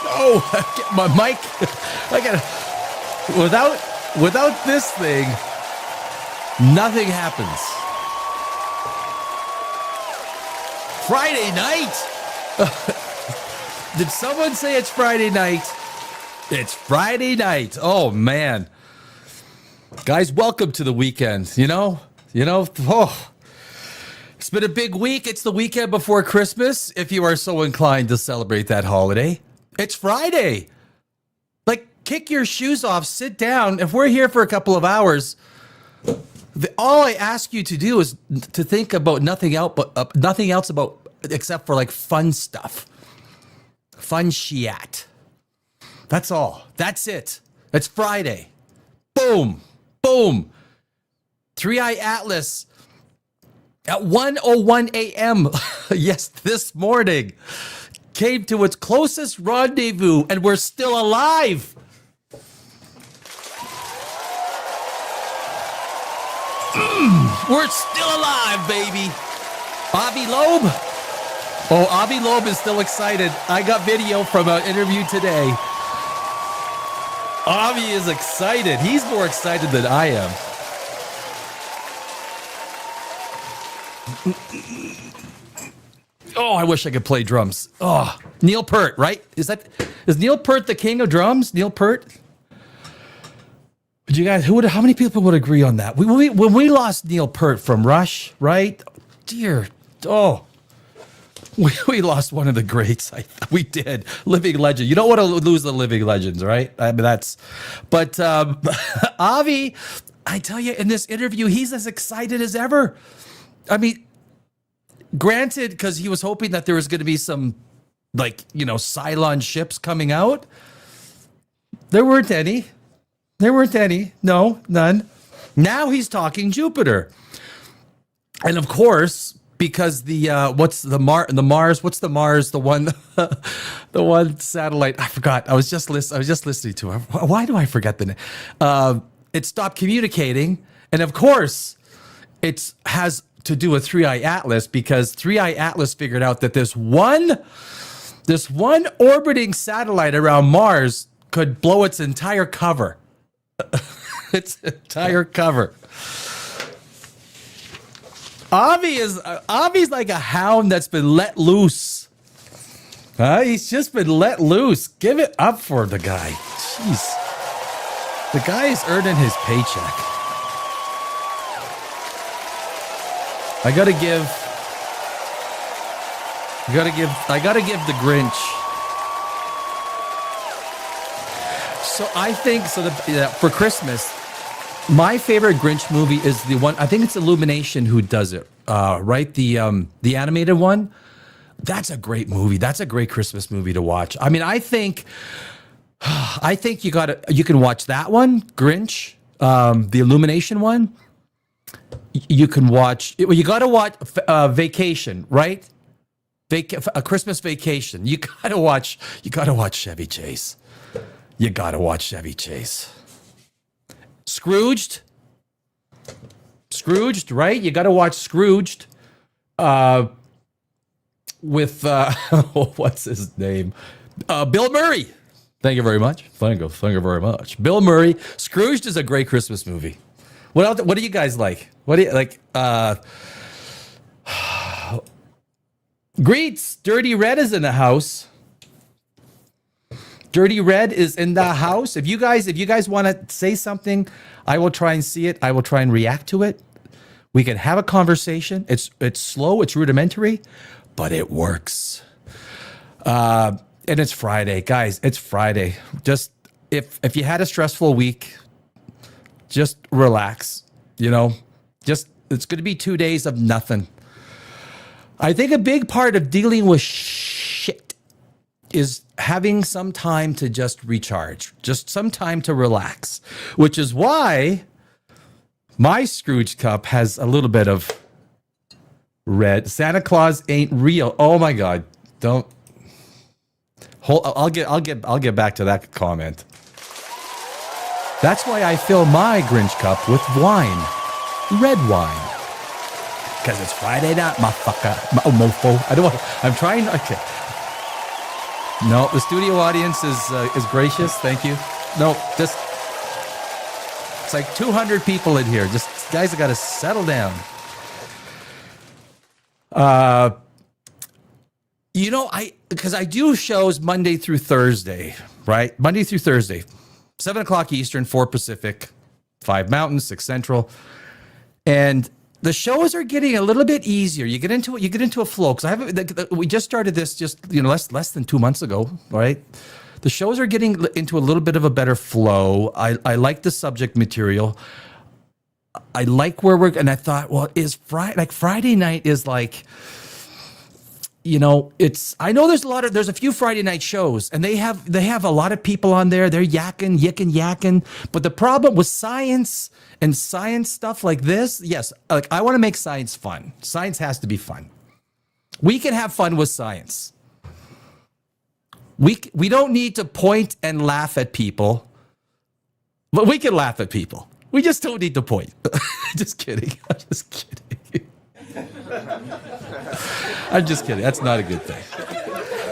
Oh, get my mic. I gotta. Without this thing, nothing happens. Friday night. Did someone say it's Friday night? It's Friday night. Oh man, guys, welcome to the weekend. Oh, it's been a big week. It's the weekend before Christmas. If you are so inclined to celebrate that holiday, it's Friday. Like, kick your shoes off, sit down. If we're here for a couple of hours, all I ask you to do is to think about nothing else except for like fun stuff, fun shiat. That's all. That's it. It's Friday. Boom, boom. 3i Atlas at 1:01 a.m. yes, this morning came to its closest rendezvous, and we're still alive. We're still alive, baby. Avi Loeb. Oh, Avi Loeb is still excited. I got video from an interview today. Avi is excited. He's more excited than I am. Oh, I wish I could play drums. Oh, Neil Peart, right? Is Neil Peart the king of drums? Neil Peart? Would you guys? How many people would agree on that? When we lost Neil Peart from Rush, right? Dear, we lost one of the greats. We did. Living legend. You don't want to lose the living legends, right? I mean, but Avi, I tell you, in this interview, he's as excited as ever. I mean, granted, because he was hoping that there was going to be some, Cylon ships coming out. There weren't any. No, none. Now he's talking Jupiter. And of course, because the one satellite, I forgot. I was just listening to her. Why do I forget the name? It stopped communicating, and of course, it has to do with 3i Atlas, because 3i Atlas figured out that this one orbiting satellite around Mars could blow its entire cover. Its entire cover. Avi's like a hound that's been let loose. He's just been let loose. Give it up for the guy. Jeez. The guy is earning his paycheck. I gotta give the Grinch. So I think for Christmas, my favorite Grinch movie is the one. I think it's Illumination who does it, right? The animated one. That's a great movie. That's a great Christmas movie to watch. I mean, I think you can watch that one, Grinch, the Illumination one. You can watch. You got to watch Vacation, right? A Christmas Vacation. You gotta watch Chevy Chase. You gotta watch Chevy Chase. Scrooged, right? You gotta watch Scrooged. With what's his name? Bill Murray. Thank you very much. Thank you very much. Bill Murray. Scrooged is a great Christmas movie. What else? What do you guys like? What do you like? Greets. Dirty Red is in the house. Dirty Red is in the house. If you guys want to say something, I will try and see it. I will try and react to it. We can have a conversation. It's slow. It's rudimentary, but it works. And it's Friday, guys. It's Friday. Just if you had a stressful week, just relax. It's going to be 2 days of nothing. I think a big part of dealing with shit is having some time to just recharge, just some time to relax, which is why my Scrooge cup has a little bit of red. Santa Claus ain't real. Oh my God. Don't hold. I'll get back to that comment. That's why I fill my Grinch cup with wine, red wine. Because it's Friday night, motherfucker. Mofo. I'm trying. Okay. No, the studio audience is gracious. Thank you. No, just it's like 200 people in here. Just guys have got to settle down. Because I do shows Monday through Thursday, right? Monday through Thursday, 7:00 Eastern, 4 Pacific, 5 Mountain, 6 Central, and the shows are getting a little bit easier. You get into a flow because we just started this less than 2 months ago, right? The shows are getting into a little bit of a better flow. I like the subject material. I like and I thought, well, Friday night is like, I know there's a few Friday night shows and they have a lot of people on there. They're yakking. But the problem with science and science stuff like this, yes, like I want to make science fun. Science has to be fun. We can have fun with science. We don't need to point and laugh at people, but we can laugh at people. We just don't need to point. Just kidding. I'm just kidding. I'm just kidding. That's not a good thing.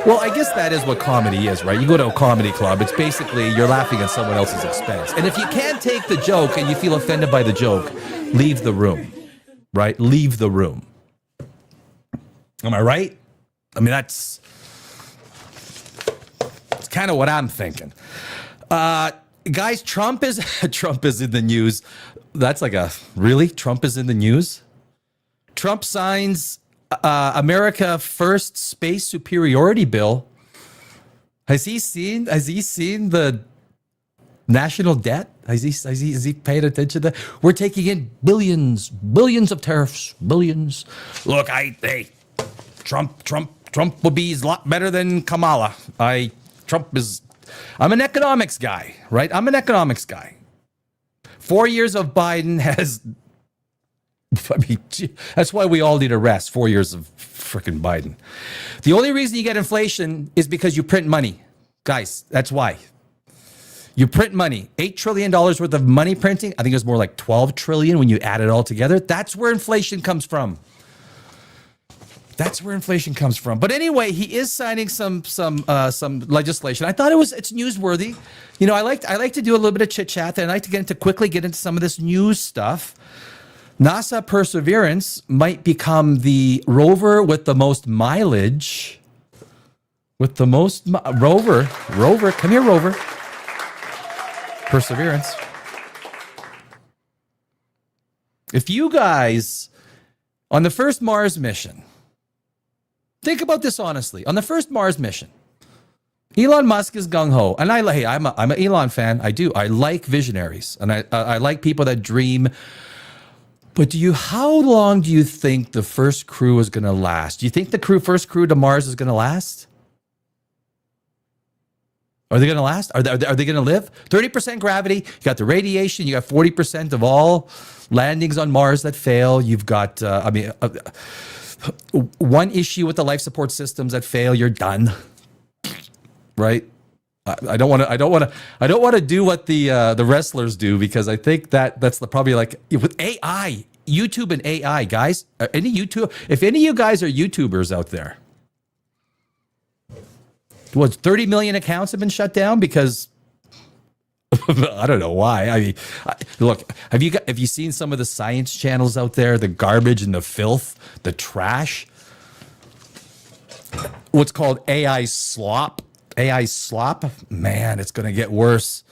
Well, I guess that is what comedy is, right? You go to a comedy club, it's basically you're laughing at someone else's expense. And if you can't take the joke and you feel offended by the joke, leave the room, right? Leave the room. Am I right? I mean, that's kind of what I'm thinking. Guys, Trump is in the news. That's like really? Trump is in the news? Trump signs America First Space Superiority Bill. Has he seen the national debt? Has he paid attention to that? We're taking in billions of tariffs, billions. Look, Trump will be a lot better than Kamala. I'm an economics guy, right? I'm an economics guy. 4 years of Biden has, that's why we all need a rest. 4 years of freaking Biden. The only reason you get inflation is because you print money. Guys, that's why. You print money. $8 trillion worth of money printing. I think it was more like 12 trillion when you add it all together. That's where inflation comes from. That's where inflation comes from. But anyway, he is signing some legislation. I thought it's newsworthy. I like to do a little bit of chit chat, and I like to quickly get into some of this news stuff. NASA Perseverance might become the rover with the most mileage. Rover, come here, rover. Perseverance. If you guys on the first Mars mission. Think about this honestly. On the first Mars mission, Elon Musk is gung-ho. And I'm an Elon fan. I do. I like visionaries. And I like people that dream. But how long do you think the first crew is going to last? Do you think the first crew to Mars is going to last? Are they going to last? Are they going to live? 30% gravity. You got the radiation. You got 40% of all landings on Mars that fail. You've got, one issue with the life support systems that fail, you're done. Right? I don't want to do what the wrestlers do, because I think that's probably like with AI, YouTube and AI, guys. If any of you guys are YouTubers out there, 30 million accounts have been shut down because I don't know why. I mean, look, have you seen some of the science channels out there? The garbage and the filth, the trash. What's called AI slop. AI slop. Man, it's going to get worse.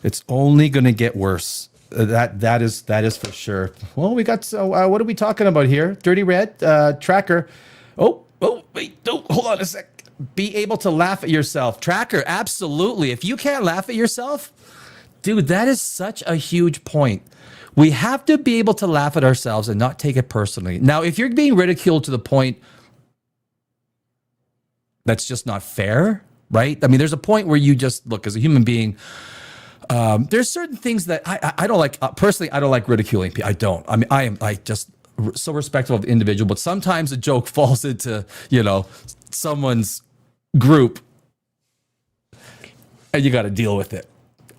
It's only going to get worse. That is for sure. Well, we got. What are we talking about here? Dirty Red Tracker. Oh, wait, hold on a sec. Be able to laugh at yourself. Tracker, absolutely. If you can't laugh at yourself, dude, that is such a huge point. We have to be able to laugh at ourselves and not take it personally. Now, if you're being ridiculed to the point that's just not fair, right? I mean, there's a point where you just look as a human being. There's certain things that I don't like. Personally, I don't like ridiculing people. I don't. I mean, I am just so respectful of the individual, but sometimes a joke falls into, someone's group and you got to deal with it.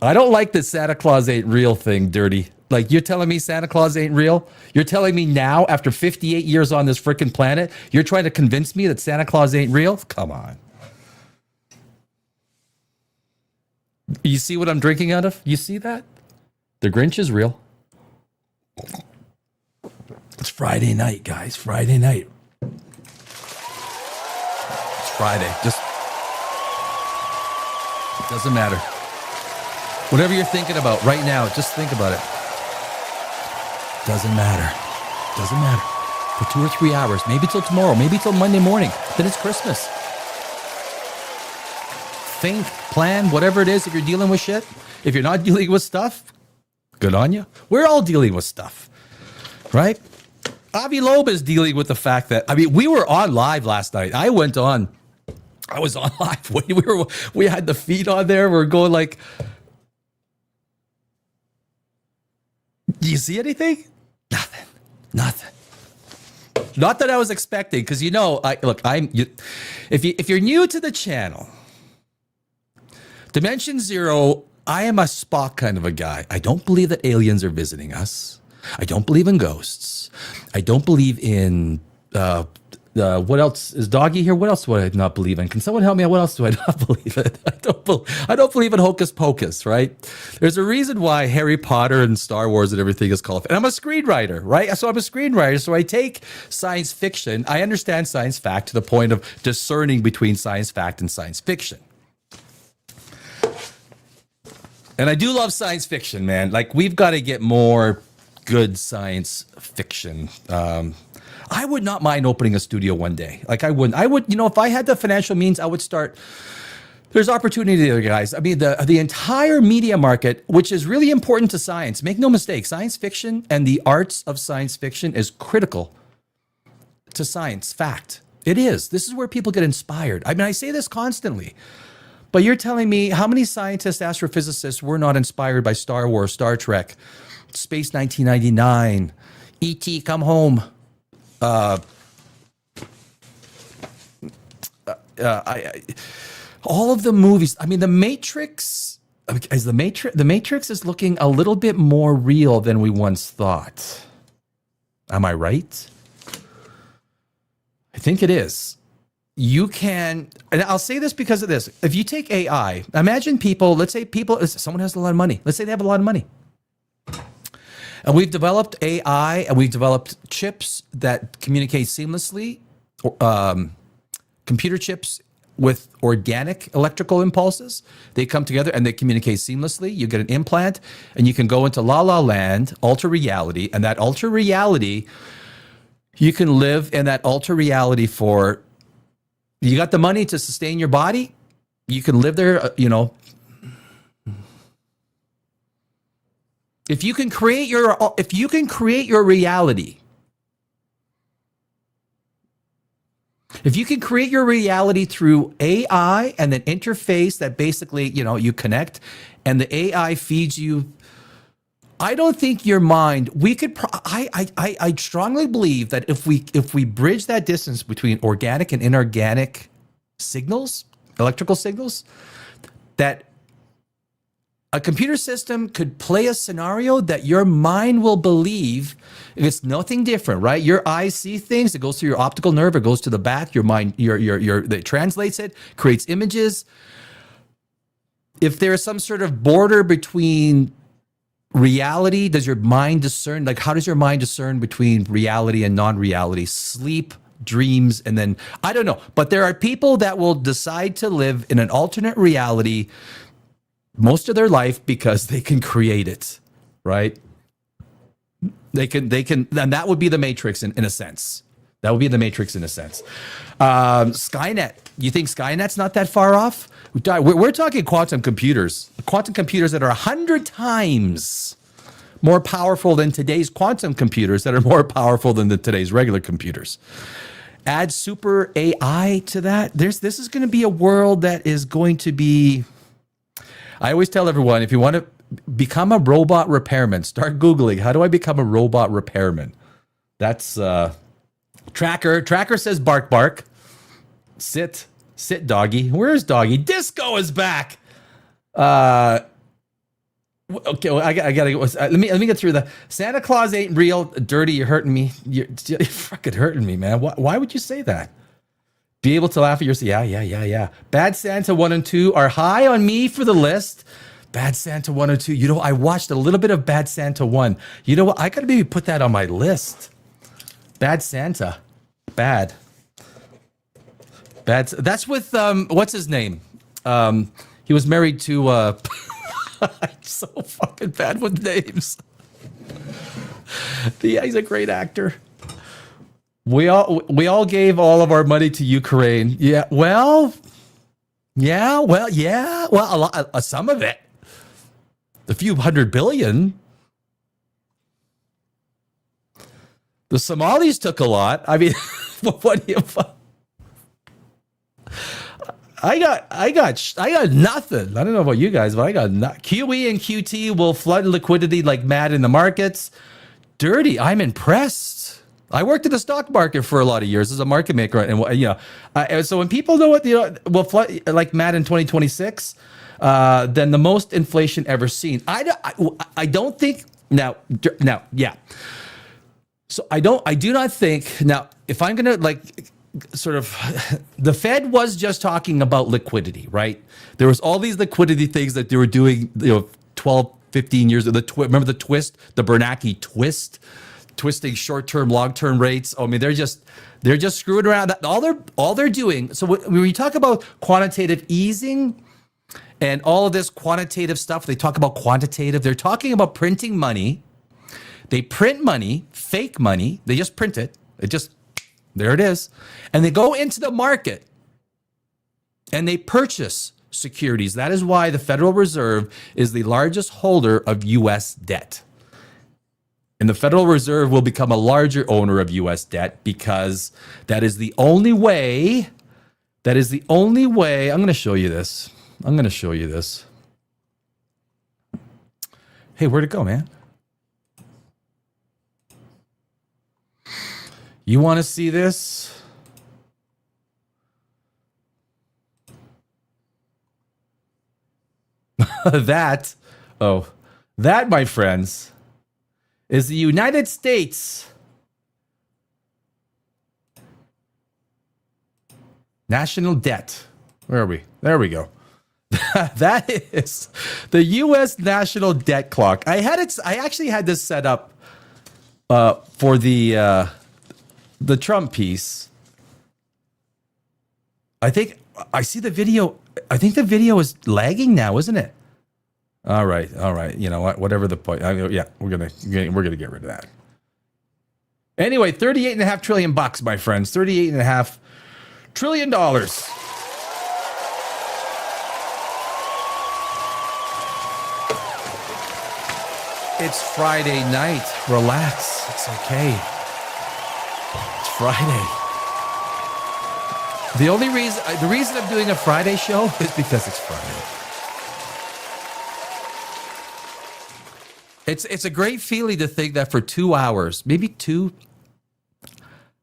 I don't like the Santa Claus ain't real thing, Dirty. Like, you're telling me Santa Claus ain't real? You're telling me now, after 58 years on this freaking planet, you're trying to convince me that Santa Claus ain't real? Come on. You see what I'm drinking out of? You see that? The Grinch is real. It's Friday night, guys. Friday night. It's Friday. Just doesn't matter. Whatever you're thinking about right now, just think about it. Doesn't matter. Doesn't matter. For 2 or 3 hours, maybe till tomorrow, maybe till Monday morning. Then it's Christmas. Think, plan, whatever it is. If you're dealing with shit, if you're not dealing with stuff, good on you. We're all dealing with stuff, right? Avi Loeb is dealing with the fact that, I mean, we were on live last night. I was on live. We had the feed on there. We're going like, do you see anything? Nothing. Not that I was expecting, because if you're new to the channel, Dimension Zero, I am a Spock kind of a guy. I don't believe that aliens are visiting us. I don't believe in ghosts. I don't believe in what else is Doggy here? What else do I not believe in? Can someone help me out? What else do I not believe in? I don't believe in hocus pocus, right? There's a reason why Harry Potter and Star Wars and everything is called. And I'm a screenwriter, right? So I'm a screenwriter. So I take science fiction. I understand science fact to the point of discerning between science fact and science fiction. And I do love science fiction, man. Like, we've got to get more good science fiction. I would not mind opening a studio one day. Like, I would, if I had the financial means, I would start. There's opportunity there, guys. I mean, the entire media market, which is really important to science. Make no mistake, science fiction and the arts of science fiction is critical to science fact. It is. This is where people get inspired. I mean, I say this constantly. But you're telling me how many scientists, astrophysicists were not inspired by Star Wars, Star Trek, Space 1999, E.T. Come Home, all of the movies. I mean, The Matrix. The Matrix is looking a little bit more real than we once thought. Am I right? I think it is. You can, and I'll say this because of this. If you take AI, imagine people, someone has a lot of money. Let's say they have a lot of money. And we've developed AI and we've developed chips that communicate seamlessly, computer chips with organic electrical impulses. They come together and they communicate seamlessly. You get an implant and you can go into La La Land, ultra reality, and that ultra reality, you can live in that ultra reality for. You got the money to sustain your body. You can live there, If you can create your reality, if you can create your reality through AI and an interface that basically, you connect, and the AI feeds you. I don't think your mind. We could. I strongly believe that if we bridge that distance between organic and inorganic signals, electrical signals, that a computer system could play a scenario that your mind will believe. It's nothing different, right? Your eyes see things. It goes through your optical nerve. It goes to the back. Your mind. It translates it, creates images. If there is some sort of border between reality, does your mind discern? Like, how does your mind discern between reality and non-reality? Sleep, dreams, and then, I don't know. But there are people that will decide to live in an alternate reality most of their life because they can create it, right? They can, and that would be the Matrix in a sense. That would be the Matrix in a sense. Skynet. You think Skynet's not that far off? We're talking quantum computers that are 100 times more powerful than today's quantum computers that are more powerful than today's regular computers. Add super AI to that. This is going to be a world that is going to be. I always tell everyone, if you want to become a robot repairman, start Googling, how do I become a robot repairman? That's Tracker. Tracker says bark, bark. Sit, doggy. Where's doggy? Disco is back. Okay, well, I gotta go. Let me get through the Santa Claus ain't real. Dirty, you're hurting me. You're fucking hurting me, man. Why would you say that? Be able to laugh at yourself. Yeah. Bad Santa 1 and 2 are high on me for the list. Bad Santa 1 and 2. You know, I watched a little bit of Bad Santa 1. You know what? I got to maybe put that on my list. Bad Santa. Bad. That's with, what's his name? He was married to, I'm so fucking bad with names. Yeah, he's a great actor. We all gave all of our money to Ukraine. Yeah, well, a lot, some of it, a few $100 billion. The Somalis took a lot. I mean, what do you? I got nothing. I don't know about you guys, but I got not. QE and QT will flood liquidity like mad in the markets. Dirty. I'm impressed. I worked in the stock market for a lot of years as a market maker, and so when people know what will flood like mad in 2026, then the most inflation ever seen. I don't think now. Yeah. So I do not think now. If I'm gonna sort of, the Fed was just talking about liquidity, right? There was all these liquidity things that they were doing, 12, 15 years ago. Remember the twist, the Bernanke twist, twisting short-term, long-term rates. I mean, they're just screwing around. All they're doing. So when you talk about quantitative easing and all of this quantitative stuff, they talk about quantitative. They're talking about printing money. They print money, fake money. They just print it. There it is. And they go into the market and they purchase securities. That is why the Federal Reserve is the largest holder of U.S. debt. And the Federal Reserve will become a larger owner of U.S. debt because that is the only way. I'm going to show you this. Hey, where'd it go, man? You want to see this? That, my friends, is the United States national debt. Where are we? There we go. That is the U.S. national debt clock. I actually had this set up for the Trump piece. I think I see the video. I think the video is lagging now, isn't it? All right. You know what? Whatever the point. Yeah, we're gonna get rid of that. Anyway, $38.5 trillion, my friends. $38.5 trillion. It's Friday night. Relax. It's okay. It's Friday. The reason I'm doing a Friday show is because it's Friday. It's a great feeling to think that for 2 hours, maybe two.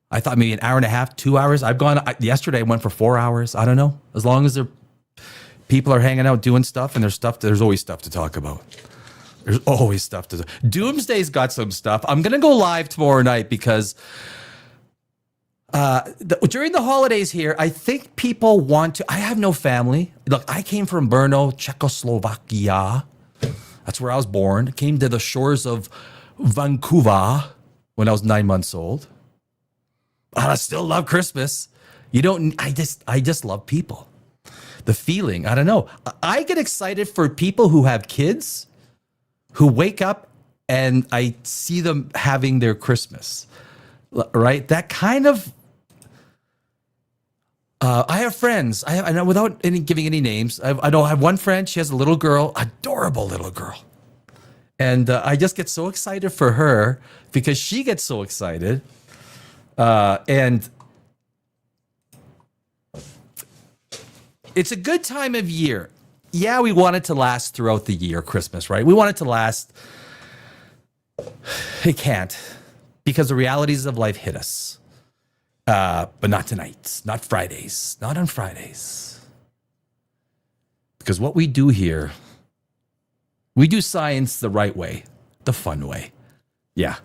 I thought maybe an hour and a half, 2 hours. Yesterday I went for 4 hours. I don't know. As long as people are hanging out doing stuff and there's always stuff to talk about. There's always stuff to. Doomsday's got some stuff. I'm gonna go live tomorrow night because during the holidays here, I think people want to. I have no family. Look, I came from Brno, Czechoslovakia. That's where I was born. Came to the shores of Vancouver when I was 9 months old. But I still love Christmas. I just love people. The feeling. I don't know. I get excited for people who have kids, who wake up and I see them having their Christmas, right? That kind of, I have friends, I know without giving any names, I have one friend, she has a little girl, adorable little girl. And I just get so excited for her because she gets so excited. And it's a good time of year. Yeah, we want it to last throughout the year, Christmas, right? We want it to last. It can't because the realities of life hit us. But not tonight, not Fridays, not on Fridays. Because what we do here, we do science the right way, the fun way. Yeah.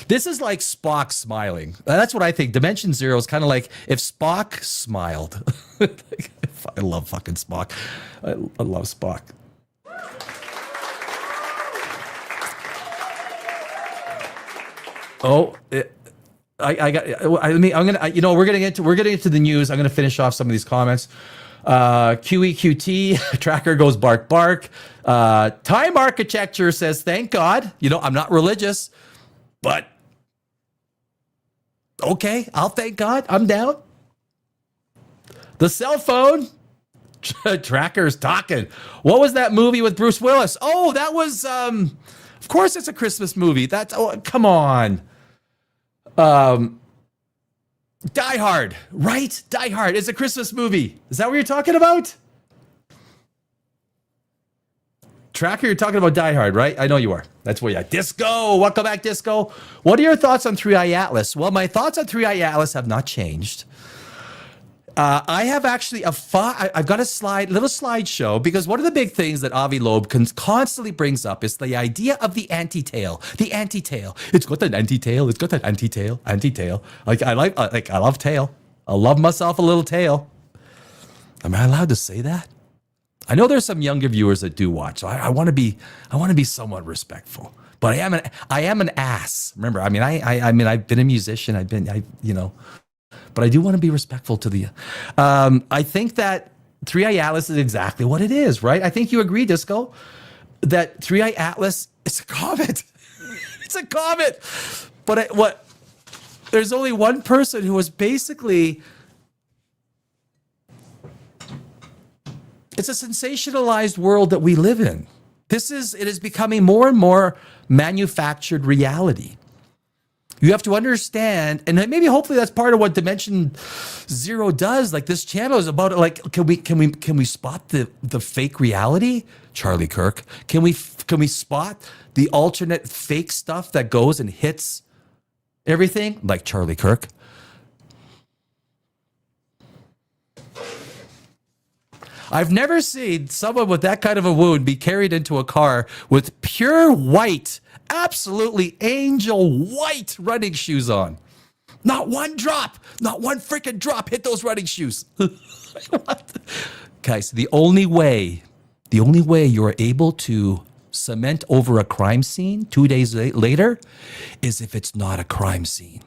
This is like Spock smiling. That's what I think. Dimension Zero is kind of like if Spock smiled. I love fucking Spock. I love Spock. Oh, I got. I mean, I'm gonna. You know, we're getting into the news. I'm gonna finish off some of these comments. QEQT tracker goes bark bark. Time architecture says thank God. You know, I'm not religious, but okay, I'll thank God. I'm down. The cell phone tracker's talking. What was that movie with Bruce Willis? Oh, that was. Of course, it's a Christmas movie. That's. Oh, come on. Die Hard, right? Die Hard is a Christmas movie. Is that what you're talking about? Tracker, you're talking about Die Hard, right? I know you are. That's where you're at. Disco, welcome back, Disco. What are your thoughts on 3i Atlas? Well, my thoughts on 3i Atlas have not changed. I have actually I've got a little slideshow because one of the big things that Avi Loeb constantly brings up is the idea of the anti-tail. The anti-tail. It's got an anti-tail. It's got an anti-tail. Anti-tail. I love tail. I love myself a little tail. Am I allowed to say that? I know there's some younger viewers that do watch. So I want to be somewhat respectful. But I am an ass. Remember, I mean I've been a musician. But I do want to be respectful to the. I think that 3i Atlas is exactly what it is, right? I think you agree, Disco, that 3i Atlas is a comet. It's a comet. But there's only one person who was basically. It's a sensationalized world that we live in. It is becoming more and more manufactured reality. You have to understand, and maybe hopefully that's part of what Dimension Zero does. Like this channel is about, like, can we spot the fake reality, Charlie Kirk? Can we spot the alternate fake stuff that goes and hits everything, like Charlie Kirk? I've never seen someone with that kind of a wound be carried into a car with pure white, absolutely angel white running shoes on. Not one drop, not one freaking drop hit those running shoes. Guys, the only way you're able to cement over a crime scene 2 days later is if it's not a crime scene.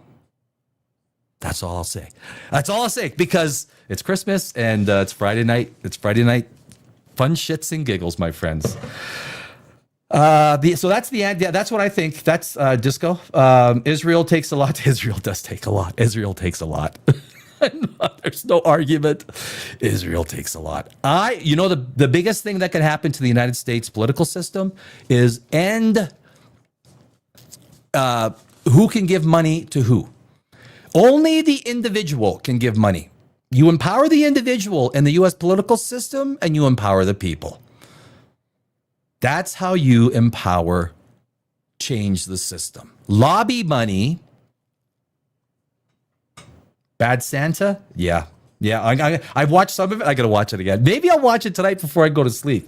That's all I'll say. That's all I'll say, because it's Christmas and it's Friday night. It's Friday night fun shits and giggles, my friends. So that's the end. Yeah, that's what I think. That's Disco. Israel takes a lot. Israel does take a lot. Israel takes a lot. There's no argument. Israel takes a lot. The biggest thing that can happen to the United States political system is end who can give money to who. Only the individual can give money. You empower the individual in the U.S. political system, and you empower the people. That's how you empower, change the system. Lobby money. Bad Santa? Yeah. I've watched some of it. I got to watch it again. Maybe I'll watch it tonight before I go to sleep.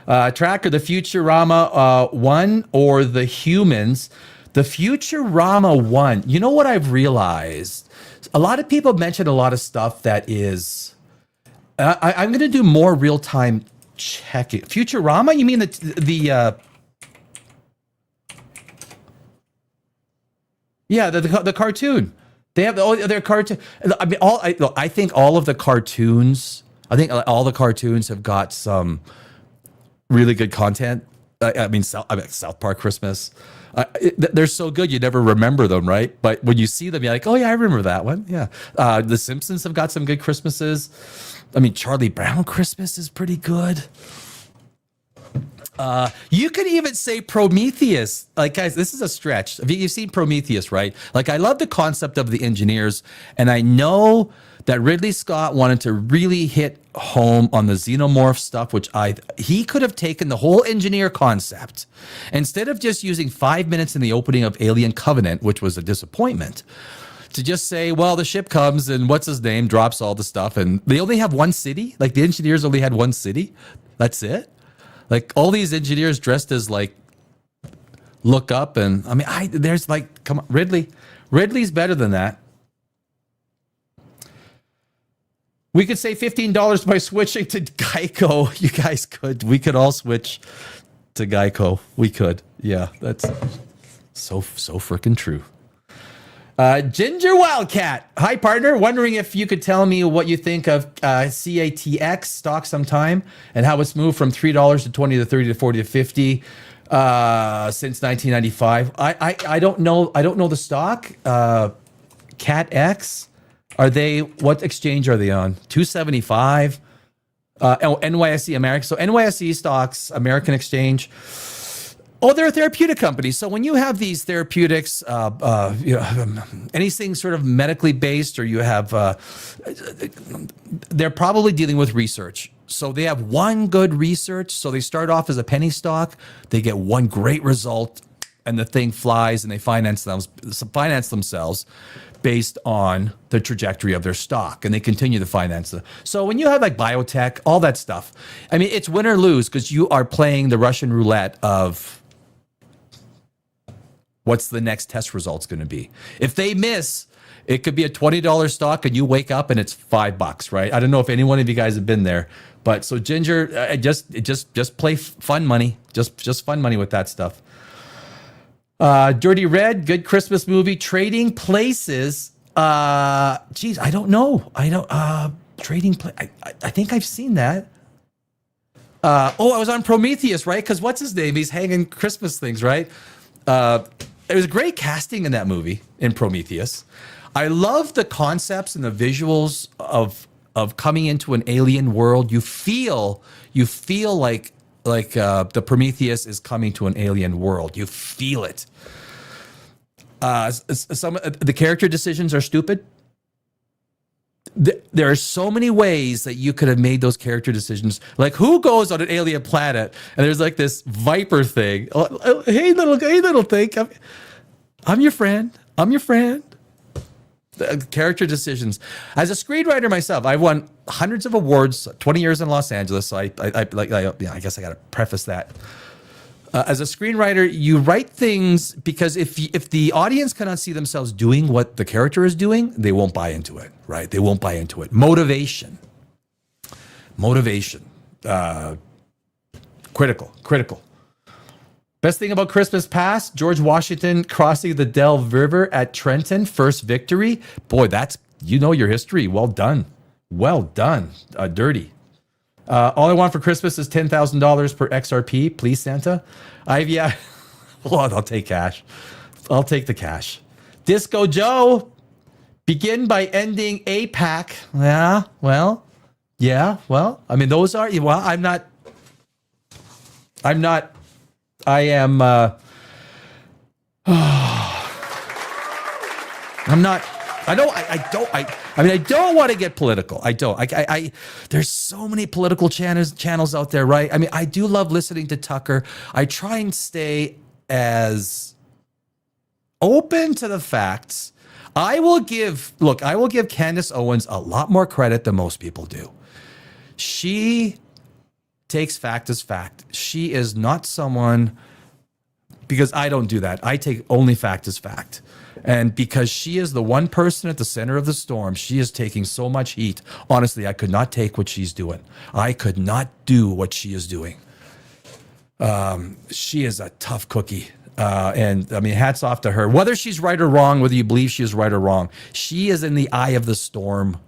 Tracker, the Futurama 1 or the Humans? The Futurama 1. You know what I've realized? A lot of people mention a lot of stuff that is... I'm going to do more real-time checking. Futurama? You mean the cartoon? They have their cartoon. I mean, I think all of the cartoons. I think all the cartoons have got some really good content. I mean, South Park Christmas. They're so good you never remember them, right? But when you see them, you're like, oh yeah, I remember that one. Yeah. The Simpsons have got some good Christmases. I mean, Charlie Brown Christmas is pretty good. You could even say Prometheus. Like, guys, this is a stretch. You've seen Prometheus, right? Like, I love the concept of the engineers, and I know that Ridley Scott wanted to really hit home on the xenomorph stuff, which he could have taken the whole engineer concept, instead of just using 5 minutes in the opening of Alien Covenant, which was a disappointment, to just say, well, the ship comes and what's his name drops all the stuff, and they only have one city. Like, the engineers only had one city. That's it. Like, all these engineers dressed as like look up and I mean, there's like, come on, Ridley's better than that. We could save $15 by switching to Geico. You guys could. We could all switch to Geico. We could. Yeah, that's so freaking true. Ginger Wildcat. Hi, partner. Wondering if you could tell me what you think of CATX stock sometime and how it's moved from $3 to 20 to 30 to 40 to 50 since 1995. I don't know. I don't know the stock. CATX. Are they, what exchange are they on? 275. NYSE American. So NYSE stocks, American exchange. Oh, they're a therapeutic company. So when you have these therapeutics, anything sort of medically based, or you have, they're probably dealing with research. So they have one good research. So they start off as a penny stock. They get one great result, and the thing flies, and they finance themselves based on the trajectory of their stock, and they continue to finance it. So when you have like biotech, all that stuff, I mean, it's win or lose because you are playing the Russian roulette of what's the next test results going to be. If they miss, it could be a $20 stock, and you wake up and it's $5, right? I don't know if any one of you guys have been there, but so Ginger, just play fun money, just fun money with that stuff. Dirty Red, good Christmas movie. Trading Places. Geez, I don't know. Trading Place. I think I've seen that. I was on Prometheus, right? Because what's his name? He's hanging Christmas things, right? There was great casting in that movie, in Prometheus. I love the concepts and the visuals of coming into an alien world. You feel like the Prometheus is coming to an alien world. You feel it. Some the character decisions are stupid. There are so many ways that you could have made those character decisions. Like, who goes on an alien planet and there's like this viper thing? Hey little thing, I'm your friend. I'm your friend. The character decisions. As a screenwriter myself, I've won hundreds of awards, 20 years in Los Angeles. So I guess I got to preface that. As a screenwriter, you write things because if the audience cannot see themselves doing what the character is doing, they won't buy into it, right? They won't buy into it. Motivation. Critical. Best thing about Christmas past, George Washington crossing the Delaware River at Trenton, first victory. Boy, that's, your history. Well done. Dirty. All I want for Christmas is $10,000 per XRP. Please, Santa. I'll take cash. I'll take the cash. Disco Joe, begin by ending APAC. I mean, those are, I don't want to get political. There's so many political channels out there, right? I mean, I do love listening to Tucker. I try and stay as open to the facts. I will give Candace Owens a lot more credit than most people do. She takes fact as fact. She is not someone, because I don't do that. I take only fact as fact. And because she is the one person at the center of the storm, she is taking so much heat. Honestly, I could not take what she's doing. I could not do what she is doing. She is a tough cookie. And I mean, hats off to her. Whether she's right or wrong, whether you believe she is right or wrong, she is in the eye of the storm.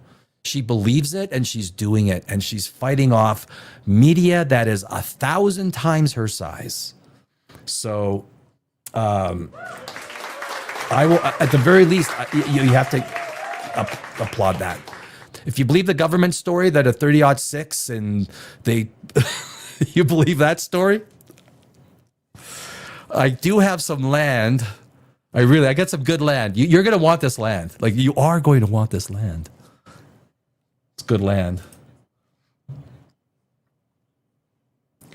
She believes it and she's doing it. And she's fighting off media that is 1,000 times her size. So, I will, at the very least, you have to applaud that. If you believe the government story that a 30-06 and they, you believe that story? I do have some land. I got some good land. You're going to want this land. Like, you are going to want this land. It's good land.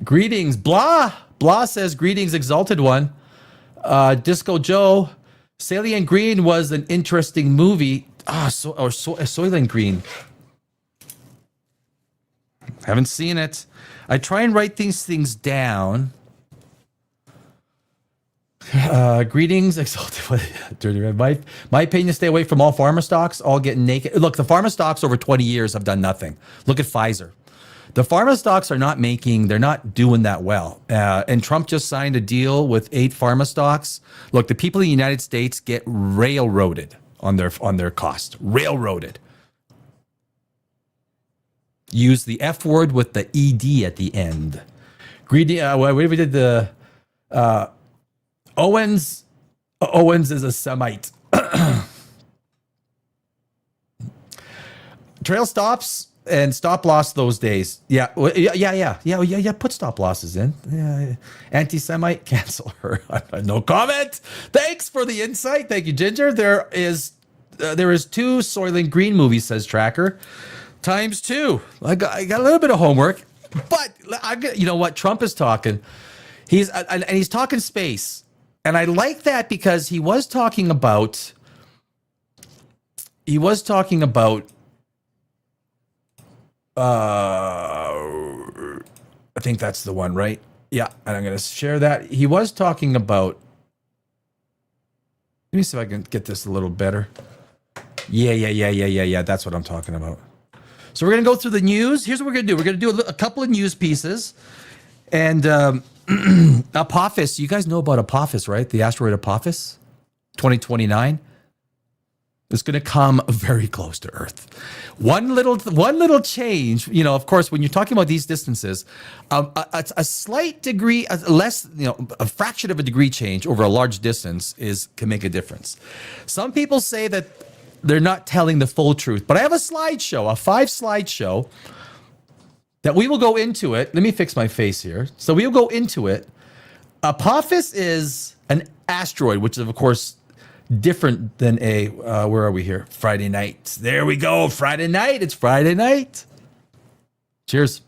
Greetings, blah. Blah says, greetings, exalted one. Disco Joe. Soylent Green was an interesting movie. Soylent Green. Haven't seen it. I try and write these things down. Greetings, exalted. Dirty Red. My opinion: stay away from all pharma stocks. All getting naked. Look, the pharma stocks over 20 years have done nothing. Look at Pfizer. The pharma stocks are not making. They're not doing that well. And Trump just signed a deal with 8 pharma stocks. Look, the people in the United States get railroaded on their cost. Railroaded. Use the F word with the ED at the end. Greedy. We did the Owens is a Semite. Trail stops and stop loss those days. Yeah. Put stop losses in. Yeah. Anti-Semite, cancel her. No comment. Thanks for the insight. Thank you, Ginger. There is 2 Soylent Green movies, says Tracker. ×2. I got a little bit of homework, but you know what? Trump is talking. He's talking space. And I like that because he was talking about I think that's the one, right? Yeah, and I'm going to share that. He was talking about, let me see if I can get this a little better. Yeah. That's what I'm talking about. So we're going to go through the news. Here's what we're going to do. We're going to do a couple of news pieces. And Apophis, you guys know about Apophis, right? The asteroid Apophis, 2029. It's going to come very close to Earth. One little change, you know, of course, when you're talking about these distances, a slight degree, a fraction of a degree change over a large distance can make a difference. Some people say that they're not telling the full truth, but I have a 5-slide show that we will go into it. Let me fix my face here. So we'll go into it. Apophis is an asteroid, which is, of course, different than where are we here? Friday night. There we go. Friday night. It's Friday night. Cheers.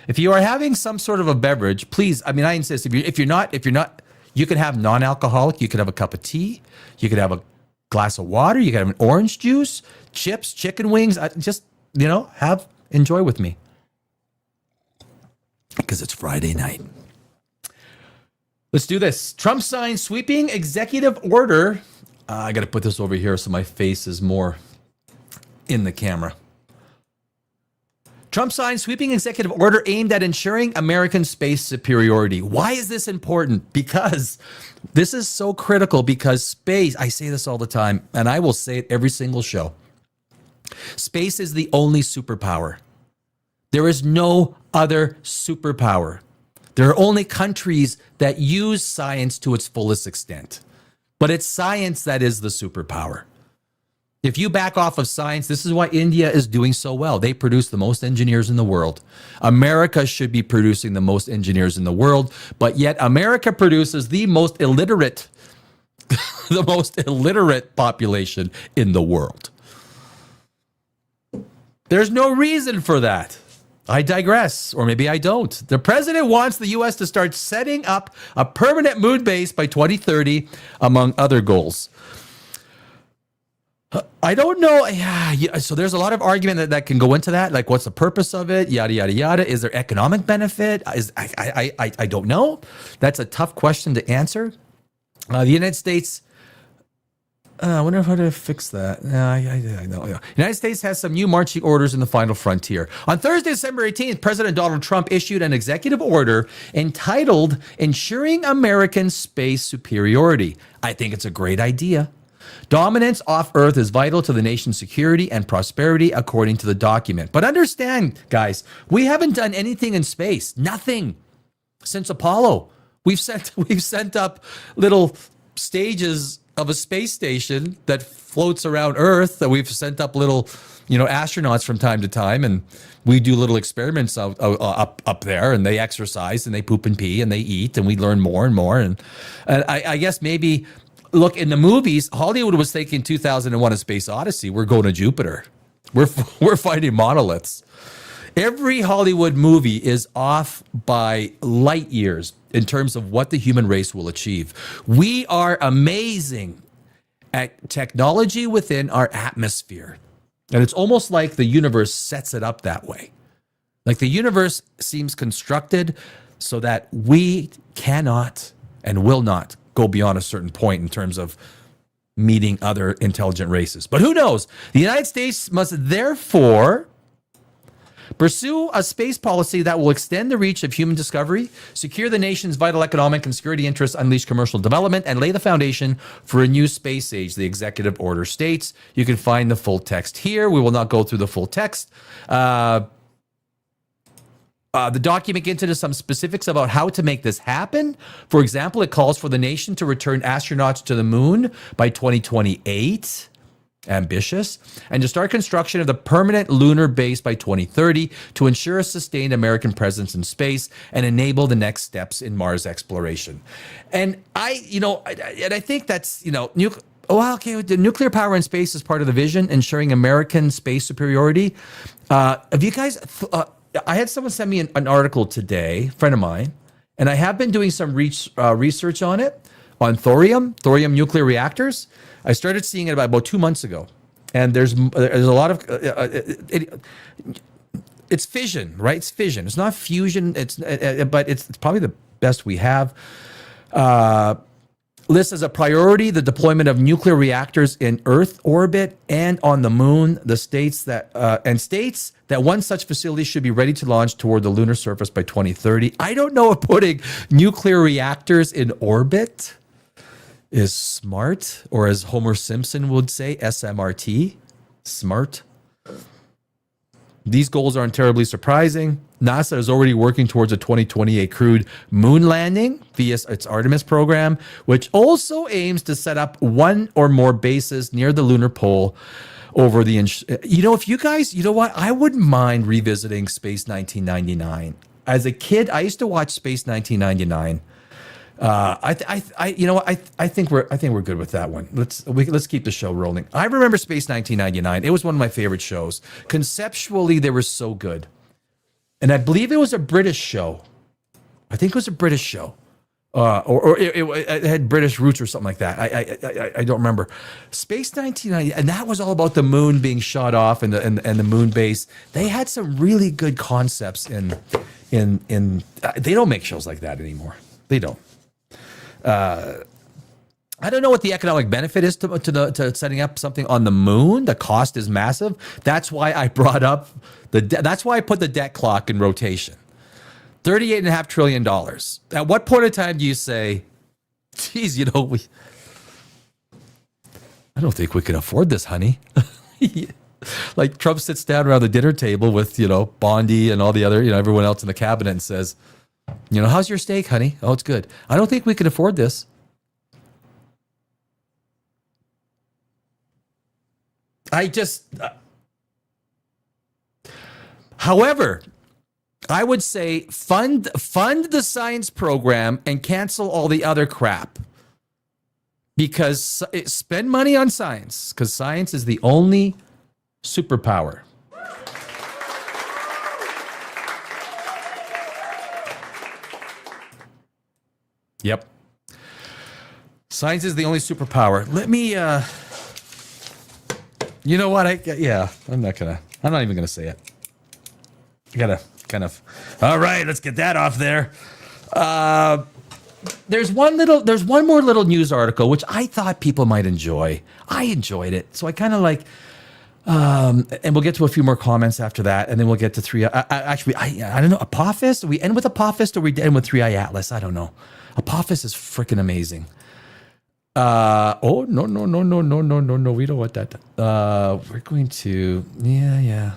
If you are having some sort of a beverage, please, I insist, if you're not, you can have non-alcoholic. You could have a cup of tea. You could have a glass of water. You could have an orange juice, chips, chicken wings. Just, enjoy with me. Because it's Friday night. Let's do this. Trump signs sweeping executive order. I got to put this over here so my face is more in the camera. Trump signs sweeping executive order aimed at ensuring American space superiority. Why is this important? Because this is so critical, because space, I say this all the time, and I will say it every single show. Space is the only superpower. There is no other superpower. There are only countries that use science to its fullest extent. But it's science that is the superpower. If you back off of science, this is why India is doing so well. They produce the most engineers in the world. America should be producing the most engineers in the world, but yet America produces the most illiterate, the most illiterate population in the world. There's no reason for that. I digress, or maybe I don't. The president wants the U.S. to start setting up a permanent moon base by 2030, among other goals. I don't know. Yeah, so there's a lot of argument that can go into that. Like, what's the purpose of it? Yada, yada, yada. Is there economic benefit? I don't know. That's a tough question to answer. The United States... I wonder how to fix that. I know. United States has some new marching orders in the final frontier. On Thursday, December 18th, President Donald Trump issued an executive order entitled Ensuring American Space Superiority. I think it's a great idea. Dominance off Earth is vital to the nation's security and prosperity, according to the document. But understand, guys, we haven't done anything in space. Nothing. Since Apollo. We've sent up little stages of a space station that floats around Earth, that we've sent up little, astronauts from time to time, and we do little experiments up there, and they exercise and they poop and pee and they eat, and we learn more and more. And I guess maybe, look, in the movies, Hollywood was thinking 2001: A Space Odyssey. We're going to Jupiter. We're finding monoliths. Every Hollywood movie is off by light years in terms of what the human race will achieve. We are amazing at technology within our atmosphere. And it's almost like the universe sets it up that way. Like the universe seems constructed so that we cannot and will not go beyond a certain point in terms of meeting other intelligent races. But who knows? The United States must therefore pursue a space policy that will extend the reach of human discovery, secure the nation's vital economic and security interests, unleash commercial development, and lay the foundation for a new space age, the executive order states. You can find the full text here. We will not go through the full text. The document gets into some specifics about how to make this happen. For example, it calls for the nation to return astronauts to the moon by 2028. Ambitious. And to start construction of the permanent lunar base by 2030 to ensure a sustained American presence in space and enable the next steps in Mars exploration. And I think that's, the nuclear power in space is part of the vision, ensuring American space superiority. Have you guys, I had someone send me an article today, a friend of mine, and I have been doing some research on it, on thorium nuclear reactors. I started seeing it about 2 months ago, and there's a lot of it's fission, right? It's fission. It's not fusion. But it's probably the best we have. Lists as a priority the deployment of nuclear reactors in Earth orbit and on the moon. The states that one such facility should be ready to launch toward the lunar surface by 2030. I don't know if putting nuclear reactors in orbit is smart, or as Homer Simpson would say, SMRT, smart. These goals aren't terribly surprising. NASA is already working towards a 2028 crewed moon landing via its Artemis program, which also aims to set up one or more bases near the lunar pole over the... if you guys, you know what? I wouldn't mind revisiting Space 1999. As a kid, I used to watch Space 1999. I think we're good with that one. Let's keep the show rolling. I remember Space 1999. It was one of my favorite shows. Conceptually, they were so good, and I believe it was a British show. I think it was a British show, or it had British roots or something like that. I don't remember. Space 1990, and that was all about the moon being shot off and the moon base. They had some really good concepts in. They don't make shows like that anymore. They don't. I don't know what the economic benefit is to setting up something on the moon. The cost is massive. That's why I brought up that's why I put the debt clock in rotation. $38.5 trillion. At what point in time do you say, geez, I don't think we can afford this, honey. Like Trump sits down around the dinner table with, Bondi and all the other, everyone else in the cabinet and says, how's your steak, honey? Oh, it's good. I don't think we can afford this. However, I would say fund the science program and cancel all the other crap. Because spend money on science, because science is the only superpower. Yep. Science is the only superpower. Let me, you know what? I'm not even gonna say it. I gotta all right, let's get that off there. There's one more little news article, which I thought people might enjoy. I enjoyed it. So I kind of like, and we'll get to a few more comments after that, and then we'll get to three. Actually, I don't know. Apophis? Do we end with Apophis, or we end with 3i Atlas? I don't know. Apophis is freaking amazing. Oh, no. We don't want that. We're going to, yeah.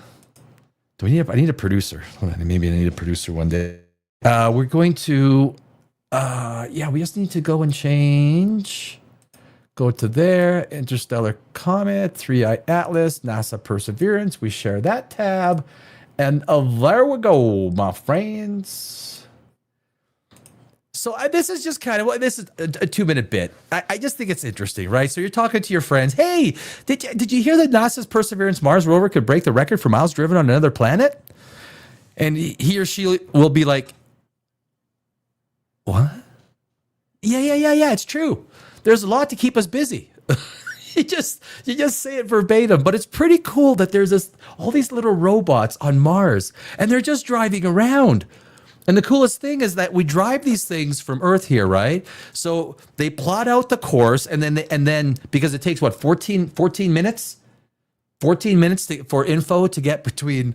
I need a producer. Hold on, maybe I need a producer one day. We're going to, we just need to go and change. Go to there, Interstellar Comet, 3i Atlas, NASA Perseverance. We share that tab. And there we go, my friends. So this is just this is a 2-minute bit. I just think it's interesting, right? So you're talking to your friends. Hey, did you hear that NASA's Perseverance Mars rover could break the record for miles driven on another planet? And he or she will be like, what? Yeah, it's true. There's a lot to keep us busy. You just say it verbatim, but it's pretty cool that there's all these little robots on Mars, and they're just driving around. And the coolest thing is that we drive these things from Earth here, right? So they plot out the course, and then because it takes what 14 minutes, 14 minutes for info to get between,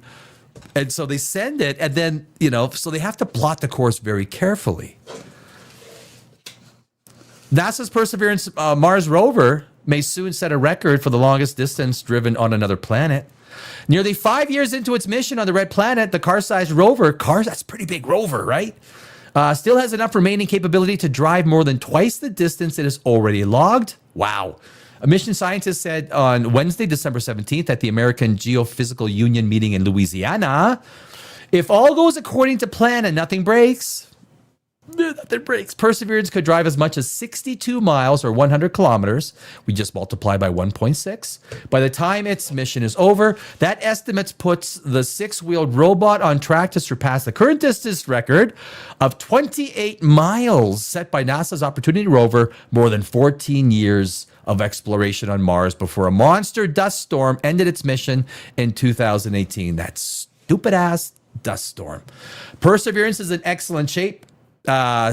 and so they send it, and then so they have to plot the course very carefully. NASA's Perseverance Mars rover may soon set a record for the longest distance driven on another planet. Nearly 5 years into its mission on the red planet, the car-sized rover, that's a pretty big rover, right? Still has enough remaining capability to drive more than twice the distance it has already logged. Wow. A mission scientist said on Wednesday, December 17th, at the American Geophysical Union meeting in Louisiana, if all goes according to plan and nothing breaks, Perseverance could drive as much as 62 miles or 100 kilometers. We just multiply by 1.6. By the time its mission is over, that estimate puts the six-wheeled robot on track to surpass the current distance record of 28 miles set by NASA's Opportunity rover, more than 14 years of exploration on Mars before a monster dust storm ended its mission in 2018. That stupid-ass dust storm. Perseverance is in excellent shape.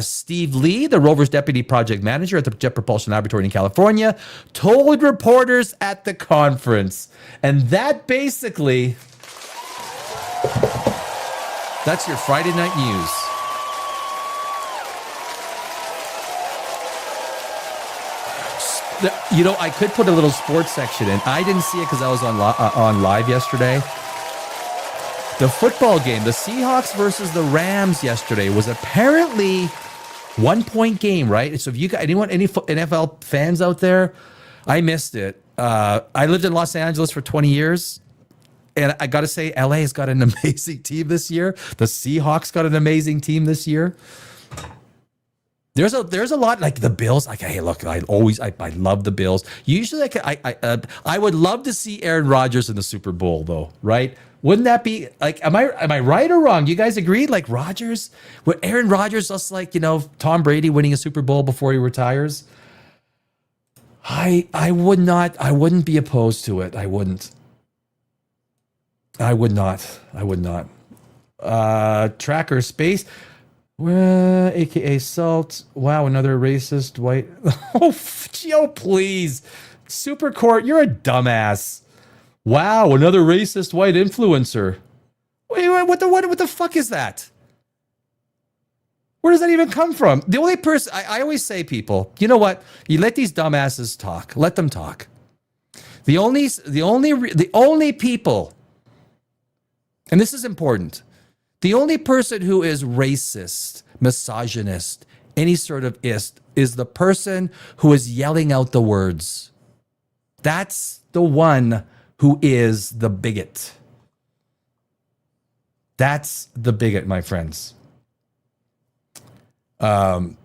Steve Lee, the rover's deputy project manager at the Jet Propulsion Laboratory in California, told reporters at the conference. And that basically, that's your Friday night news. I could put a little sports section in. I didn't see it because I was on live yesterday. The football game, the Seahawks versus the Rams yesterday, was apparently 1-point game, right? So if you got any NFL fans out there, I missed it. I lived in Los Angeles for 20 years, and I got to say, LA has got an amazing team this year. The Seahawks got an amazing team this year. There's a lot like the Bills. Like, hey, look, I love the Bills. Usually, I would love to see Aaron Rodgers in the Super Bowl, though, right? Wouldn't that be like? Am I right or wrong? You guys agree? Like Rodgers, with Aaron Rodgers, just like Tom Brady winning a Super Bowl before he retires. I wouldn't be opposed to it. I would not. Tracker Space. Well, AKA Salt. Wow, another racist white. Oh, Joe, please. Super Court, you're a dumbass. Wow, another racist white influencer. Wait, what the fuck is that? Where does that even come from? The only person, I always say, people, you know what? You let these dumbasses talk. Let them talk. The only people, and this is important, the only person who is racist, misogynist, any sort of is the person who is yelling out the words. That's the one who is the bigot. That's the bigot, my friends. The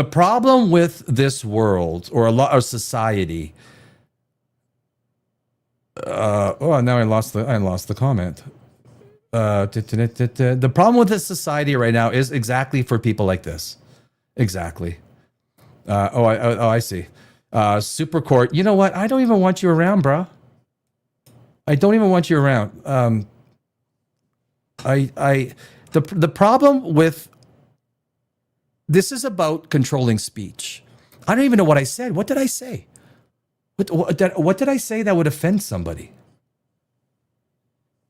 problem with this world or a lot of society. Now I lost the comment. The problem with this society right now is exactly for people like this. Exactly. I see. Super Court. You know what? I don't even want you around, bro. I don't even want you around. The problem with this is about controlling speech. I don't even know what I said. What did I say? What did I say that would offend somebody?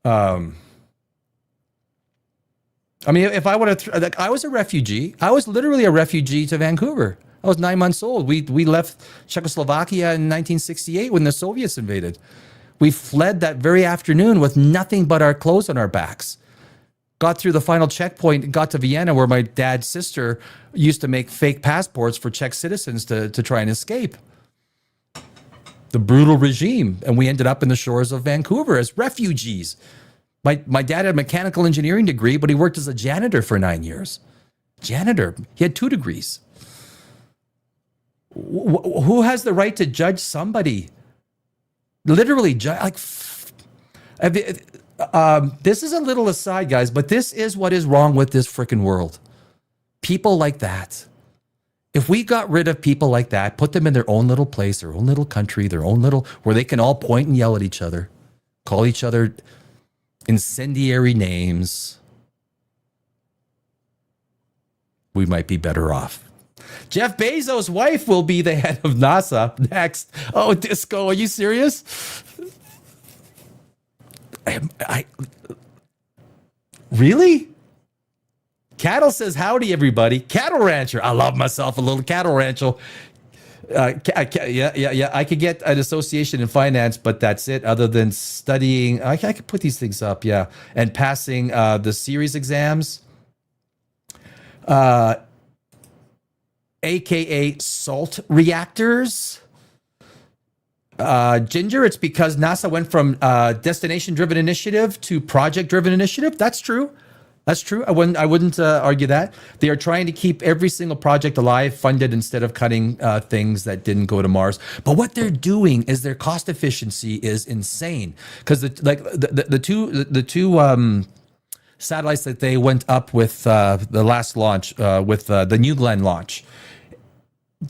I mean, if I would have, I was a refugee. I was literally a refugee to Vancouver. I was 9 months old. We left Czechoslovakia in 1968 when the Soviets invaded. We fled that very afternoon with nothing but our clothes on our backs. Got through the final checkpoint and got to Vienna, where my dad's sister used to make fake passports for Czech citizens to try and escape the brutal regime. And we ended up in the shores of Vancouver as refugees. My dad had a mechanical engineering degree, but he worked as a janitor for 9 years. Janitor. He had 2 degrees. Who has the right to judge somebody? Literally, this is a little aside, guys, but this is what is wrong with this freaking world. People like that. If we got rid of people like that, put them in their own little place, their own little country, their own little, where they can all point and yell at each other, call each other incendiary names. we might be better off. Jeff Bezos' wife will be the head of NASA next. Oh, Disco, are you serious? I really? Cattle says, howdy, everybody. Cattle rancher. I love myself a little cattle rancher. Yeah. I could get an association in finance, but that's it. Other than studying, I could put these things up, yeah, and passing the series exams, aka salt reactors. Ginger, it's because NASA went from destination-driven initiative to project-driven initiative. That's true. That's true. I wouldn't argue that. They are trying to keep every single project alive, funded, instead of cutting things that didn't go to Mars. But what they're doing is their cost efficiency is insane, because the two satellites that they went up with the last launch with the New Glenn launch.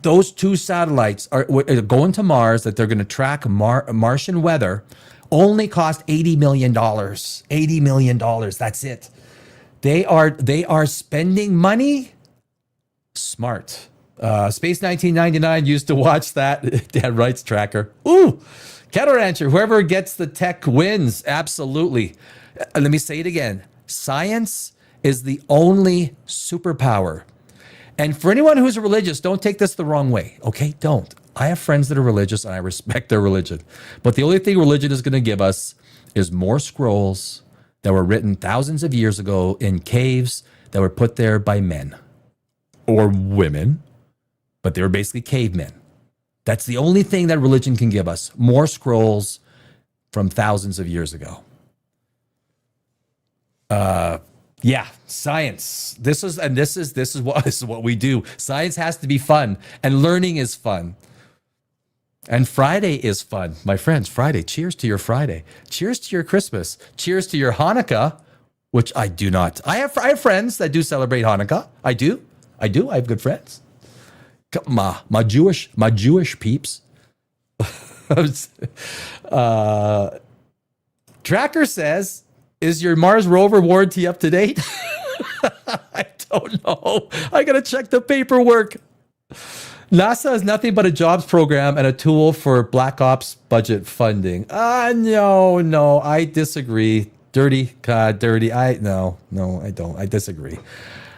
Those two satellites are going to Mars that they're going to track Martian weather. Only cost $80 million. $80 million. That's it. They are spending money smart. Space 1999 used to watch that. Dad Rights Tracker. Ooh, Cattle Rancher. Whoever gets the tech wins. Absolutely. Let me say it again. Science is the only superpower. And for anyone who's religious, don't take this the wrong way. Okay, don't. I have friends that are religious, and I respect their religion. But the only thing religion is going to give us is more scrolls that were written thousands of years ago in caves that were put there by men or women, but they were basically cavemen. That's the only thing that religion can give us, more scrolls from thousands of years ago. Yeah, science. This is what we do. Science has to be fun, and learning is fun. And Friday is fun. My friends, Friday. Cheers to your Friday. Cheers to your Christmas. Cheers to your Hanukkah, which I do not. I have friends that do celebrate Hanukkah. I do. I have good friends. My Jewish peeps. Tracker says, is your Mars rover warranty up to date? I don't know. I got to check the paperwork. NASA is nothing but a jobs program and a tool for Black Ops budget funding. No, I disagree. Dirty. I don't. I disagree.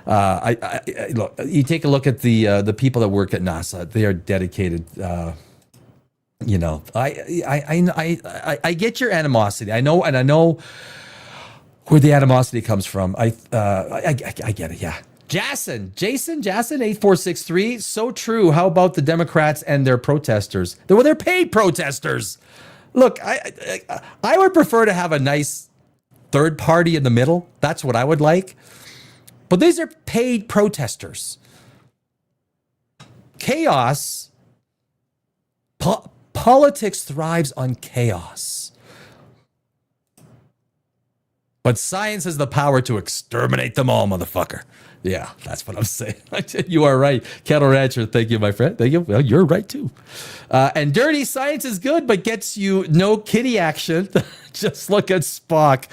Look. You take a look at the people that work at NASA. They are dedicated. I get your animosity. I know where the animosity comes from. I get it. Yeah. Jason 8463. So true. How about the Democrats and their protesters? They're paid protesters. Look, I would prefer to have a nice third party in the middle. That's what I would like. But these are paid protesters. Chaos. Politics thrives on chaos. But science has the power to exterminate them all, motherfucker. Yeah, that's what I'm saying. You are right. Cattle Rancher, thank you, my friend. Thank you. Well, you're right, too. And dirty science is good, but gets you no kitty action. Just look at Spock.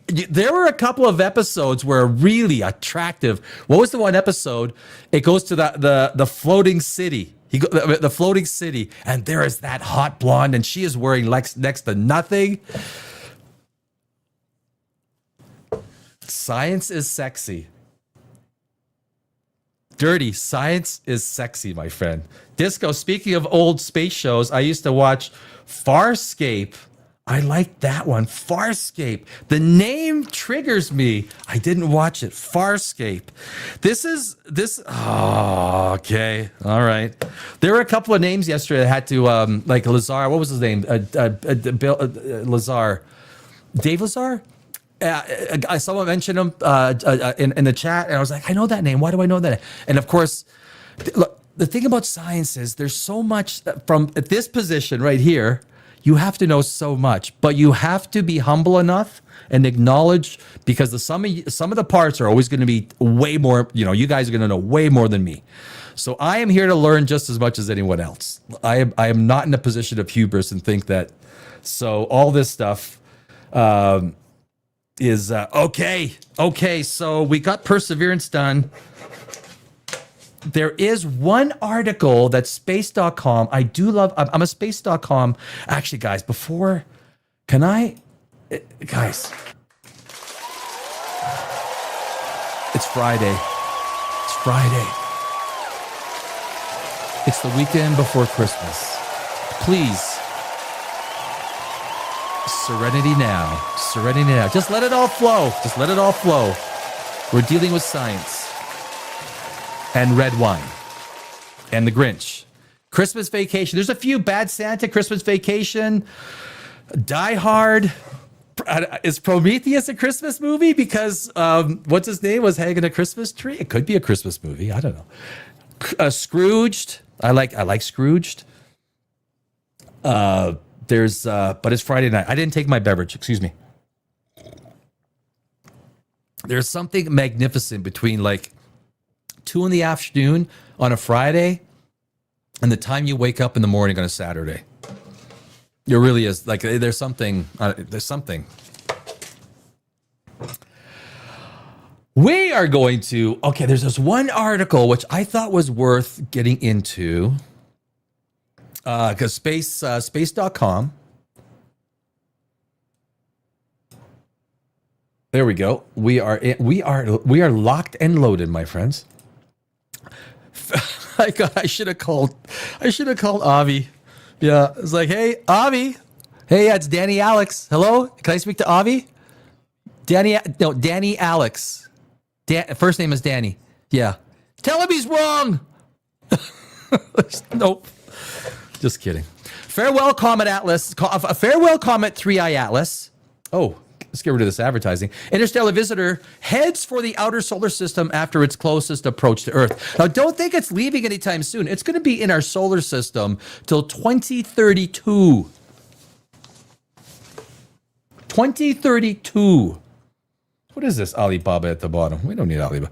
There were a couple of episodes where really attractive. What was the one episode? It goes to the floating city. The floating city. And there is that hot blonde, and she is wearing next to nothing. Science is sexy. Dirty science is sexy, my friend. Disco, speaking of old space shows, I used to watch Farscape. I like that one. Farscape. The name triggers me. I didn't watch it. Farscape. Oh, okay. All right. There were a couple of names yesterday that had to, like Lazar. What was his name? Lazar. Dave Lazar? Someone mentioned him in the chat, and I was like, I know that name. Why do I know that? And of course, look, the thing about science is there's so much from this position right here. You have to know so much, but you have to be humble enough and acknowledge, because the some of the parts are always going to be way more. You guys are going to know way more than me. So I am here to learn just as much as anyone else. I am not in a position of hubris and think that. So all this stuff. Is okay. So we got Perseverance done. there is one article that space.com, I do love, I'm a space.com. Actually, guys, guys, it's Friday. It's Friday. It's the weekend before Christmas. Please, serenity now. Serenity now. Just let it all flow. Just let it all flow. We're dealing with science and red wine and the Grinch. Christmas Vacation. There's a few. Bad Santa, Christmas Vacation, Die Hard. Is Prometheus a Christmas movie? Because what's his name was hanging a Christmas tree? It could be a Christmas movie. I don't know. Scrooged. I like Scrooged. But it's Friday night. I didn't take my beverage. Excuse me. There's something magnificent between like 2 p.m. on a Friday and the time you wake up in the morning on a Saturday. There really is. Like there's something. We are going to, okay, there's this one article which I thought was worth getting into because space.com. There we go. We are locked and loaded, my friends. I should have called Avi. Yeah, it's like, hey, Avi. Hey, it's Danny Alex. Hello, can I speak to Avi? Danny Alex. First name is Danny. Yeah. Tell him he's wrong. Nope. Just kidding. Farewell Comet Atlas. Farewell Comet 3i Atlas. Oh, let's get rid of this advertising. Interstellar visitor heads for the outer solar system after its closest approach to Earth. Now, don't think it's leaving anytime soon. It's going to be in our solar system till 2032. 2032. What is this Alibaba at the bottom? We don't need Alibaba.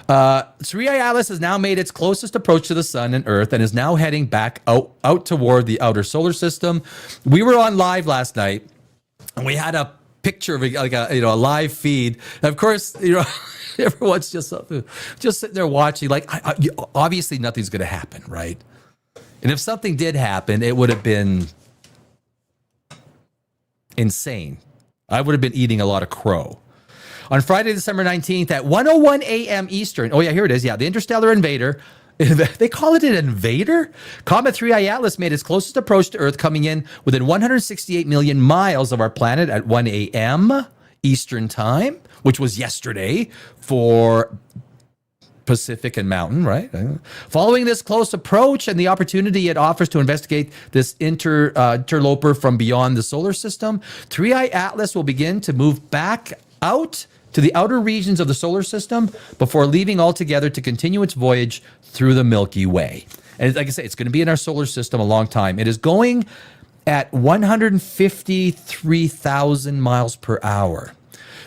3i Atlas has now made its closest approach to the sun and Earth and is now heading back out toward the outer solar system. We were on live last night, and we had a picture of a live feed. And of course, everyone's just sitting there watching. Like, obviously, nothing's going to happen, right? And if something did happen, it would have been insane. I would have been eating a lot of crow. On Friday, December 19th at 1:01 a.m. Eastern. Oh, yeah, here it is. Yeah, the interstellar invader. They call it an invader? Comet 3i Atlas made its closest approach to Earth, coming in within 168 million miles of our planet at 1 a.m. Eastern Time, which was yesterday for Pacific and Mountain, right? Following this close approach and the opportunity it offers to investigate this interloper from beyond the solar system, 3i Atlas will begin to move back out to the outer regions of the solar system before leaving altogether to continue its voyage through the Milky Way. And like I say, it's going to be in our solar system a long time. It is going at 153,000 miles per hour.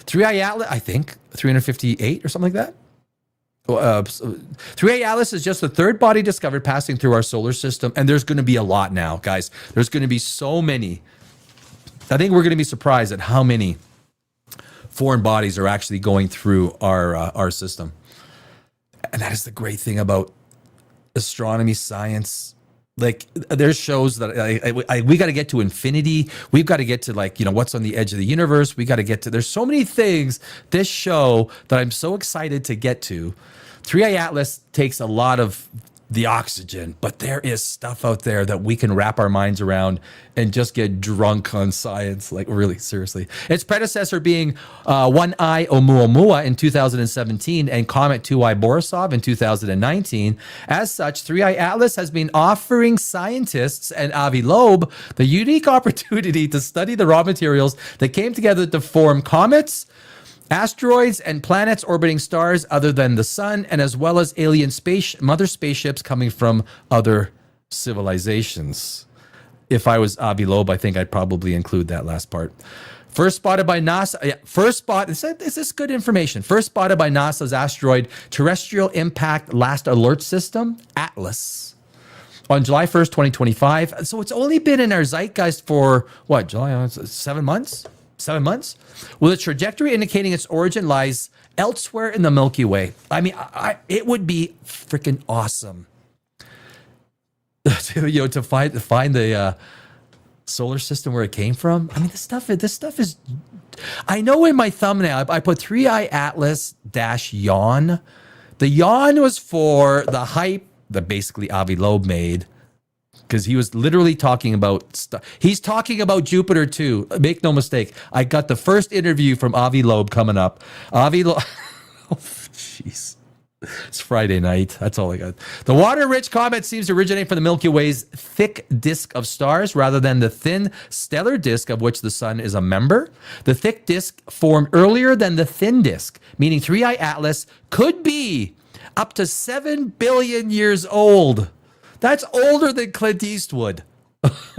3i Atlas, I think, 358 or something like that. 3i Atlas is just the third body discovered passing through our solar system, and there's going to be a lot now, guys. There's going to be so many. I think we're going to be surprised at how many foreign bodies are actually going through our system. And that is the great thing about astronomy, science. Like, there's shows that we got to get to infinity. We've got to get to, like, what's on the edge of the universe. We got to get to, there's so many things, this show, that I'm so excited to get to. 3i Atlas takes a lot of the oxygen, but there is stuff out there that we can wrap our minds around and just get drunk on science, like, really, seriously. Its predecessor being 1i Oumuamua in 2017 and Comet 2i Borisov in 2019. As such, 3i Atlas has been offering scientists and Avi Loeb the unique opportunity to study the raw materials that came together to form comets, asteroids, and planets orbiting stars other than the sun, and as well as alien mother spaceships coming from other civilizations. If I was Avi Loeb, I think I'd probably include that last part. First spotted by NASA. Is this good information? First spotted by NASA's Asteroid Terrestrial Impact Last Alert System, ATLAS, on July 1st, 2025. So it's only been in our zeitgeist for, what, July, 7 months? 7 months, with a trajectory indicating its origin lies elsewhere in the Milky Way. I mean, it would be freaking awesome to find the solar system where it came from. I mean, this stuff is. I know in my thumbnail I put 3i Atlas - yawn. The yawn was for the hype that basically Avi Loeb made, because he was literally talking about stuff. He's talking about Jupiter too. Make no mistake. I got the first interview from Avi Loeb coming up. Avi Loeb. Oh, jeez. It's Friday night. That's all I got. The water-rich comet seems to originate from the Milky Way's thick disk of stars rather than the thin stellar disk of which the sun is a member. The thick disk formed earlier than the thin disk, meaning 3i Atlas could be up to 7 billion years old. That's older than Clint Eastwood.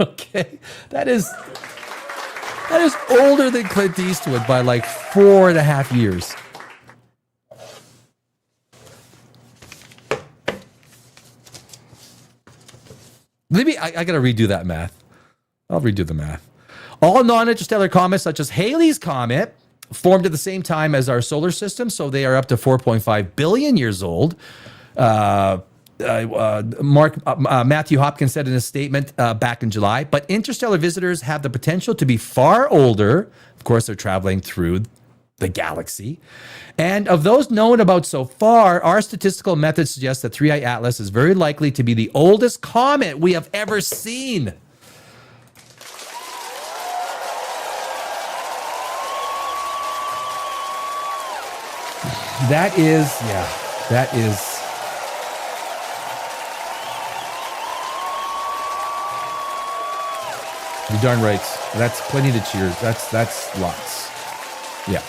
Okay? That is older than Clint Eastwood by like 4.5 years. Maybe I got to redo that math. I'll redo the math. All non-interstellar comets, such as Halley's Comet, formed at the same time as our solar system, so they are up to 4.5 billion years old. Matthew Hopkins said in a statement back in July, but interstellar visitors have the potential to be far older. Of course, they're traveling through the galaxy. And of those known about so far, our statistical method suggests that 3i Atlas is very likely to be the oldest comet we have ever seen. That is. You're darn right. That's plenty to cheer. That's lots. Yeah.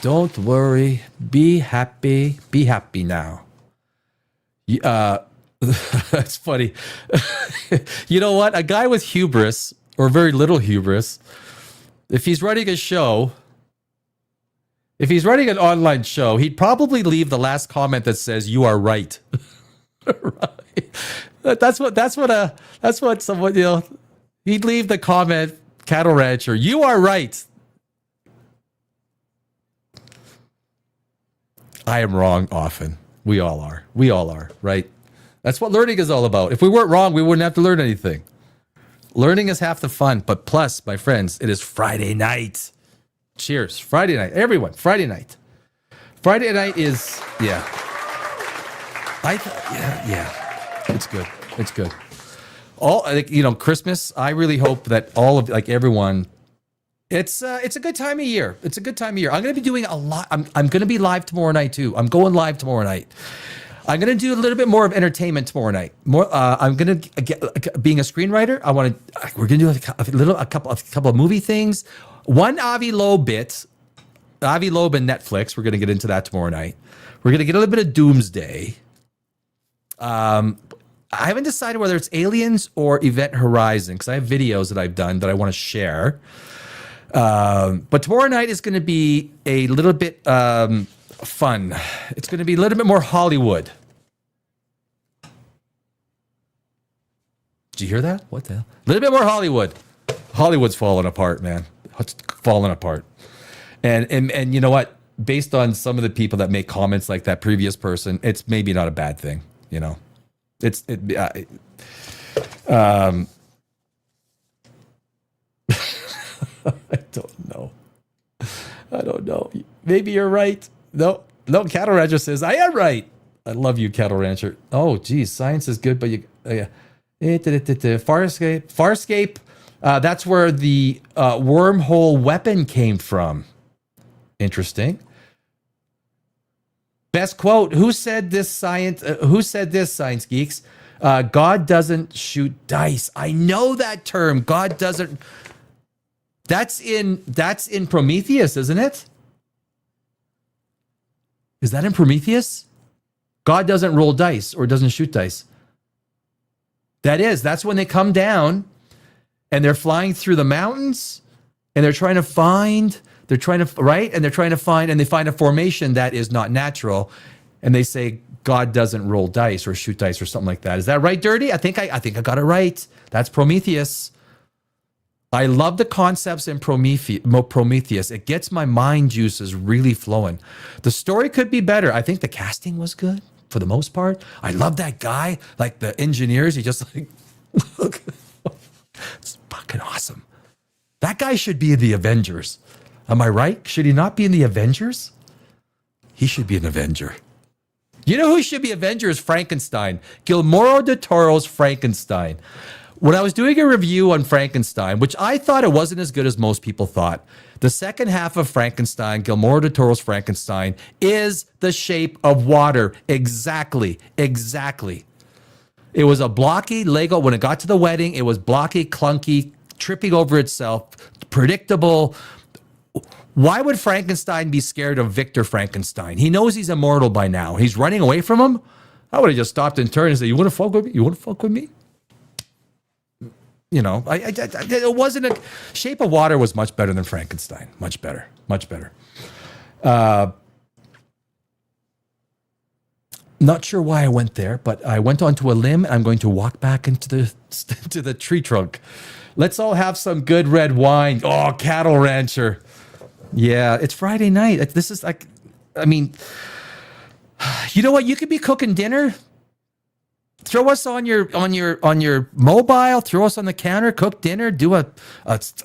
Don't worry. Be happy. Be happy now. That's funny. You know what? A guy with hubris, or very little hubris, if he's running a show, if he's running an online show, he'd probably leave the last comment that says, "You are right." Right. That's what someone, he'd leave the comment, cattle rancher, "You are right." I am wrong often. We all are, right? That's what learning is all about. If we weren't wrong, we wouldn't have to learn anything. Learning is half the fun, but plus, my friends, it is Friday night. Cheers. Friday night. Everyone, Friday night. Friday night is, yeah. It's good. It's good. Christmas, I really hope that all of, like, everyone, it's a good time of year. It's a good time of year. I'm going to be doing a lot. I'm going to be live tomorrow night too. I'm going live tomorrow night. I'm going to do a little bit more of entertainment tomorrow night. I'm going to get, being a screenwriter, we're going to do a couple of movie things. One Avi Loeb bit, Avi Loeb and Netflix. We're going to get into that tomorrow night. We're going to get a little bit of Doomsday. I haven't decided whether it's Aliens or Event Horizon, because I have videos that I've done that I want to share. But tomorrow night is going to be a little bit fun. It's going to be a little bit more Hollywood. Did you hear that? What the hell? A little bit more Hollywood. Hollywood's falling apart, man. It's falling apart. And you know what? Based on some of the people that make comments like that previous person, it's maybe not a bad thing. You know, I don't know. Maybe you're right. No, Cattle Rancher says, I am right. I love you, Cattle Rancher. Oh, geez, science is good, but Farscape. That's where the wormhole weapon came from. Interesting. Best quote. Who said this, science geeks? God doesn't shoot dice. I know that term. God doesn't. That's in Prometheus, isn't it? Is that in Prometheus? God doesn't roll dice or doesn't shoot dice. That's when they come down and they're flying through the mountains and they're trying to find, and they find a formation that is not natural, and they say God doesn't roll dice or shoot dice or something like that. Is that right, Dirty? I think I got it right. That's Prometheus. I love the concepts in Prometheus. It gets my mind juices really flowing. The story could be better. I think the casting was good for the most part. I love that guy, like the engineers. He just like, it's fucking awesome. That guy should be in the Avengers. Am I right? Should he not be in the Avengers? He should be an Avenger. You know who should be Avenger is Frankenstein. Guillermo del Toro's Frankenstein. When I was doing a review on Frankenstein, which I thought it wasn't as good as most people thought, the second half of Frankenstein, Guillermo del Toro's Frankenstein, is the shape of water. Exactly. It was a blocky Lego. When it got to the wedding, it was blocky, clunky, tripping over itself, predictable. Why would Frankenstein be scared of Victor Frankenstein? He knows he's immortal by now. He's running away from him. I would have just stopped and turned and said, "You want to fuck with me? You want to fuck with me?" You know, it wasn't a Shape of Water was much better than Frankenstein. Much better. Not sure why I went there, but I went onto a limb. I'm going to walk back into the tree trunk. Let's all have some good red wine. Oh, Cattle Rancher. Yeah, it's Friday night. This is like, I mean, you know what? You could be cooking dinner. Throw us on your mobile. Throw us on the counter. Cook dinner. Do take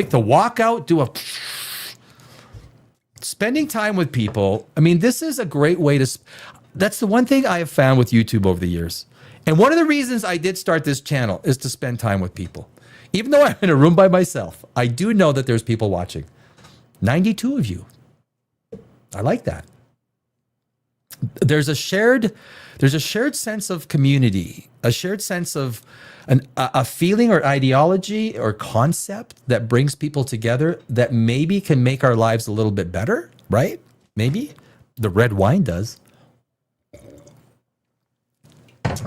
the walk out. Spending time with people. I mean, this is a great way to. That's the one thing I have found with YouTube over the years. And one of the reasons I did start this channel is to spend time with people. Even though I'm in a room by myself, I do know that there's people watching. 92 of you. I like that. There's a shared sense of community, a shared sense of a feeling or ideology or concept that brings people together that maybe can make our lives a little bit better, right? Maybe. The red wine does.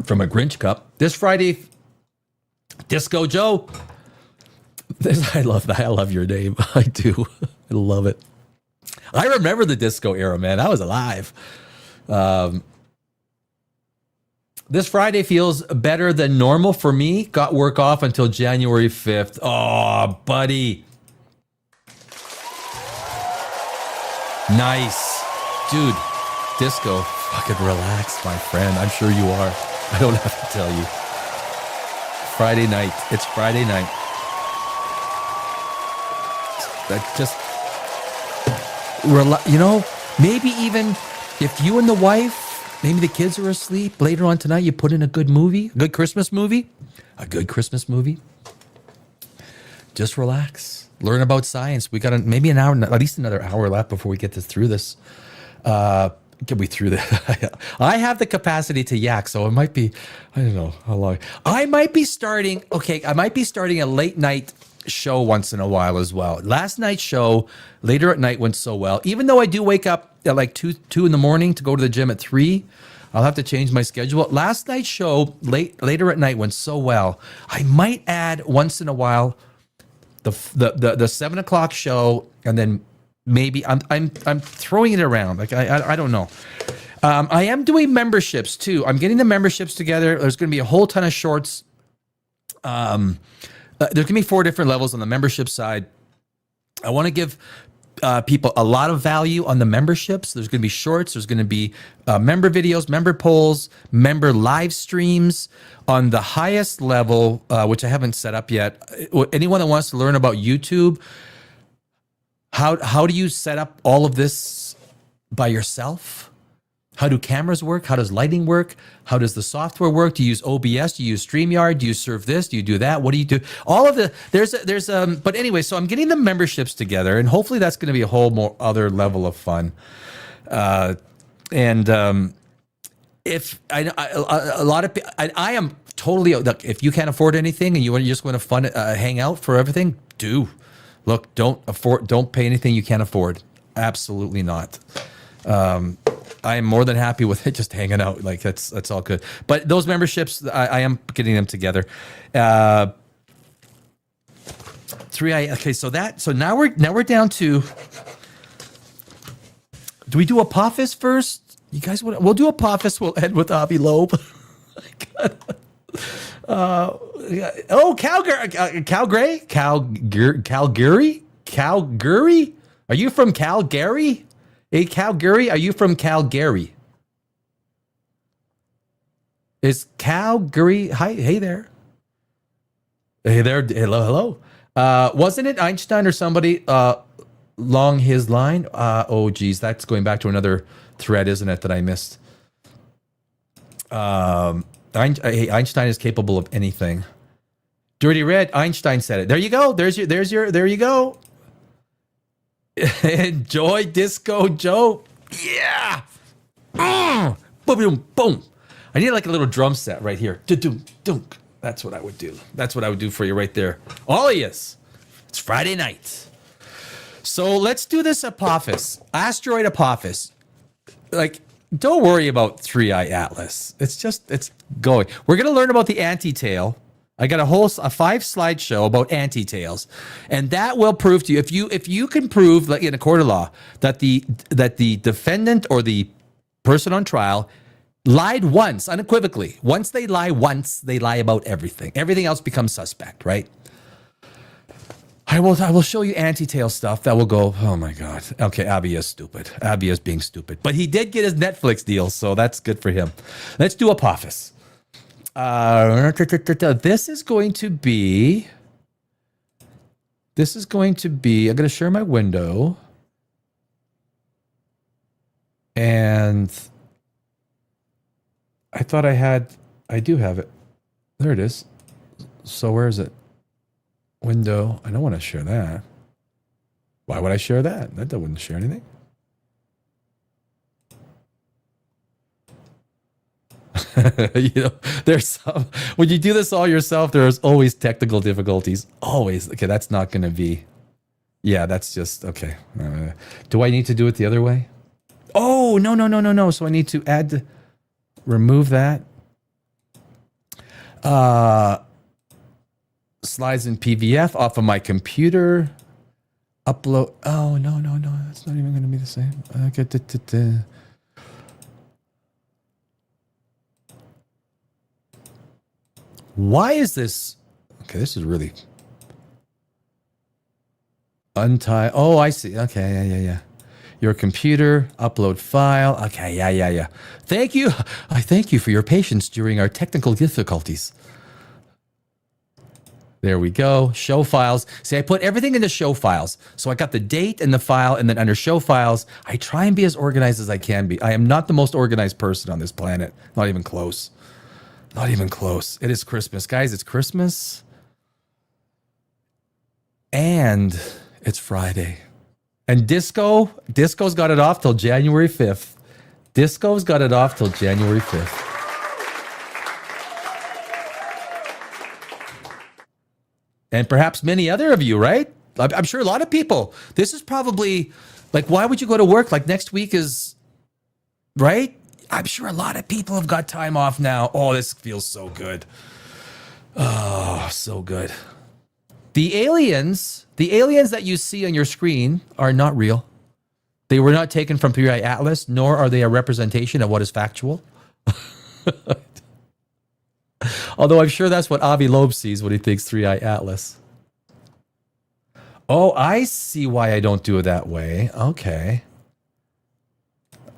From a Grinch cup. This Friday, Disco Joe. I love that. I love your name. I do. I love it. I remember the disco era, man. I was alive. This Friday feels better than normal for me. Got work off until January 5th. Oh, buddy. Nice. Dude, disco, fucking relax, my friend. I'm sure you are. I don't have to tell you. Friday night. It's Friday night. That just, maybe even if you and the wife, maybe the kids are asleep, later on tonight, you put in a good movie, a good Christmas movie. Just relax. Learn about science. We got maybe an hour, at least another hour left before we get through this. Get we through that. I have the capacity to yak, so it might be, I don't know how long. I might be starting a late night show once in a while as well. Last night's show, later at night, went so well. Even though I do wake up at like 2 in the morning to go to the gym at 3, I'll have to change my schedule. Last night's show, later at night, went so well. I might add once in a while the 7 o'clock show, and then maybe I'm throwing it around. Like I don't know. I am doing memberships too. I'm getting the memberships together. There's going to be a whole ton of shorts. There's going to be 4 different levels on the membership side. I want to give people a lot of value on the memberships. There's going to be shorts. There's going to be member videos, member polls, member live streams on the highest level, which I haven't set up yet. Anyone that wants to learn about YouTube, how do you set up all of this by yourself? How do cameras work? How does lighting work? How does the software work? Do you use OBS? Do you use StreamYard? Do you serve this? Do you do that? What do you do? All of the but anyway, so I'm getting the memberships together, and hopefully that's going to be a whole more other level of fun. If a lot of I am totally, look, if you can't afford anything and you just want to hang out for everything, don't pay anything you can't afford. Absolutely not. I am more than happy with it, just hanging out. Like that's all good. But those memberships, I am getting them together. So now we're down to. Do we do Apophis first? You guys, we'll do Apophis. We'll end with Avi Loeb. Oh, Calgary? Calgary? Calgary? Are you from Calgary? Hey, Calgary, are you from Calgary? Is Calgary? Hi, hey there. Hey there. Hello. Wasn't it Einstein or somebody along his line? Oh, geez, that's going back to another thread, isn't it, that I missed? Hey, Einstein is capable of anything. Dirty Red, Einstein said it. There you go. There you go. Enjoy Disco Joe. Yeah. Boom, boom, boom. I need like a little drum set right here. Dunk. That's what I would do. That's what I would do for you right there. All of yous. It's Friday night. So let's do this Apophis. Asteroid Apophis. Like, don't worry about Three Eye Atlas. It's going. We're going to learn about the anti-tail. I got a 5-slide show about anti-tails, and that will prove to you if you can prove, like in a court of law, that the defendant or the person on trial lied once unequivocally. Once they lie once, they lie about everything. Everything else becomes suspect, right? I will show you anti-tail stuff that will go, oh my God. Okay, Abby is stupid. Abby is being stupid. But he did get his Netflix deal, so that's good for him. Let's do Apophis. This is going to be, I'm going to share my window. And I thought I do have it. There it is. So where is it? Window. I don't want to share that. Why would I share that? That wouldn't share anything. There's some, when you do this all yourself, there's always technical difficulties. Always. Okay, that's not going to be. Yeah, that's just okay. Do I need to do it the other way? Oh, no. So I need to remove that. Slides in PVF off of my computer. Upload. Oh, no. That's not even going to be the same. Why is this? Okay, this is really untie. Oh, I see. Okay, yeah. Your computer, upload file. Okay, yeah. Thank you. I thank you for your patience during our technical difficulties. There we go. Show files. See, I put everything into show files. So I got the date and the file, and then under show files, I try and be as organized as I can be. I am not the most organized person on this planet. Not even close. Not even close. It is Christmas. Guys, it's Christmas. And it's Friday. And Disco's got it off till January 5th. Disco's got it off till January 5th. And perhaps many other of you, right? I'm sure a lot of people. This is probably, like, why would you go to work? Like, next week is, right? I'm sure a lot of people have got time off now. Oh, this feels so good. Oh, so good. The aliens that you see on your screen are not real. They were not taken from Three Eye Atlas, nor are they a representation of what is factual. Although I'm sure that's what Avi Loeb sees when he thinks Three Eye Atlas. Oh, I see why I don't do it that way. Okay.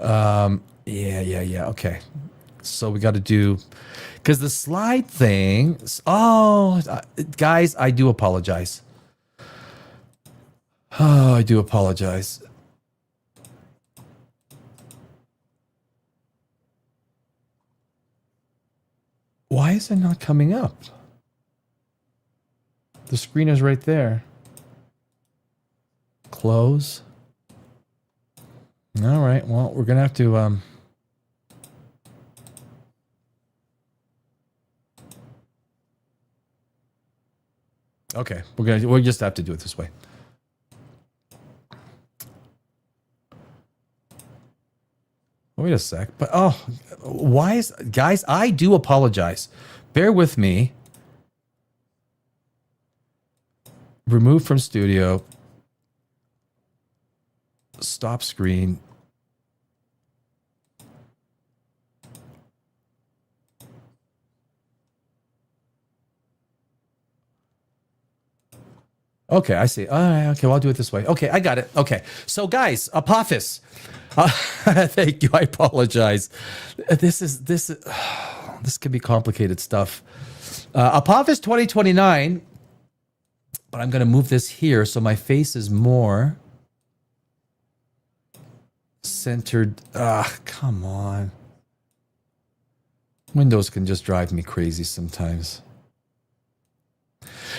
Yeah. Okay. So we got to do, because the slide thing. Oh, guys, I do apologize. Oh, I do apologize. Why is it not coming up? The screen is right there. Close. All right. Well, we're gonna have to. Okay, we'll just have to do it this way. Wait a sec. But why is, guys? I do apologize. Bear with me. Remove from studio. Stop screen. Okay, I see. All right, okay, well, I'll do it this way. Okay, I got it. Okay, so guys, Apophis. Thank you. I apologize. This can be complicated stuff. Apophis 2029, but I'm going to move this here so my face is more centered. Come on. Windows can just drive me crazy sometimes.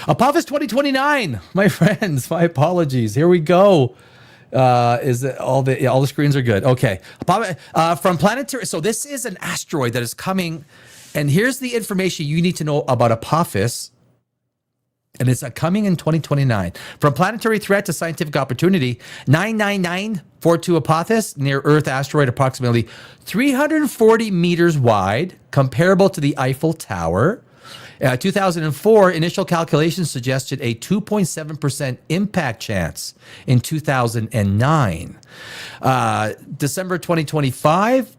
Apophis 2029, my friends. My apologies. Here we go. Is it all the screens are good? Okay. From planetary. So this is an asteroid that is coming, and here's the information you need to know about Apophis. And it's coming in 2029. From planetary threat to scientific opportunity, 99942 Apophis, near Earth asteroid, approximately 340 meters wide, comparable to the Eiffel Tower. 2004, initial calculations suggested a 2.7% impact chance in 2009. December 2025,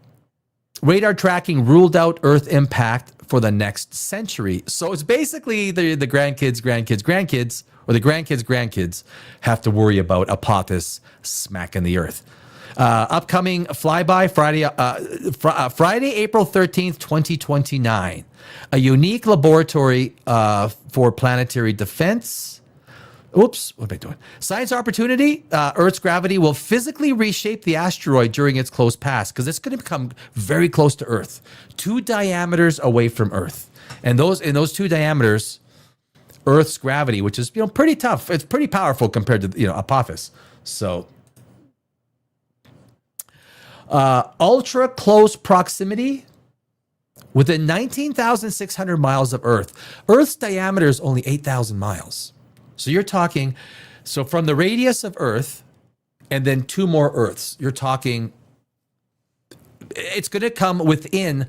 radar tracking ruled out Earth impact for the next century. So it's basically the grandkids, or the grandkids have to worry about Apophis smacking the Earth. Upcoming flyby Friday, April 13th, 2029. A unique laboratory for planetary defense. Oops, what am I doing? Science opportunity. Earth's gravity will physically reshape the asteroid during its close pass because it's going to become very close to Earth, 2 diameters away from Earth. And in those 2 diameters, Earth's gravity, which is pretty tough, it's pretty powerful compared to Apophis. So ultra close proximity within 19,600 miles of Earth. Earth's diameter is only 8,000 miles. So you're talking, from the radius of Earth and then 2 more Earths, you're talking, it's going to come within,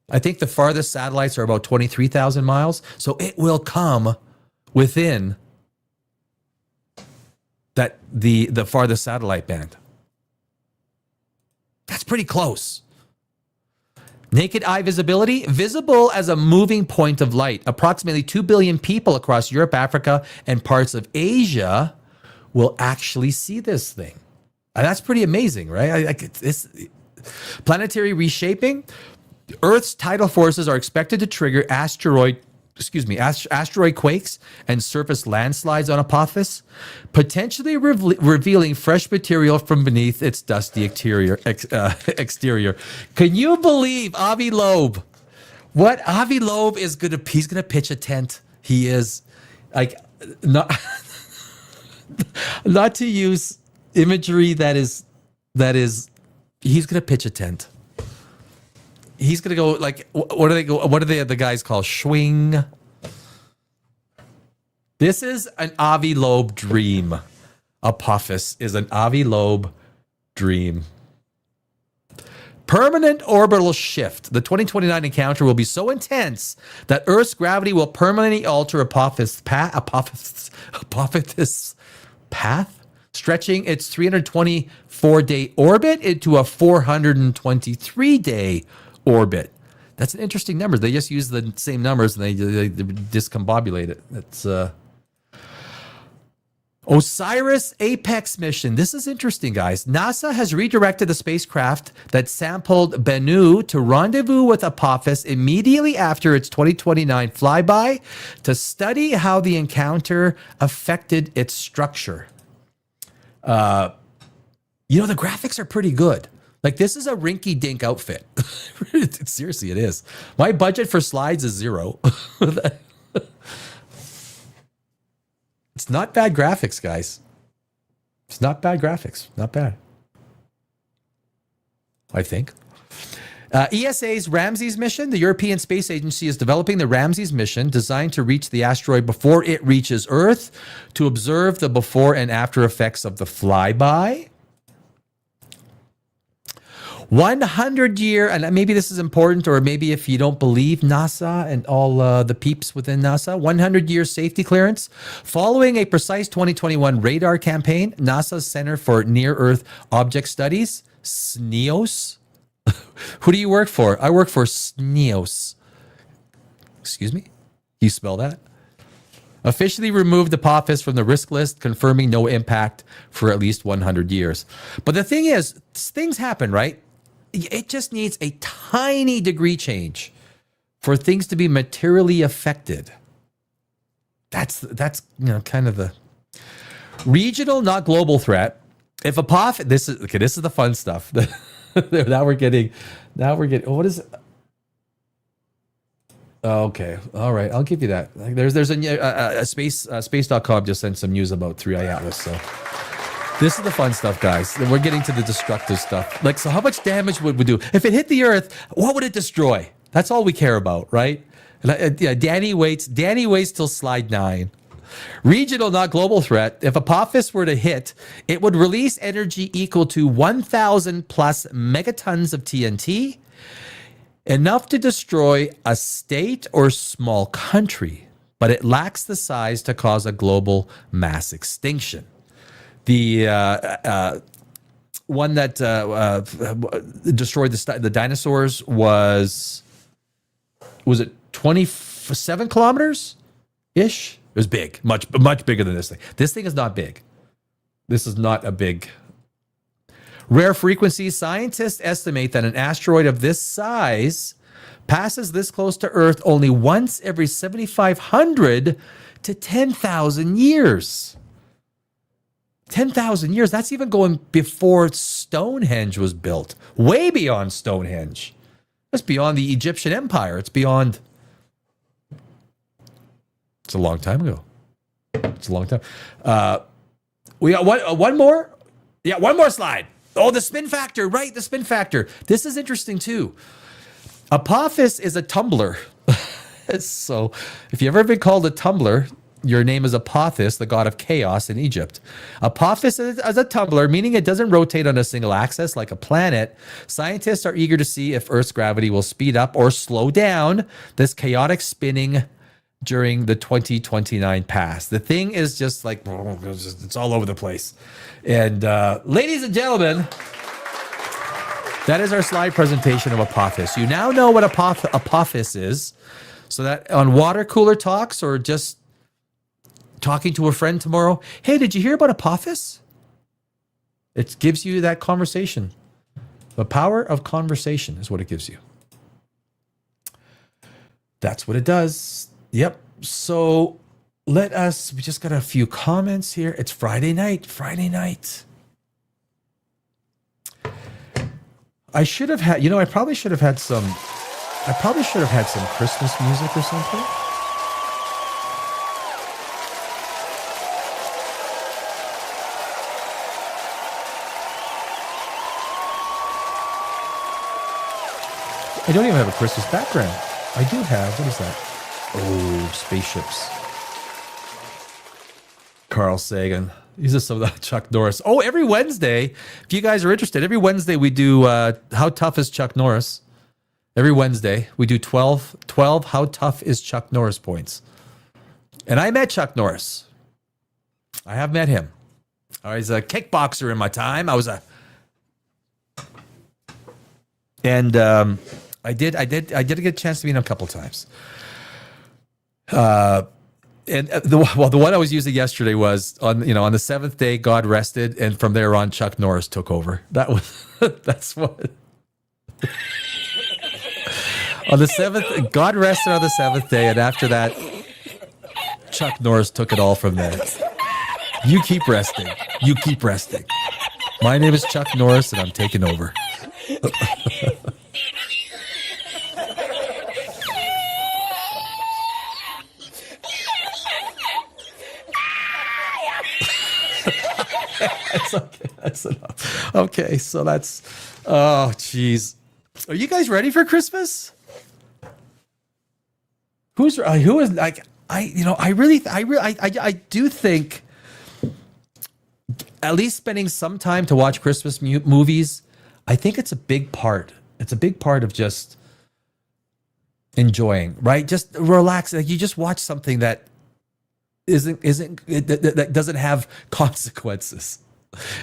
I think the farthest satellites are about 23,000 miles. So it will come within the farthest satellite band. That's pretty close. Naked eye visibility, visible as a moving point of light. Approximately 2 billion people across Europe, Africa, and parts of Asia will actually see this thing. And that's pretty amazing, right? Planetary reshaping. Earth's tidal forces are expected to trigger asteroid quakes and surface landslides on Apophis, potentially revealing fresh material from beneath its dusty exterior. Can you believe Avi Loeb? What Avi Loeb is he's gonna pitch a tent. He is not to use imagery that is he's gonna pitch a tent. He's gonna go what do the guys call swing? This is an Avi Loeb dream. Apophis is an Avi Loeb dream. Permanent orbital shift. The 2029 encounter will be so intense that Earth's gravity will permanently alter Apophis' path, stretching its 324-day orbit into a 423-day orbit. That's an interesting number. They just use the same numbers and they discombobulate it. That's Osiris Apex mission. This is interesting, guys. NASA has redirected the spacecraft that sampled Bennu to rendezvous with Apophis immediately after its 2029 flyby to study how the encounter affected its structure. The graphics are pretty good. This is a rinky-dink outfit. Seriously, it is. My budget for slides is 0. It's not bad graphics, guys. It's not bad graphics. Not bad. I think. ESA's Ramses mission. The European Space Agency is developing the Ramses mission designed to reach the asteroid before it reaches Earth to observe the before and after effects of the flyby. 100-year, and maybe this is important, or maybe if you don't believe NASA and all the peeps within NASA, 100-year safety clearance. Following a precise 2021 radar campaign, NASA's Center for Near-Earth Object Studies, SNEOS. Who do you work for? I work for SNEOS. Excuse me? Can you spell that? Officially removed Apophis from the risk list, confirming no impact for at least 100 years. But the thing is, things happen, right? It just needs a tiny degree change for things to be materially affected. That's kind of the regional, not global threat. If Apophis, this is the fun stuff. now we're getting, what is it? Okay, all right, I'll give you that. There's a space.com just sent some news about 3i Atlas. So this is the fun stuff, guys. We're getting to the destructive stuff. Like, so how much damage would we do if it hit the Earth? What would it destroy? That's all we care about, right? Yeah, Danny waits till slide 9. Regional, not global threat. If Apophis were to hit, it would release energy equal to 1,000 plus megatons of TNT, enough to destroy a state or small country, but it lacks the size to cause a global mass extinction. The one that destroyed the dinosaurs was it 27 kilometers ish? It was big, much bigger than this thing. This thing is not big. This is not a big. Rare frequencies. Scientists estimate that an asteroid of this size passes this close to Earth only once every 7,500 to 10,000 years. 10,000 years. That's even going before Stonehenge was built. Way beyond Stonehenge. That's beyond the Egyptian Empire. It's beyond. It's a long time ago. It's a long time. We got one more. Yeah, one more slide. Oh, the spin factor, right? The spin factor. This is interesting too. Apophis is a tumbler. So if you've ever been called a tumbler, your name is Apophis, the god of chaos in Egypt. Apophis is a tumbler, meaning it doesn't rotate on a single axis like a planet. Scientists are eager to see if Earth's gravity will speed up or slow down this chaotic spinning during the 2029 pass. The thing is just like, it's all over the place. And ladies and gentlemen, that is our slide presentation of Apophis. You now know what Apophis is, so that on water cooler talks or just talking to a friend tomorrow, hey, did you hear about Apophis? It gives you that conversation. The power of conversation is what it gives you. That's what it does. Yep. So we just got a few comments here. It's Friday night. I should have had, I probably should have had some Christmas music or something. I don't even have a Christmas background. I do have, what is that? Oh, spaceships. Carl Sagan. These are some of the Chuck Norris. Oh, every Wednesday, if you guys are interested, every Wednesday we do How Tough is Chuck Norris? Every Wednesday we do 12 How Tough is Chuck Norris points. And I met Chuck Norris. I have met him. I was a kickboxer in my time. And I did get a chance to meet him a couple times. And the one I was using yesterday was on the seventh day, God rested, and from there on, Chuck Norris took over. That's what. On the seventh, God rested on the seventh day, and after that, Chuck Norris took it all from there. You keep resting. You keep resting. My name is Chuck Norris, and I'm taking over. It's okay. That's enough. Okay, so that's. Oh, jeez. Are you guys ready for Christmas? Who is like I do think at least spending some time to watch Christmas movies. I think it's a big part. It's a big part of just enjoying, right? Just relax. Like you just watch something that that doesn't have consequences.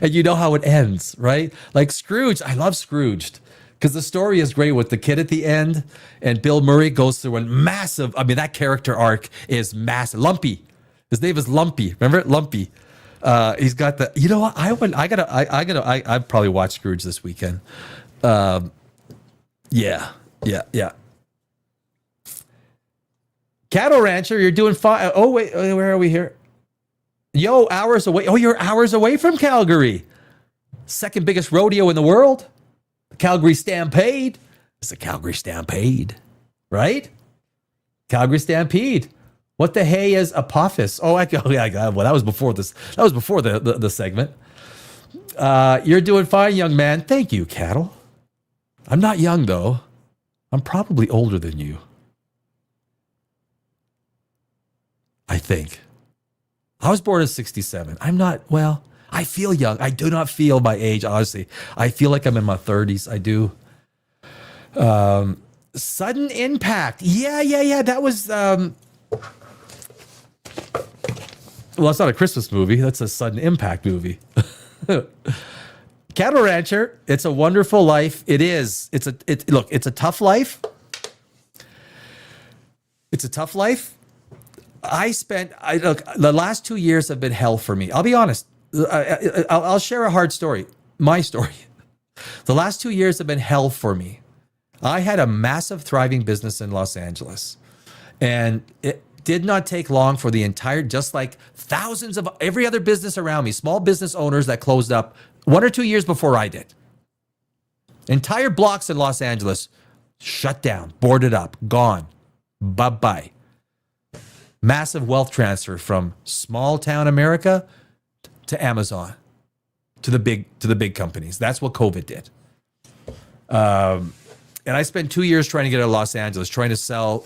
And you know how it ends, right? Like Scrooge, I love Scrooged because the story is great with the kid at the end, and Bill Murray goes through a massive, that character arc is massive. Lumpy. His name is Lumpy. Remember it? Lumpy. He's got the. You know what? I probably watch Scrooge this weekend. Yeah. Cattle Rancher, you're doing fine. Oh wait, where are we here? Yo, hours away. Oh, you're hours away from Calgary. Second biggest rodeo in the world. The Calgary Stampede. It's the Calgary Stampede, right? Calgary Stampede. What the hey is Apophis? Oh, yeah. Well, that was before this. That was before the segment. You're doing fine, young man. Thank you, Cattle. I'm not young though. I'm probably older than you. I think. I was born in 67. I'm not, well, I feel young. I do not feel my age, honestly. I feel like I'm in my 30s. I do. Sudden Impact. Yeah. That was, well, it's not a Christmas movie. That's a Sudden Impact movie. Cattle Rancher, It's a Wonderful Life. It is. Look, it's a tough life. It's a tough life. Look, the last 2 years have been hell for me. I'll be honest. I'll share a hard story. My story. The last 2 years have been hell for me. I had a massive thriving business in Los Angeles. And it did not take long for the entire, just like thousands of every other business around me, small business owners that closed up 1 or 2 years before I did. Entire blocks in Los Angeles shut down, boarded up, gone. Bye-bye. Massive wealth transfer from small town America to Amazon, to the big companies. That's what COVID did. And I spent 2 years trying to get out of Los Angeles, trying to sell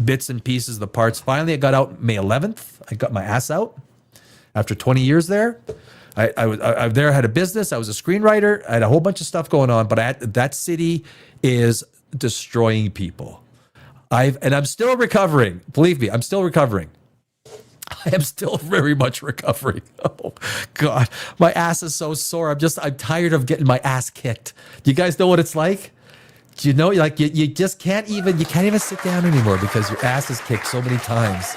bits and pieces of the parts. Finally, I got out May 11th. I got my ass out after 20 years there. I there had a business. I was a screenwriter. I had a whole bunch of stuff going on, but that city is destroying people. I'm still recovering. Believe me, I'm still recovering. I am still very much recovering. Oh God, my ass is so sore. I'm tired of getting my ass kicked. Do you guys know what it's like? Do you know, like you just can't even sit down anymore because your ass is kicked so many times.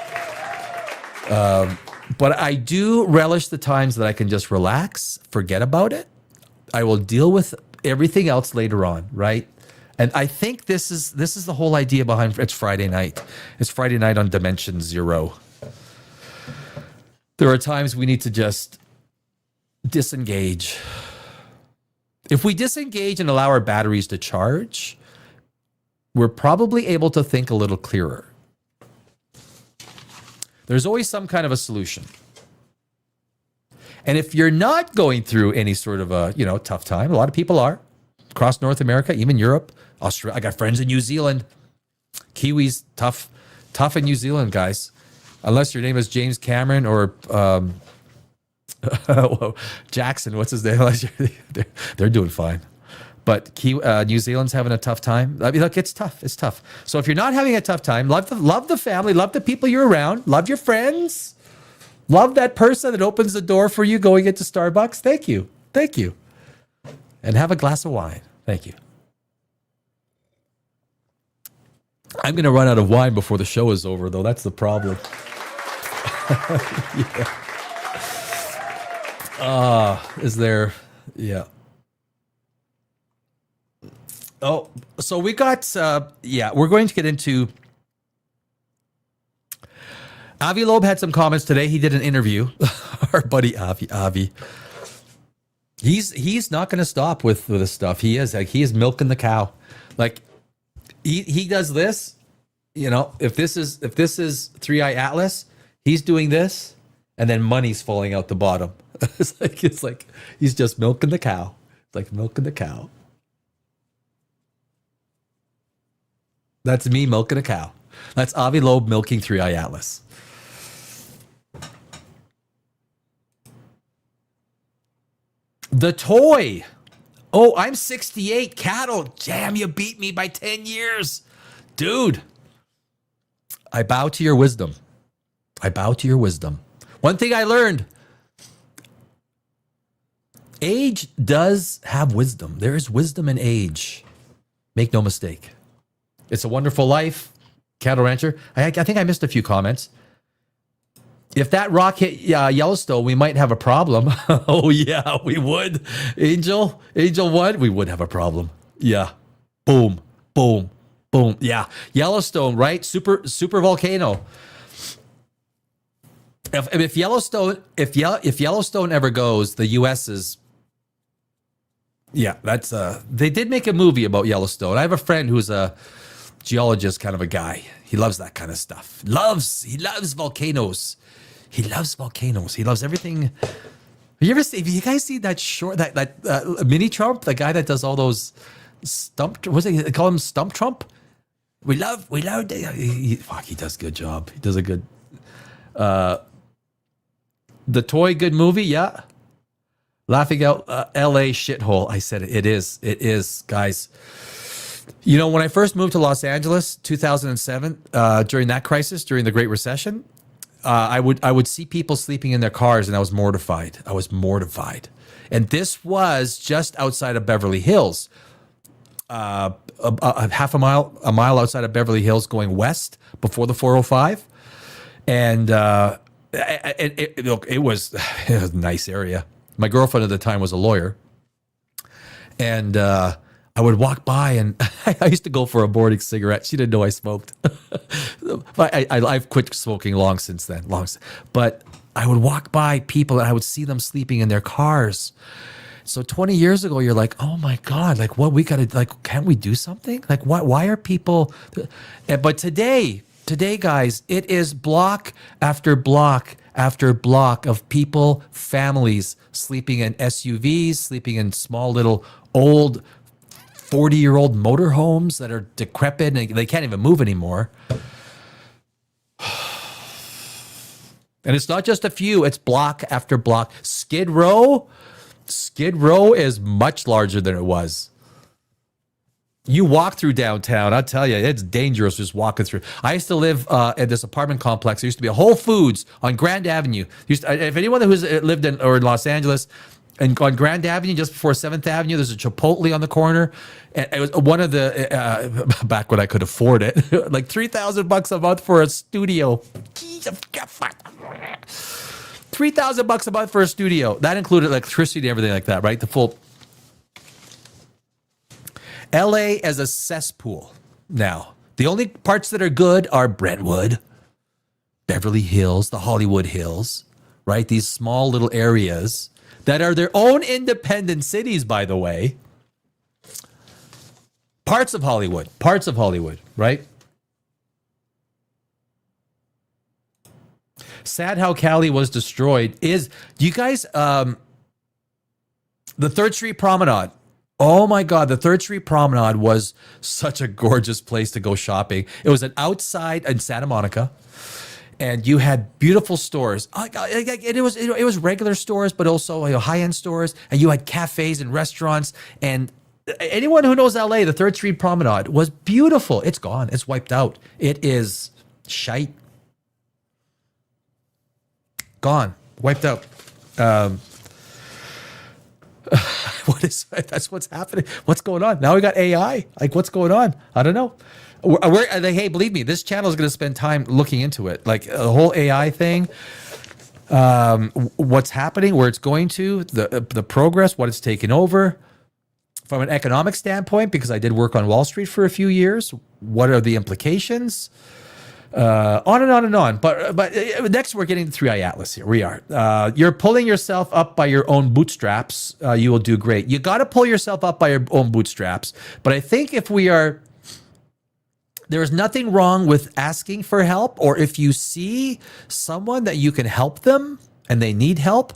But I do relish the times that I can just relax, forget about it. I will deal with everything else later on, right? And I think this is the whole idea behind it's Friday night. It's Friday night on Dimension Zero. There are times we need to just disengage. If we disengage and allow our batteries to charge, we're probably able to think a little clearer. There's always some kind of a solution. And if you're not going through any sort of a, tough time, a lot of people are across North America, even Europe, Australia. I got friends in New Zealand. Kiwis, tough in New Zealand, guys. Unless your name is James Cameron or Jackson, what's his name? They're doing fine. But New Zealand's having a tough time. I mean, look, it's tough. It's tough. So if you're not having a tough time, love the family, love the people you're around, love your friends, love that person that opens the door for you going into Starbucks. Thank you. And have a glass of wine. Thank you. I'm going to run out of wine before the show is over, though. That's the problem. Yeah. Is there? Yeah. Oh, so we got, we're going to get into, Avi Loeb had some comments today. He did an interview. Our buddy Avi. He's not going to stop with this stuff. He is milking the cow. Like he does this, if this is 3i Atlas, he's doing this and then money's falling out the bottom. It's like he's just milking the cow. It's like milking the cow. That's me milking a cow. That's Avi Loeb milking 3i Atlas. The toy. Oh, I'm 68. Cattle. Damn, you beat me by 10 years. Dude, I bow to your wisdom. One thing I learned. Age does have wisdom. There is wisdom in age. Make no mistake. It's a Wonderful Life. Cattle Rancher. I think I missed a few comments. If that rock hit Yellowstone, we might have a problem. Oh yeah, we would. Angel 1, we would have a problem. Yeah. Boom, boom, boom. Yeah. Yellowstone, right? Super volcano. If Yellowstone ever goes, the US is, yeah, that's they did make a movie about Yellowstone. I have a friend who's a geologist kind of a guy. He loves that kind of stuff. He loves volcanoes. He loves volcanoes. He loves everything. Have you guys seen that short, that mini Trump, the guy that does all those stump, what's it, they call him Stump Trump? He does a good job. He does a good, the toy good movie. Yeah. Laughing out, LA shithole. I said it is, guys. You know, when I first moved to Los Angeles, 2007, during that crisis, during the Great Recession, I would see people sleeping in their cars, and I was mortified. And this was just outside of Beverly Hills, a mile outside of Beverly Hills, going west before the 405, and it was a nice area. My girlfriend at the time was a lawyer, and I would walk by, and I used to go for a morning cigarette. She didn't know I smoked. I've quit smoking long since then. But I would walk by people, and I would see them sleeping in their cars. So 20 years ago, you're like, oh my God, like what we got to, like, can't we do something? Like why are people, but today, guys, it is block after block after block of people, families sleeping in SUVs, sleeping in small little old 40-year-old motorhomes that are decrepit and they can't even move anymore. And it's not just a few, it's block after block. Skid Row is much larger than it was. You walk through downtown, I'll tell you, it's dangerous just walking through. I used to live at this apartment complex. There used to be a Whole Foods on Grand Avenue. If anyone who's lived in Los Angeles, and on Grand Avenue, just before 7th Avenue, there's a Chipotle on the corner. And it was one of the, back when I could afford it, like $3,000 a month for a studio. $3,000 a month for a studio. That included electricity and everything like that, right? The full. LA as a cesspool now. The only parts that are good are Brentwood, Beverly Hills, the Hollywood Hills, right? These small little areas that are their own independent cities, by the way. Parts of Hollywood, right? Sad how Cali was destroyed. Do you guys, the 3rd Street Promenade. Oh my God, the 3rd Street Promenade was such a gorgeous place to go shopping. It was an outside in Santa Monica. And you had beautiful stores. It was regular stores, but also high-end stores. And you had cafes and restaurants. And anyone who knows LA, the 3rd Street Promenade was beautiful. It's gone. It's wiped out. It is shite. Gone. Wiped out. That's what's happening. What's going on? Now we got AI. Like, what's going on? I don't know. Hey, believe me, this channel is going to spend time looking into it. Like the whole AI thing, what's happening, where it's going to, the progress, what it's taken over. From an economic standpoint, because I did work on Wall Street for a few years, what are the implications? On and on and on. But next, we're getting the 3i Atlas here. We are. You're pulling yourself up by your own bootstraps. You will do great. You got to pull yourself up by your own bootstraps. But I think there is nothing wrong with asking for help, or if you see someone that you can help them and they need help,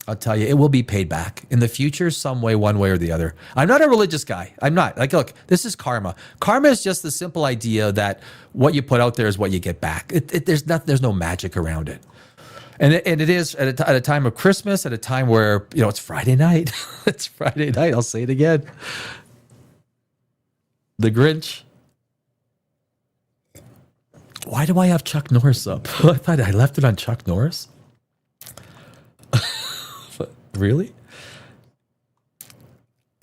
I'll tell you, it will be paid back in the future, some way, one way or the other. I'm not a religious guy. I'm not. Like, look, this is karma. Karma is just the simple idea that what you put out there is what you get back. There's no magic around it. And it is at a time of Christmas, at a time where, it's Friday night. It's Friday night. I'll say it again. The Grinch. Why do I have Chuck Norris up? I thought I left it on Chuck Norris. Really?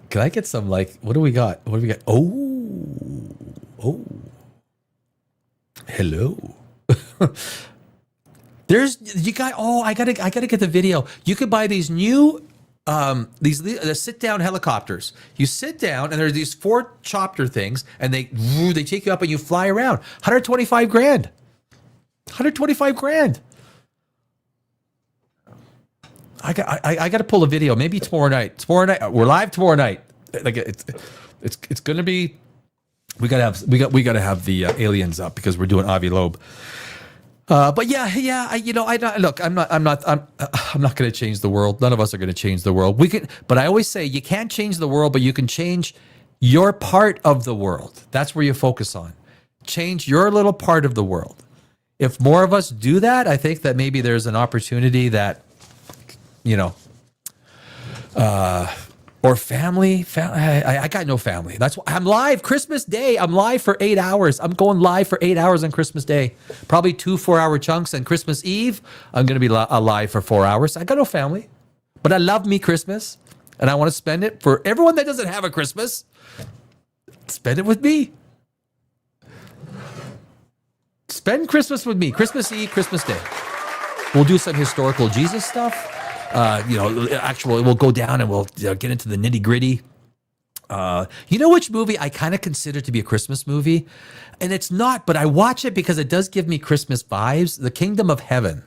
Can I get some, what do we got? Oh. Hello. There's you got oh I gotta get the video. You could buy these new these sit down helicopters. You sit down and there's these four chopper things and they take you up and you fly around. 125 grand. 125 grand. I got to pull a video. Maybe tomorrow night. Tomorrow night we're live tomorrow night. Like it's going to be. We gotta have the aliens up because we're doing Avi Loeb. But yeah. I'm not going to change the world. None of us are going to change the world. But I always say you can't change the world, but you can change your part of the world. That's where you focus on. Change your little part of the world. If more of us do that, I think that maybe there's an opportunity that, or family. I got no family. That's why I'm live Christmas Day. I'm live for 8 hours. I'm going live for 8 hours on Christmas Day. Probably 2 4-hour chunks. And Christmas Eve, I'm going to be alive for 4 hours. I got no family, but I love me Christmas, and I want to spend it for everyone that doesn't have a Christmas. Spend it with me. Spend Christmas with me. Christmas Eve, Christmas Day. We'll do some historical Jesus stuff. We'll go down and we'll get into the nitty gritty. You know which movie I kind of consider to be a Christmas movie? And it's not, but I watch it because it does give me Christmas vibes. The Kingdom of Heaven.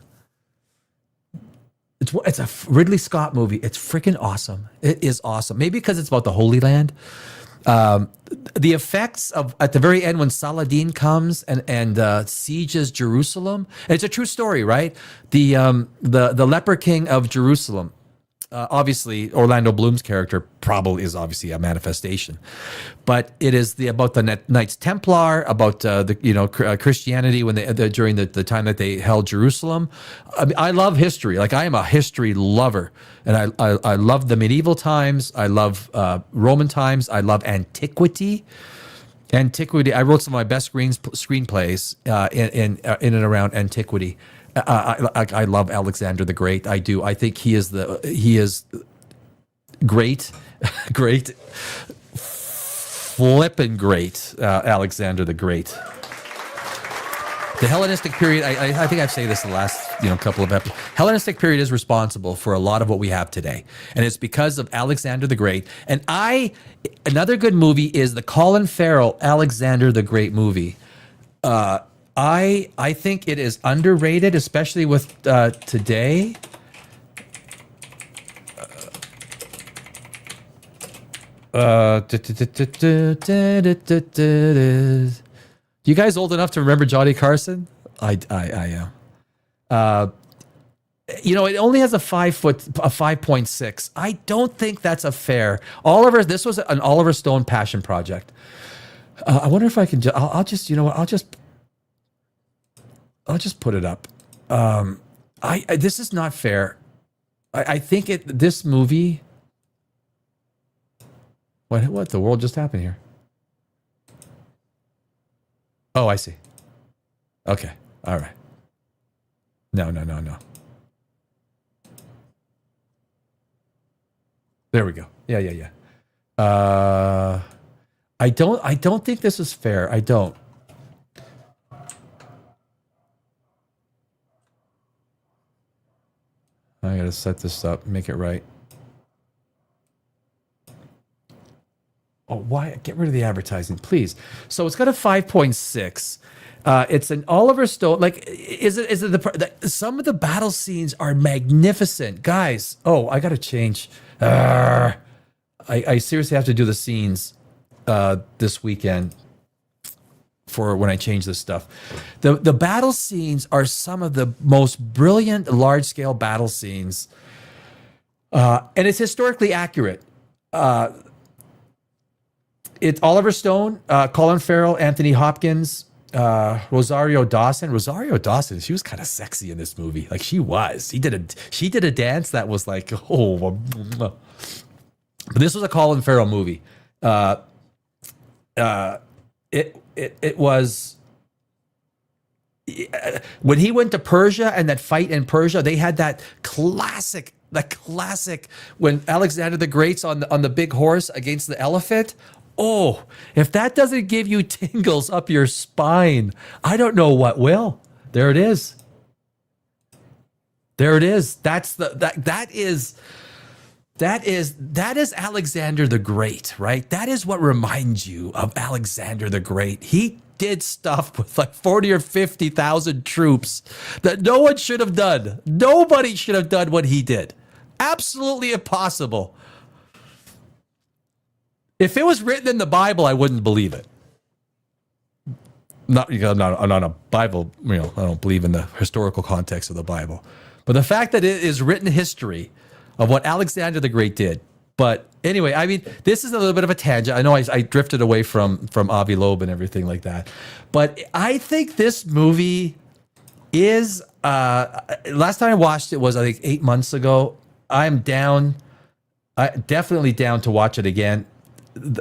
It's a Ridley Scott movie. It's freaking awesome. It is awesome. Maybe because it's about the Holy Land. The effects of at the very end when Saladin comes and sieges Jerusalem. And it's a true story, right? The leper king of Jerusalem. Obviously, Orlando Bloom's character probably is obviously a manifestation, but it is about the Knights Templar, about Christianity when during the time that they held Jerusalem. I mean, I love history. Like I am a history lover, and I love the medieval times. I love Roman times. I love antiquity. I wrote some of my best screenplays in and around antiquity. I love Alexander the Great. I do. I think he is great, great, flippin' great. Alexander the Great. The Hellenistic period. I think I've said this in the last couple of episodes. Hellenistic period is responsible for a lot of what we have today, and it's because of Alexander the Great. And another good movie is the Colin Farrell Alexander the Great movie. I think it is underrated, especially with today. You guys old enough to remember Johnny Carson? I am. It only has a 5.6. I don't think that's a fair. This was an Oliver Stone passion project. I wonder if I can. I'll just put it up. This is not fair. I think this movie. What the world just happened here? Oh, I see. Okay. All right. No. There we go. Yeah. I don't think this is fair. I don't. I gotta set this up, make it right. Oh, why? Get rid of the advertising, please. So it's got a 5.6. It's an Oliver Stone. Like, is it some of the battle scenes are magnificent, guys. Oh, I gotta change. I seriously have to do the scenes this weekend for when I change this stuff. The battle scenes are some of the most brilliant large scale battle scenes, and it's historically accurate. It's Oliver Stone, Colin Farrell, Anthony Hopkins, Rosario Dawson. She was kind of sexy in this movie. Like she was. She did a dance that was like, oh. But this was a Colin Farrell movie. It was when he went to Persia and that fight in Persia, they had that classic when Alexander the Great's on the big horse against the elephant. Oh, if that doesn't give you tingles up your spine, I don't know what will. There it is. There it is. That is Alexander the Great, right? That is what reminds you of Alexander the Great. He did stuff with like 40 or 50,000 troops that no one should have done. Nobody should have done what he did. Absolutely impossible. If it was written in the Bible, I wouldn't believe it. I'm not a Bible, I don't believe in the historical context of the Bible. But the fact that it is written history of what Alexander the Great did. But anyway, I mean, this is a little bit of a tangent. I know I drifted away from Avi Loeb and everything like that. But I think this movie is, last time I watched it was, I think, 8 months ago. I'm definitely down to watch it again.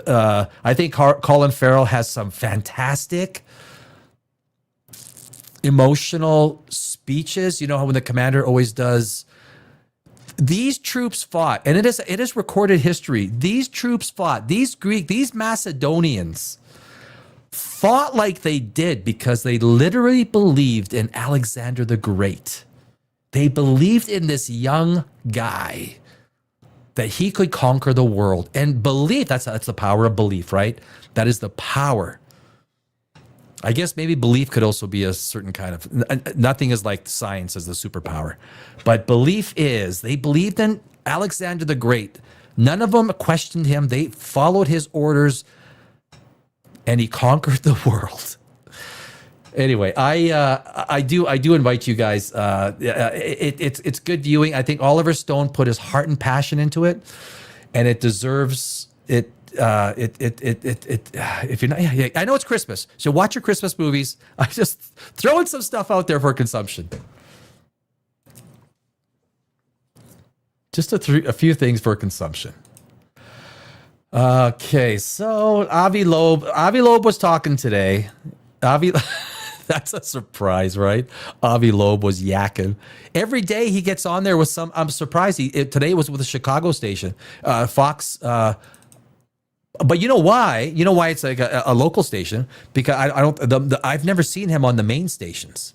I think Colin Farrell has some fantastic emotional speeches. You know how when the commander always does, these troops fought, and it is recorded history. These troops fought, these Macedonians fought like they did because they literally believed in Alexander the Great. They believed in this young guy that he could conquer the world, and belief, that's the power of belief, right? That is the power. I guess maybe belief could also be a certain kind of, nothing is like science as the superpower, but belief is, they believed in Alexander the Great. None of them questioned him. They followed his orders and he conquered the world. Anyway, I do invite you guys. It's good viewing. I think Oliver Stone put his heart and passion into it, and it deserves it. If you're not, I know it's Christmas, so watch your Christmas movies. I just throwing some stuff out there for consumption. Just a few things for consumption. Okay, so Avi Loeb was talking today. That's a surprise, right? Avi Loeb was yakking. Every day he gets on there with some. I'm surprised. Today was with a Chicago station, Fox. But you know why? You know why it's like a local station? Because I've never seen him on the main stations,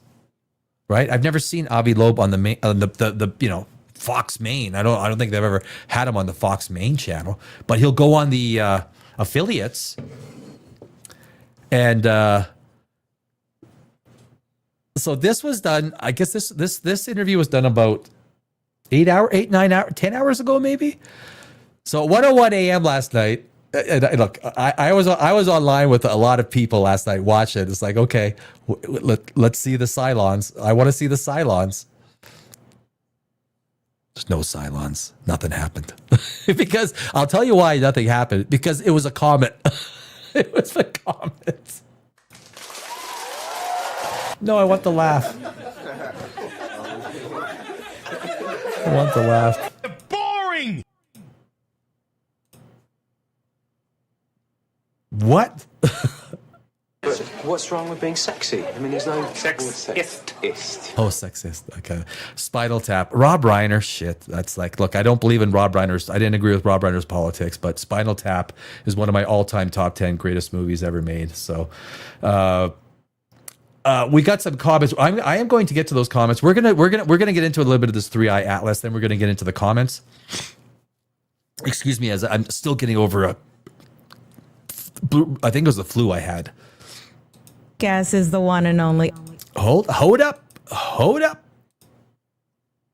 right? I've never seen Avi Loeb on the main, the Fox Main. I don't think they've ever had him on the Fox Main channel. But he'll go on the affiliates, and so this was done. I guess this interview was done about 10 hours ago, maybe. So at 1:01 a.m. last night. And look, I was online with a lot of people last night watching it. It's like, okay, let's see the Cylons. I want to see the Cylons. There's no Cylons. Nothing happened. Because I'll tell you why nothing happened. Because it was a comet. It was a comet. No, I want the laugh. I want the laugh. Boring. What? What's wrong with being sexy? I mean, there's no sexist. Oh, sexist. Okay. Spinal Tap. Rob Reiner. Shit. That's like, look, I don't believe in Rob Reiner's. I didn't agree with Rob Reiner's politics, but Spinal Tap is one of my all-time top 10 greatest movies ever made. So, we got some comments. I am going to get to those comments. We're gonna get into a little bit of this 3-Eye Atlas. Then we're gonna get into the comments. Excuse me, as I'm still getting over I think it was the flu I had. Gas is the one and only. Hold up.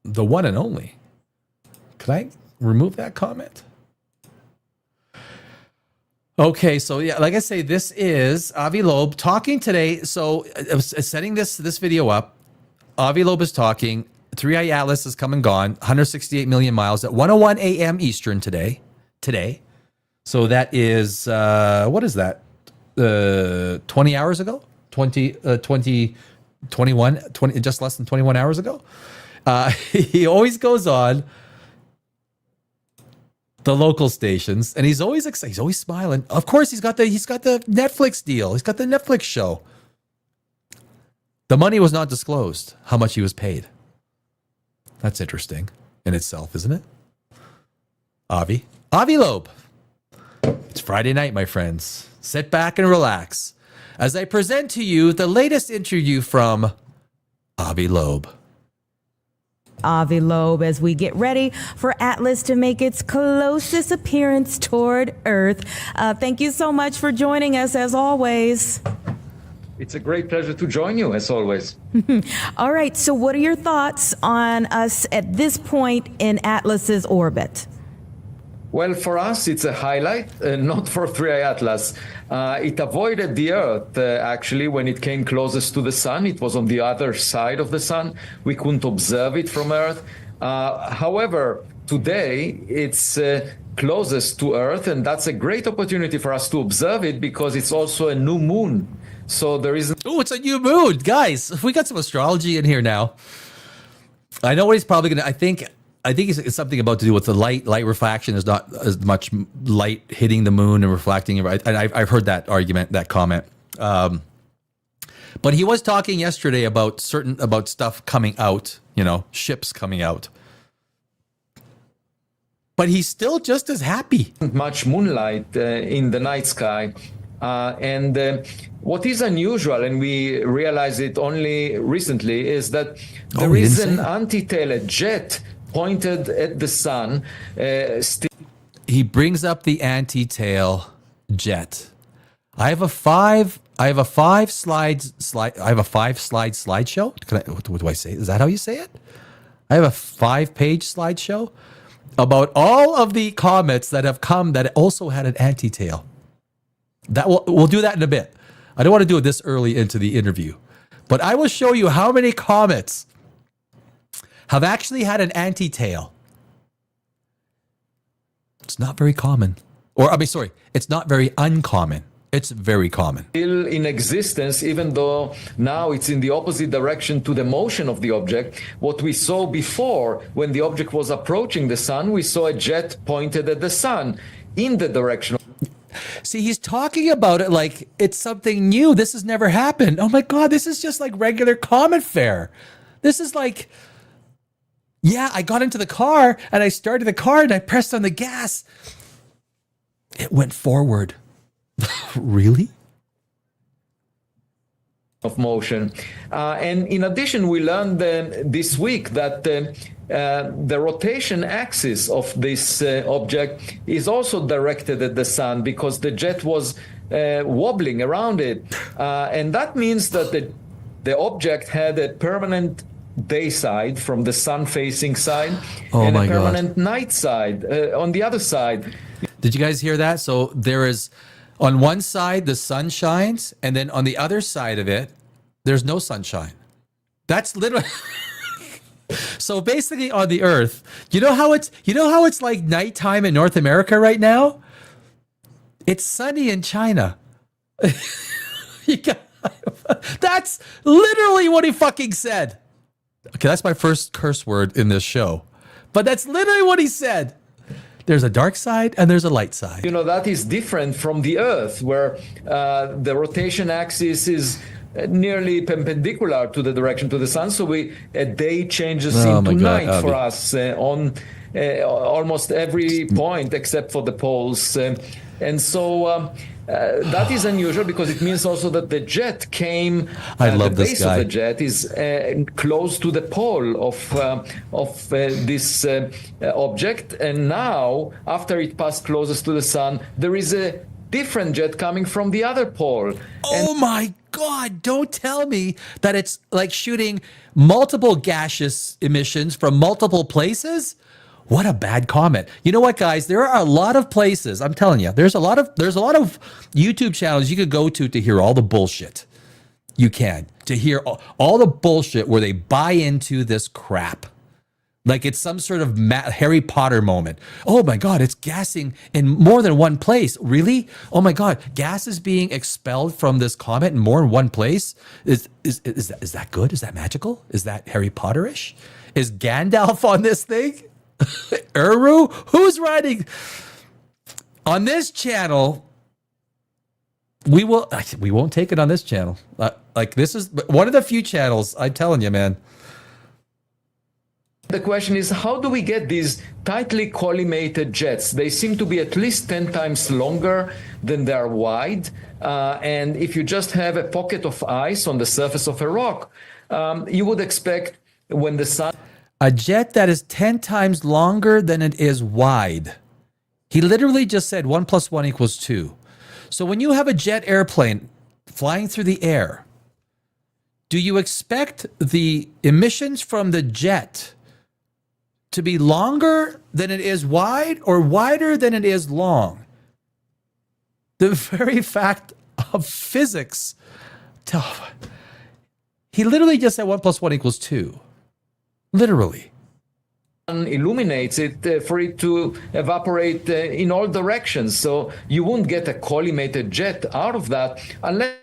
The one and only. Can I remove that comment? Okay, so yeah, like I say, this is Avi Loeb talking today. So I was setting this video up. Avi Loeb is talking. 3-Eye Atlas has come and gone. 168 million miles at 1:01 a.m. Eastern today. So that is, what is that? 20 hours ago? 21, just less than 21 hours ago. He always goes on the local stations, and he's always excited. He's always smiling. Of course, he's got the Netflix deal. He's got the Netflix show. The money was not disclosed, how much he was paid. That's interesting in itself, isn't it? Avi Loeb. It's Friday night, my friends. Sit back and relax as I present to you the latest interview from Avi Loeb. Avi Loeb, as we get ready for Atlas to make its closest appearance toward Earth. Thank you so much for joining us, as always. It's a great pleasure to join you, as always. All right, so what are your thoughts on us at this point in Atlas's orbit? Well, for us, it's a highlight, not for 3i Atlas. It avoided the Earth, actually, when it came closest to the sun. It was on the other side of the sun. We couldn't observe it from Earth. However, today, it's closest to Earth, and that's a great opportunity for us to observe it because it's also a new moon. So there is... Oh, it's a new moon. Guys, we got some astrology in here now. I know what he's probably going to... I think it's something about to do with the light. Light refraction is not as much light hitting the moon and reflecting. And I've heard that argument, that comment. But he was talking yesterday about stuff coming out, ships coming out. But he's still just as happy. Much moonlight in the night sky. And what is unusual, and we realized it only recently, is that there is an anti-tail, a jet pointed at the sun. He brings up the anti-tail jet. I have a five slide slideshow. What do I say? Is that how you say it? I have a 5-page slideshow about all of the comets that have come that also had an anti-tail. We'll do that in a bit. I don't want to do it this early into the interview, but I will show you how many comets have actually had an anti-tail. It's not very common. It's not very uncommon. It's very common. Still in existence, even though now it's in the opposite direction to the motion of the object. What we saw before, when the object was approaching the sun, we saw a jet pointed at the sun in the direction. See, he's talking about it like it's something new. This has never happened. Oh my God, this is just like regular comet fare. This is like, yeah, I got into the car and I started the car and I pressed on the gas. It went forward. Really? Of motion. And in addition, we learned this week that the rotation axis of this object is also directed at the sun because the jet was wobbling around it. And that means that the object had a permanent day side from the sun-facing side and a permanent night side on the other side. Did you guys hear that? So there is... on one side, the sun shines, and then on the other side of it, there's no sunshine. That's literally... So basically on the Earth, you know how it's like nighttime in North America right now? It's sunny in China. That's literally what he fucking said. Okay, that's my first curse word in this show. But that's literally what he said. There's a dark side and there's a light side. That is different from the Earth, where the rotation axis is nearly perpendicular to the direction to the sun. So a day changes into night for us on almost every point except for the poles. And so that is unusual because it means also that the jet came, the base of the jet is close to the pole of this object. And now, after it passed closest to the sun, there is a different jet coming from the other pole. Oh my God, don't tell me that it's like shooting multiple gaseous emissions from multiple places. What a bad comment. You know what, guys? There are a lot of places. I'm telling you, there's a lot of YouTube channels you could go to hear all the bullshit. You can to hear all the bullshit where they buy into this crap, like it's some sort of Harry Potter moment. Oh my God, it's gassing in more than one place. Really? Oh my God, gas is being expelled from this comet in more than one place. Is that good? Is that magical? Is that Harry Potter-ish? Is Gandalf on this thing? Uru? Who's writing on this channel? We won't take it on this channel. Like this is one of the few channels, I'm telling you, man. The question is, how do we get these tightly collimated jets? They seem to be at least 10 times longer than they are wide. And if you just have a pocket of ice on the surface of a rock, you would expect when the sun... A jet that is 10 times longer than it is wide. He literally just said 1 + 1 = 2. So when you have a jet airplane flying through the air, do you expect the emissions from the jet to be longer than it is wide or wider than it is long? The very fact of physics. He literally just said 1 + 1 = 2. Literally. Illuminates it for it to evaporate in all directions. So you won't get a collimated jet out of that unless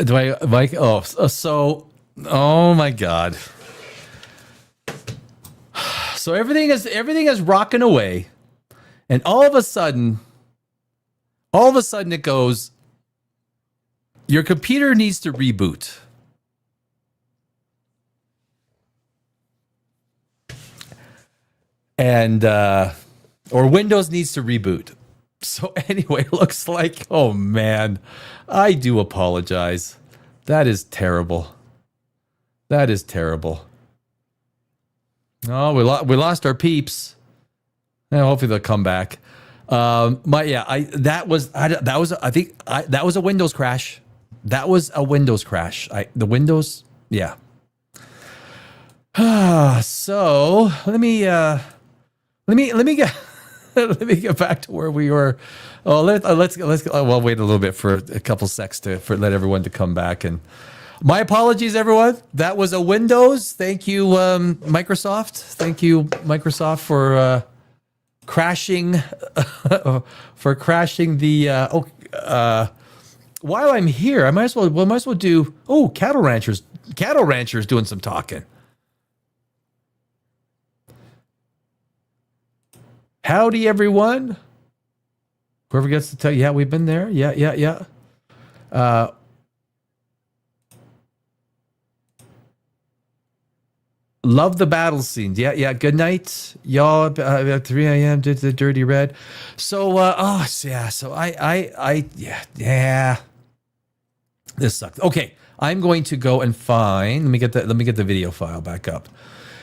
Do I, Mike? Oh, so, oh my God. So everything is rocking away, and all of a sudden it goes, your computer needs to reboot. And, or Windows needs to reboot. So anyway, it looks like, oh man, I do apologize. That is terrible. That is terrible. Oh, we lost our peeps. Yeah, hopefully they'll come back. That was a Windows crash. That was a Windows crash. The Windows, yeah. So let me get let me get back to where we were. Oh, let's well, wait a little bit for a couple secs to let everyone to come back. And my apologies, everyone. That was a Windows. Thank you, Microsoft. Thank you, Microsoft, for crashing the. While I'm here, I might as well do. Oh, cattle ranchers doing some talking. Howdy, everyone. Whoever gets to tell you, yeah, we've been there. Yeah. Love the battle scenes. Yeah. Good night, y'all. At 3 a.m. did the Dirty Red. So, So yeah. This sucks. Okay, I'm going to go and find. Let me get the video file back up.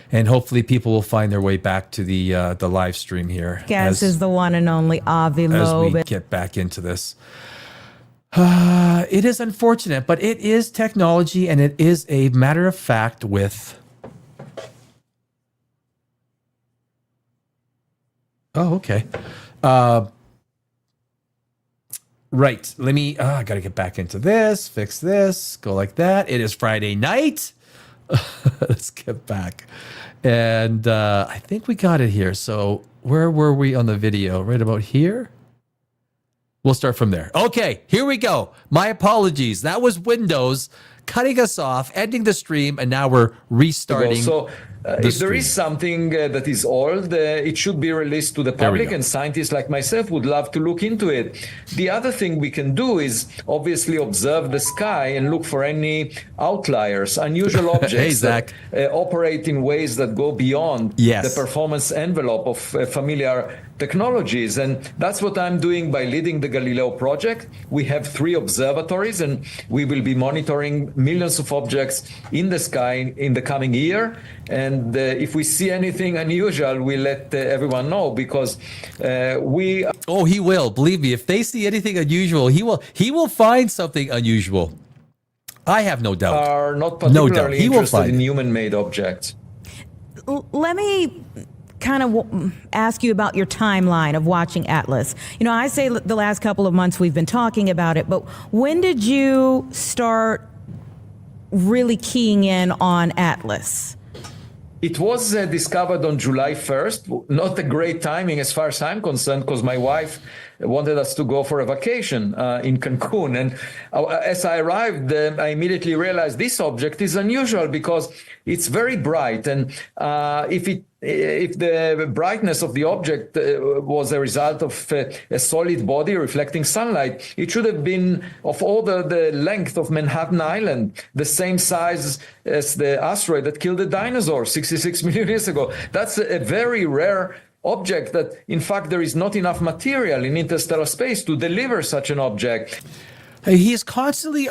And hopefully people will find their way back to the live stream here. Guess is the one and only Avi Loeb. As we get back into this. It is unfortunate, but it is technology, and it is a matter of fact with... Oh, okay. Right. I got to get back into this, fix this, go like that. It is Friday night. Let's get back. And I think we got it here. So where were we on the video? Right about here? We'll start from there. Okay, here we go. My apologies. That was Windows cutting us off, ending the stream, and now we're restarting. So if there is something that is old, it should be released to the public, and scientists like myself would love to look into it. The other thing we can do is obviously observe the sky and look for any outliers, unusual objects that operate in ways that go beyond the performance envelope of familiar technologies. And that's what I'm doing by leading the Galileo project. We have 3 observatories, and we will be monitoring millions of objects in the sky in the coming year. And if we see anything unusual, we let everyone know, because we... Oh, he will. Believe me, if they see anything unusual, he will find something unusual. I have no doubt. Are not particularly interested in it. human-made objects. Let me kind of ask you about your timeline of watching Atlas. You know, I say the last couple of months we've been talking about it, but when did you start really keying in on Atlas? It was discovered on July 1st. Not a great timing as far as I'm concerned, because my wife wanted us to go for a vacation in Cancun. And as I arrived, I immediately realized this object is unusual because it's very bright. And if the brightness of the object was a result of a solid body reflecting sunlight, it should have been of all the length of Manhattan Island, the same size as the asteroid that killed the dinosaurs 66 million years ago. That's a very rare object that, in fact, there is not enough material in interstellar space to deliver such an object. He is constantly,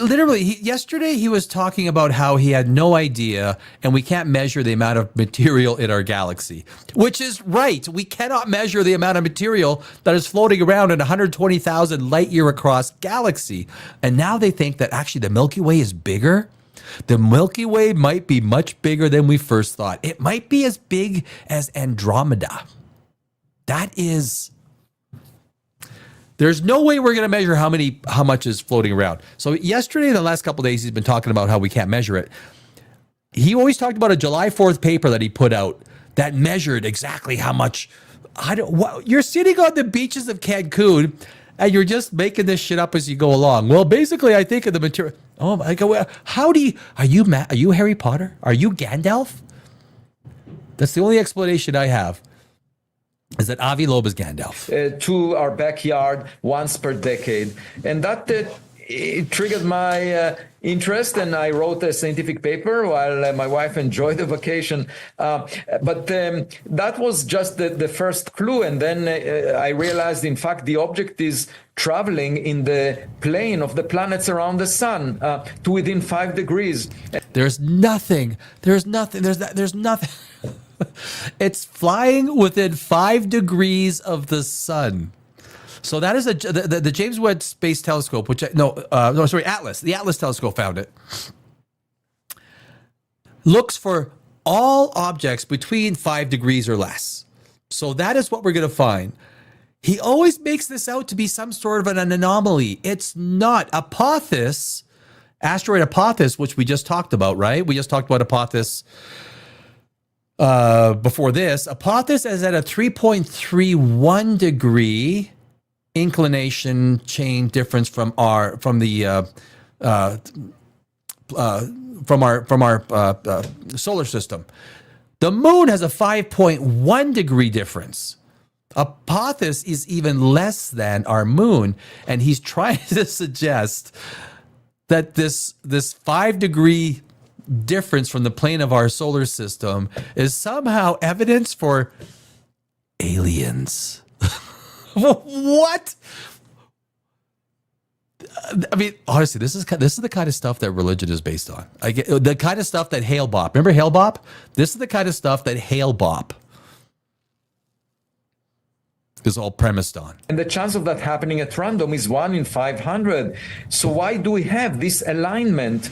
literally, yesterday he was talking about how he had no idea and we can't measure the amount of material in our galaxy, which is right. We cannot measure the amount of material that is floating around in 120,000 light year across galaxy. And now they think that actually the Milky Way is bigger. The Milky Way might be much bigger than we first thought. It might be as big as Andromeda. That is... There's no way we're going to measure how much is floating around. So yesterday, in the last couple of days, he's been talking about how we can't measure it. He always talked about a July 4th paper that he put out that measured exactly how much. You're sitting on the beaches of Cancun and you're just making this shit up as you go along. Well, basically, I think of the material. Oh my God! Are you Harry Potter? Are you Gandalf? That's the only explanation I have. Is that Avi Loeb is Gandalf. To our backyard once per decade. And that it triggered my interest, and I wrote a scientific paper while my wife enjoyed the vacation. But that was just the first clue. And then I realized, in fact, the object is traveling in the plane of the planets around the sun to within 5 degrees. There's nothing. It's flying within 5 degrees of the sun. So that is the James Webb Space Telescope, Atlas. The Atlas telescope found it. Looks for all objects between 5 degrees or less. So that is what we're going to find. He always makes this out to be some sort of an anomaly. It's not. Apophis, Asteroid Apophis, which we just talked about, right? We just talked about Apophis before this. Apophis is at a 3.31 degree inclination chain difference from our solar system. The moon has a 5.1 degree difference. Apophis is even less than our moon, and he's trying to suggest that this 5 degree difference from the plane of our solar system is somehow evidence for aliens. What? I mean, honestly, this is the kind of stuff that religion is based on. I get the kind of stuff that Hale Bopp. Remember Hale Bopp? This is the kind of stuff that Hale Bopp. is all premised on. And the chance of that happening at random is 1 in 500. So why do we have this alignment,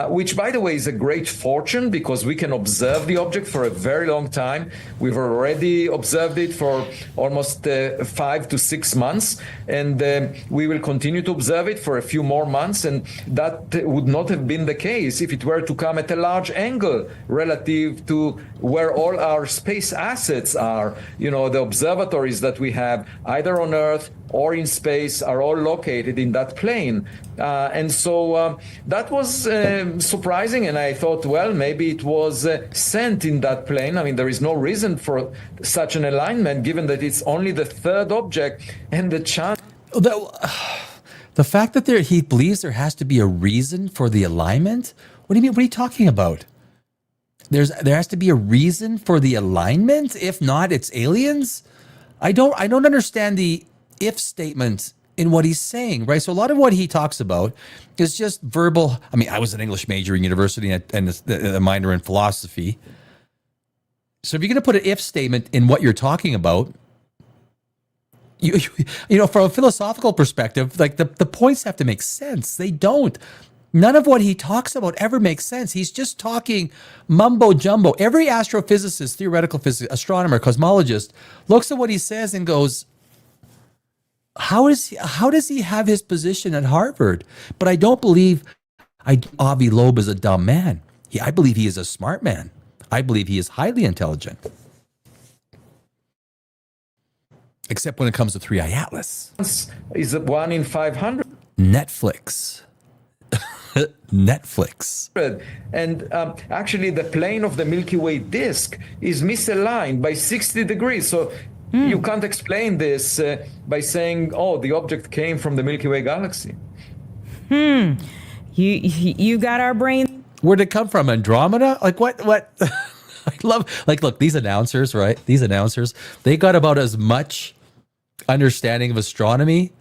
which, by the way, is a great fortune because we can observe the object for a very long time. We've already observed it for almost 5 to 6 months, and we will continue to observe it for a few more months. And that would not have been the case if it were to come at a large angle relative to where all our space assets are. You know, the observatories that we have either on Earth or in space are all located in that plane. And so that was surprising. And I thought, well, maybe it was sent in that plane. I mean, there is no reason for such an alignment, given that it's only the third object and the chance. The fact that he believes there has to be a reason for the alignment? What do you mean? What are you talking about? There has to be a reason for the alignment? If not, it's aliens? I don't understand the if statement in what he's saying, right? So a lot of what he talks about is just verbal. I mean, I was an English major in university and a minor in philosophy. So if you're going to put an if statement in what you're talking about, you know, from a philosophical perspective, like the points have to make sense. They don't. None of what he talks about ever makes sense. He's just talking mumbo jumbo. Every astrophysicist, theoretical physicist, astronomer, cosmologist looks at what he says and goes, how does he have his position at Harvard? But I don't believe Avi Loeb is a dumb man. I believe he is a smart man. I believe he is highly intelligent. Except when it comes to 3i Atlas. Is 1 in 500. Netflix. Netflix. And actually, the plane of the Milky Way disk is misaligned by 60 degrees. So you can't explain this by saying, oh, the object came from the Milky Way galaxy. You got our brain. Where'd it come from? Andromeda? Like what? I love, like, look, these announcers, right? These announcers, they got about as much understanding of astronomy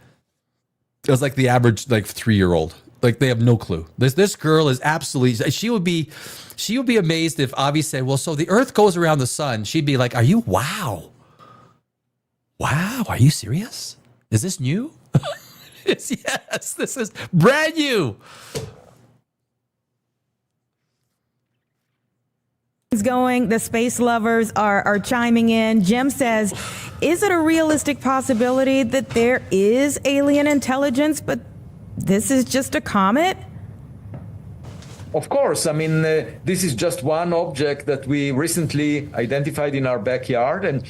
as like the average, like 3-year-old. Like they have no clue. This girl is absolutely. She would be amazed if Avi said, "Well, so the Earth goes around the sun." She'd be like, "Are you? Wow, are you serious? Is this new?" Yes, this is brand new. Going, the space lovers are chiming in. Jim says, "Is it a realistic possibility that there is alien intelligence, but this is just a comet?" Of course. I mean, this is just one object that we recently identified in our backyard. And,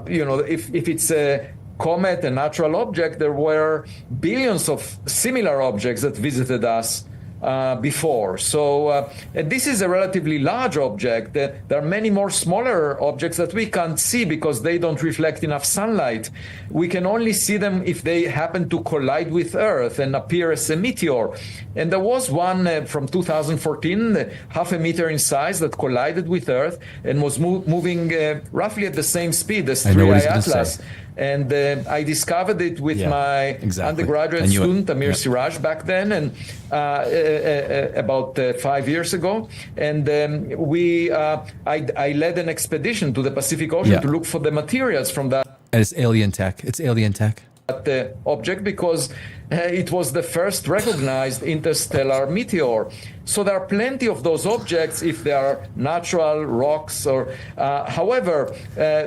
you know, if it's a comet, a natural object, there were billions of similar objects that visited us before. So this is a relatively large object. There are many more smaller objects that we can't see because they don't reflect enough sunlight. We can only see them if they happen to collide with Earth and appear as a meteor. And there was one from 2014, half a meter in size, that collided with Earth and was moving roughly at the same speed as 3i Atlas. And I discovered it with my undergraduate student, Amir Siraj, back then, and about 5 years ago. And I led an expedition to the Pacific Ocean to look for the materials from that. And it's alien tech. It's alien tech. The object because it was the first recognized interstellar meteor. So there are plenty of those objects if they are natural rocks or however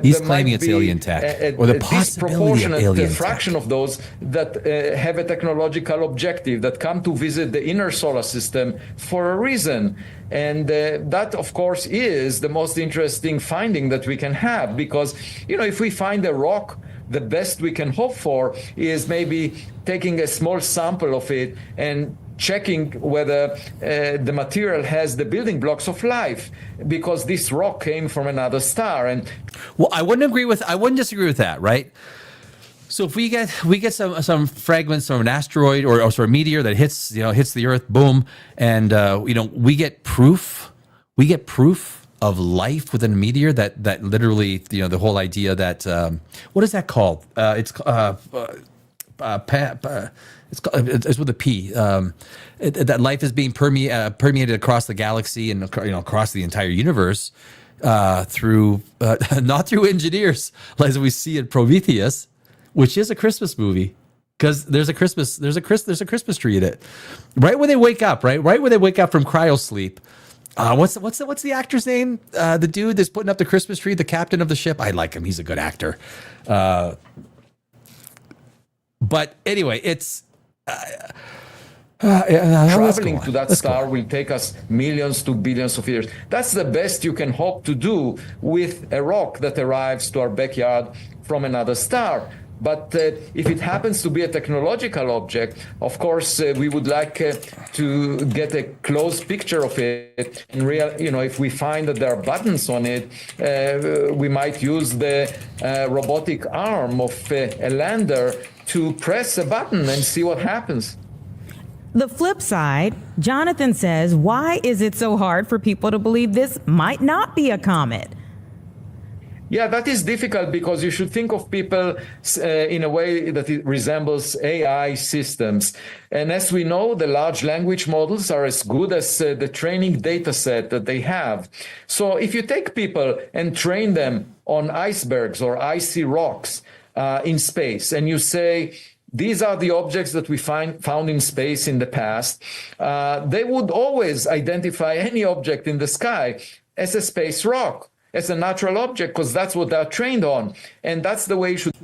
he's claiming it's alien tech or the possibility of alien fraction tech. Of those that have a technological objective that come to visit the inner solar system for a reason. And that, of course, is the most interesting finding that we can have because, you know, if we find a rock, the best we can hope for is maybe taking a small sample of it and checking whether the material has the building blocks of life, because this rock came from another star. And well, I wouldn't disagree with that, right? So if we get some fragments from an asteroid or sort of meteor that hits the Earth, boom, and we get proof of life within a meteor that literally, the whole idea that what is that called? It's with a P. That life is being permeated across the galaxy and across the entire universe. through not through engineers, as we see in Prometheus, which is a Christmas movie, because there's a Christmas tree in it. Right when they wake up, right when they wake up from cryosleep. What's the actor's name? The dude that's putting up the Christmas tree, the captain of the ship. I like him. He's a good actor. But anyway, it's traveling to that star will take us millions to billions of years. That's the best you can hope to do with a rock that arrives to our backyard from another star. But if it happens to be a technological object, of course, we would like to get a close picture of it. And if we find that there are buttons on it, we might use the robotic arm of a lander to press a button and see what happens. The flip side, Jonathan says, why is it so hard for people to believe this might not be a comet? Yeah, that is difficult because you should think of people in a way that it resembles AI systems. And as we know, the large language models are as good as the training data set that they have. So if you take people and train them on icebergs or icy rocks in space, and you say, these are the objects that we found in space in the past, they would always identify any object in the sky as a space rock, as a natural object, because that's what they're trained on. And that's the way you should.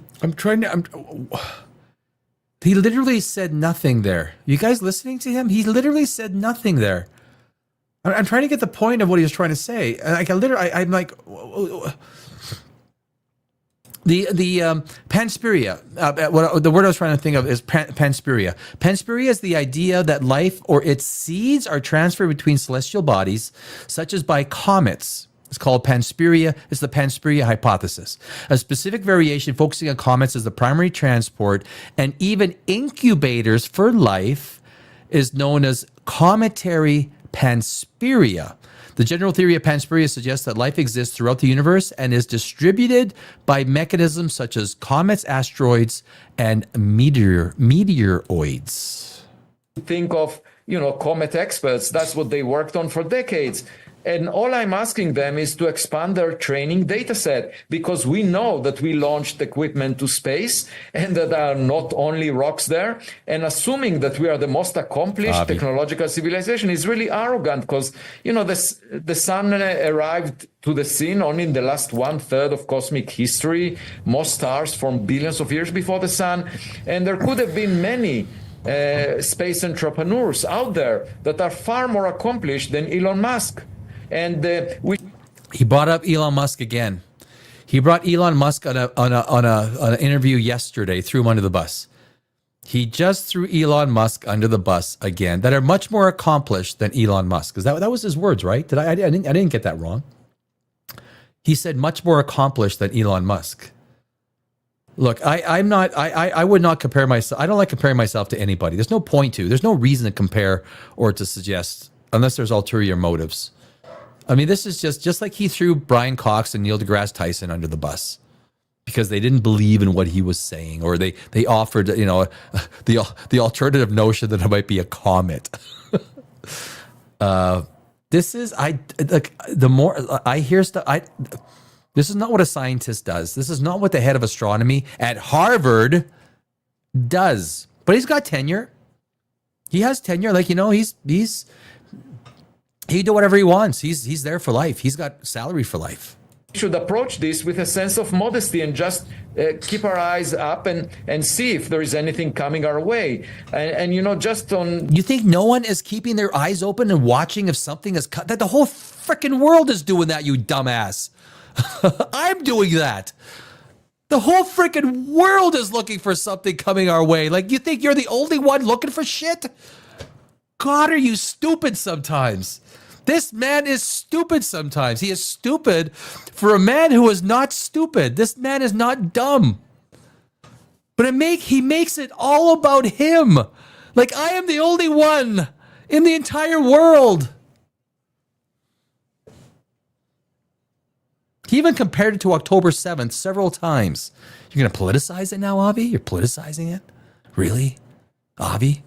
He literally said nothing there. You guys listening to him? He literally said nothing there. I'm trying to get the point of what he was trying to say. I'm like, the Panspermia. The word I was trying to think of is Panspermia. Panspermia is the idea that life or its seeds are transferred between celestial bodies, such as by comets. It's called Panspermia. It's the Panspermia hypothesis. A specific variation focusing on comets as the primary transport and even incubators for life is known as cometary Panspermia. The general theory of Panspermia suggests that life exists throughout the universe and is distributed by mechanisms such as comets, asteroids, and meteoroids. Think of, comet experts. That's what they worked on for decades. And all I'm asking them is to expand their training data set, because we know that we launched equipment to space and that there are not only rocks there. And assuming that we are the most accomplished technological civilization is really arrogant, because, the sun arrived to the scene only in the last 1/3 of cosmic history. Most stars formed billions of years before the sun. And there could have been many space entrepreneurs out there that are far more accomplished than Elon Musk. And he brought up Elon Musk again. He brought Elon Musk on an interview yesterday, threw him under the bus. He just threw Elon Musk under the bus again, that are much more accomplished than Elon Musk. Because that was his words, right? I didn't get that wrong. He said much more accomplished than Elon Musk. Look, I would not compare myself. I don't like comparing myself to anybody. There's no point to. There's no reason to compare or to suggest, unless there's ulterior motives. I mean, this is just like he threw Brian Cox and Neil deGrasse Tyson under the bus because they didn't believe in what he was saying, or they offered, the alternative notion that it might be a comet. This is the more I hear stuff. This is not what a scientist does. This is not what the head of astronomy at Harvard does. But he's got tenure. He has tenure. He do whatever he wants. He's there for life. He's got salary for life. We should approach this with a sense of modesty and just keep our eyes up and see if there is anything coming our way. And just on... You think no one is keeping their eyes open and watching if something is cut? That the whole freaking world is doing that, you dumbass. I'm doing that. The whole freaking world is looking for something coming our way. You think you're the only one looking for shit? God, are you stupid sometimes? This man is stupid sometimes. He is stupid for a man who is not stupid. This man is not dumb. But he makes it all about him. I am the only one in the entire world. He even compared it to October 7th several times. You're going to politicize it now, Avi? You're politicizing it? Really? Avi?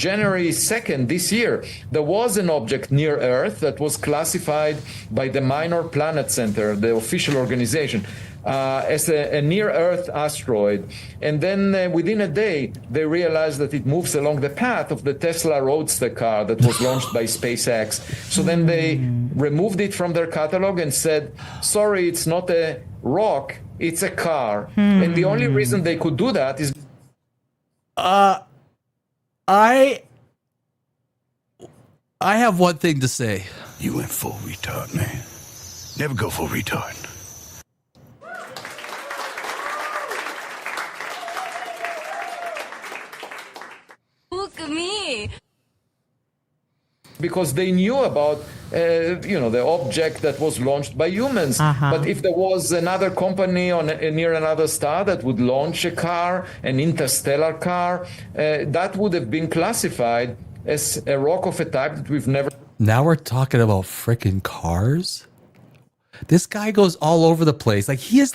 January 2nd this year, there was an object near Earth that was classified by the Minor Planet Center, the official organization, as a near-Earth asteroid. And then within a day, they realized that it moves along the path of the Tesla Roadster car that was launched by SpaceX. So then they removed it from their catalog and said, sorry, it's not a rock, it's a car. And the only reason they could do that is... I have one thing to say. You went full retard, man. Never go full retard. Look at me. Because they knew about, the object that was launched by humans. But if there was another company near another star that would launch a car, an interstellar car, that would have been classified as a rock of a type that we've never... Now we're talking about freaking cars. This guy goes all over the place. Like he is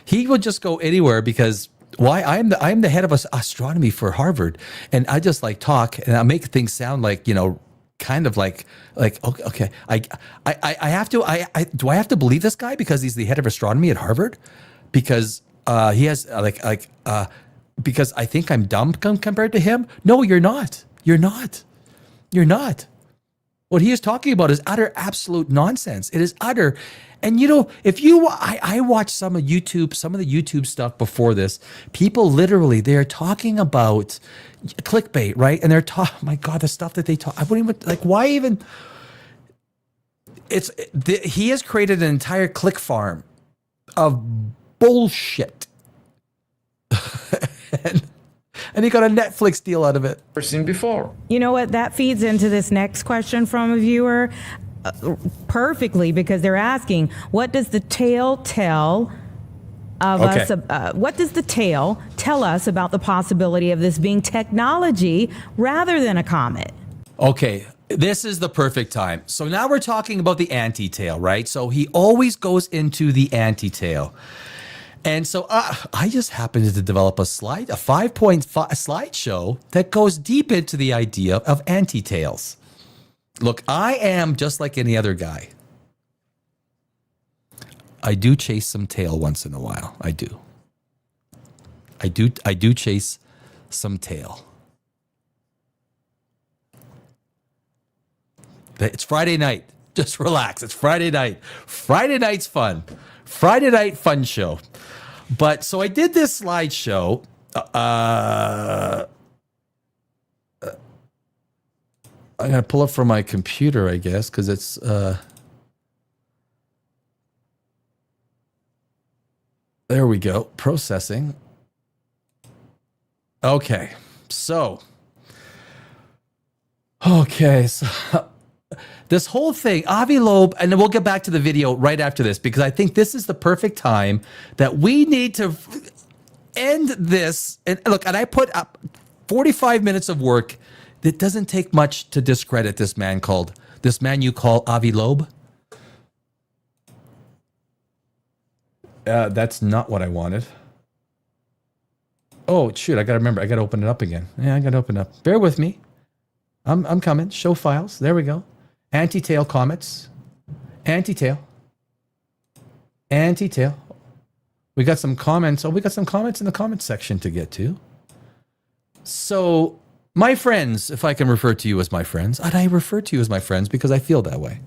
he would just go anywhere because why? I'm the head of astronomy for Harvard, and I just talk and I make things sound kind of like okay. I have to do I have to believe this guy because he's the head of astronomy at Harvard because he has because I think I'm dumb compared to him. No, you're not. You're not. You're not. What he is talking about is utter absolute nonsense. It is utter. And if I watched some of the YouTube stuff before this, people literally, they're talking about clickbait, right? And they're my God, the stuff that they talk, I wouldn't even, why even, he has created an entire click farm of bullshit. And he got a Netflix deal out of it. Never seen before. You know what? That feeds into this next question from a viewer perfectly because they're asking, what does the tale tell of us? What does the tale tell us about the possibility of this being technology rather than a comet? Okay. This is the perfect time. So now we're talking about the anti-tale, right? So he always goes into the anti-tale. And so I just happened to develop a 5-point slideshow that goes deep into the idea of anti-tales. Look, I am just like any other guy. I do chase some tail once in a while. I do. I do chase some tail. It's Friday night. Just relax. It's Friday night. Friday night's fun. Friday night fun show. But so I did this slideshow. I'm going to pull up from my computer, I guess, because it's there we go. Processing. Okay. So this whole thing, Avi Loeb, and then we'll get back to the video right after this because I think this is the perfect time that we need to end this. And look, and I put up 45 minutes of work. It doesn't take much to discredit this man you call Avi Loeb. That's not what I wanted. Oh, shoot. I got to remember. I got to open it up again. Yeah, I got to open it up. Bear with me. I'm coming. Show files. There we go. Anti-tail comments. Anti-tail. Anti-tail. We got some comments. Oh, we got some comments in the comments section to get to. So, my friends, if I can refer to you as my friends, and I refer to you as my friends because I feel that way.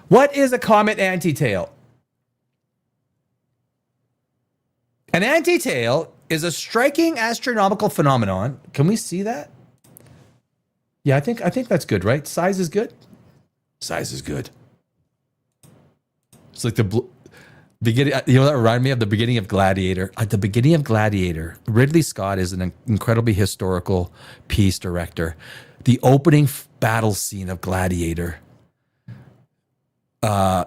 What is a comet anti-tail? An anti-tail is a striking astronomical phenomenon. Can we see that? Yeah, I think that's good, right? Size is good. Size is good. It's like the beginning. That reminded me of the beginning of Gladiator. At the beginning of Gladiator, Ridley Scott is an incredibly historical piece director. The opening battle scene of Gladiator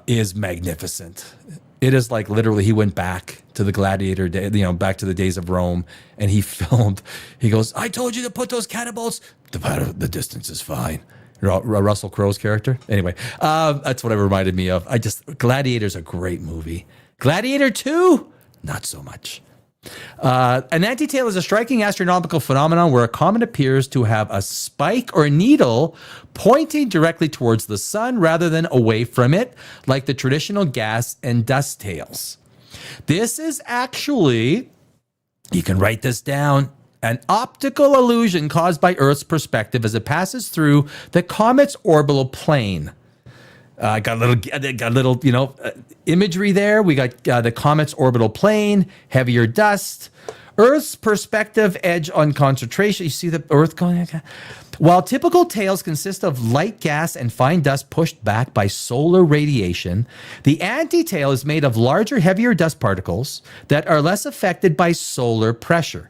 is magnificent. It is like literally he went back to the gladiator day, back to the days of Rome, and he filmed. He goes, "I told you to put those cannonballs. The distance is fine." Russell Crowe's character. Anyway, that's what it reminded me of. Gladiator's a great movie. Gladiator 2, not so much. An antitail is a striking astronomical phenomenon where a comet appears to have a spike or needle pointing directly towards the sun rather than away from it, like the traditional gas and dust tails. This is actually, you can write this down, an optical illusion caused by Earth's perspective as it passes through the comet's orbital plane. Got a little, imagery there. We got the comet's orbital plane, heavier dust, Earth's perspective edge on concentration. You see the Earth going. Okay. While typical tails consist of light gas and fine dust pushed back by solar radiation, the antitail is made of larger, heavier dust particles that are less affected by solar pressure.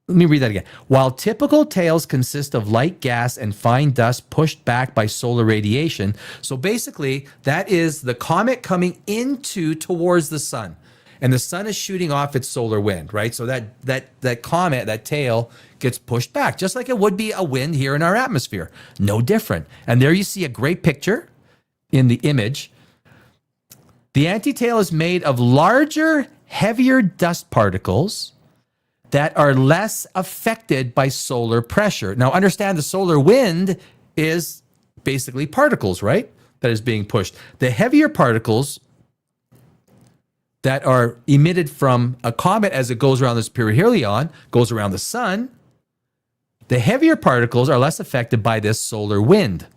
Let me read that again. While typical tails consist of light gas and fine dust pushed back by solar radiation. So basically, that is the comet coming towards the sun. And the sun is shooting off its solar wind, right? So that comet, that tail, gets pushed back, just like it would be a wind here in our atmosphere. No different. And there you see a great picture in the image. The antitail is made of larger, heavier dust particles that are less affected by solar pressure. Now, understand the solar wind is basically particles, right? That is being pushed. The heavier particles that are emitted from a comet as it goes around this perihelion, goes around the sun, the heavier particles are less affected by this solar wind.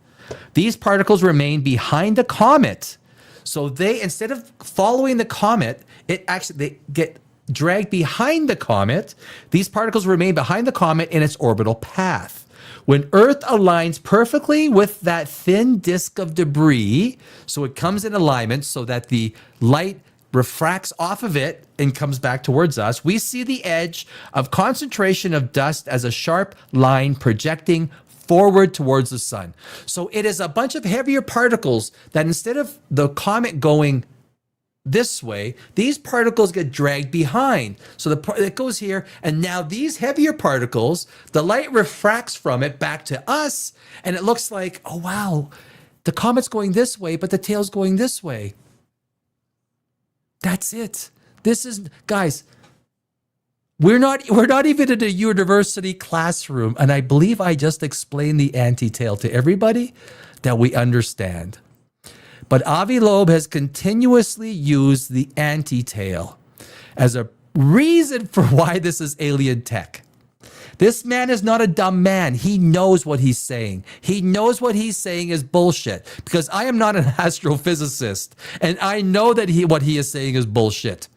These particles remain behind the comet. So they, instead of following the comet, they get dragged behind the comet. These particles remain behind the comet in its orbital path. When Earth aligns perfectly with that thin disk of debris, so it comes in alignment so that the light refracts off of it and comes back towards us, we see the edge of concentration of dust as a sharp line projecting forward towards the sun. So it is a bunch of heavier particles that instead of the comet going this way, these particles get dragged behind. So it goes here, and now these heavier particles, the light refracts from it back to us, and it looks like, oh wow, the comet's going this way, but the tail's going this way. That's it. This is, guys, we're not even in a university classroom, and I believe I just explained the antitail to everybody that we understand. But Avi Loeb has continuously used the antitail as a reason for why this is alien tech. This man is not a dumb man. He knows what he's saying. He knows what he's saying is bullshit, because I am not an astrophysicist, and I know that what he is saying is bullshit.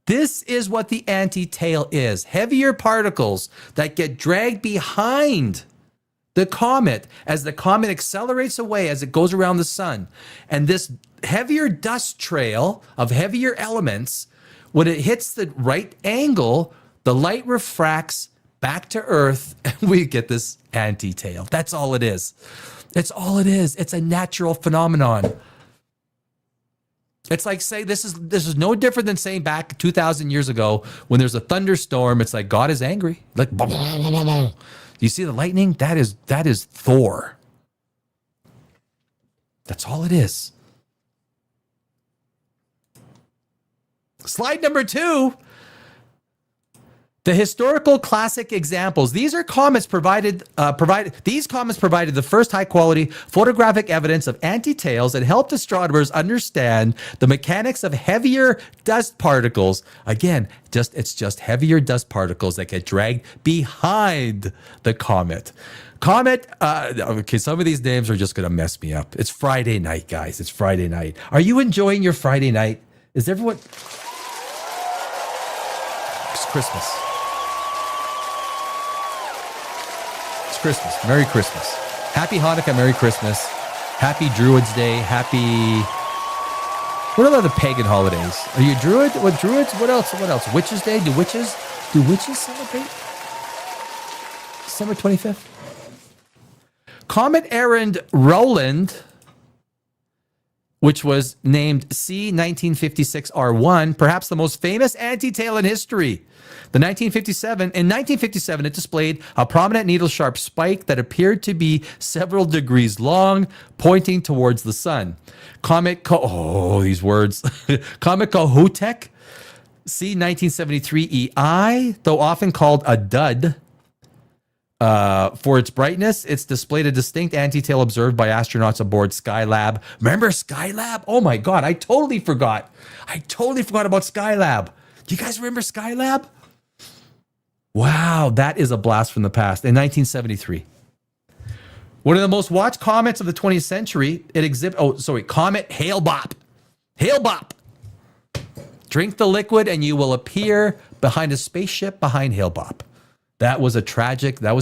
This is what the antitail is. Heavier particles that get dragged behind the comet as the comet accelerates away as it goes around the sun. And this heavier dust trail of heavier elements, when it hits the right angle, the light refracts back to Earth, and we get this antitail. That's all it is. It's all it is. It's a natural phenomenon. It's like saying this is no different than saying back 2,000 years ago when there's a thunderstorm, it's like God is angry. Like, blah, blah, blah, blah, blah. You see the lightning? That is Thor. That's all it is. Slide number 2. The historical classic examples. These are comets These comets provided the first high-quality photographic evidence of antitails that helped astronomers understand the mechanics of heavier dust particles. Again, it's just heavier dust particles that get dragged behind the comet. Okay, some of these names are just going to mess me up. It's Friday night, guys. It's Friday night. Are you enjoying your Friday night? Is everyone? It's Christmas. Christmas. Merry Christmas. Happy Hanukkah. Merry Christmas. Happy Druids Day. What are the pagan holidays? Are you a Druid? What Druids? What else? Witches Day? Do witches celebrate December 25th? Comet errand Roland which was named C1956R1, perhaps the most famous anti-tail in history. In 1957, it displayed a prominent needle-sharp spike that appeared to be several degrees long, pointing towards the sun. Comet Kohutek, C1973EI, though often called a dud, for its brightness, it's displayed a distinct anti-tail observed by astronauts aboard Skylab. Remember Skylab? Oh my God, I totally forgot. About Skylab. Do you guys remember Skylab? Wow, that is a blast from the past. In 1973. One of the most watched comets of the 20th century, Comet Hale-Bopp. Hale-Bopp. Drink the liquid and you will appear behind a spaceship behind Hale-Bopp. That was tragic. How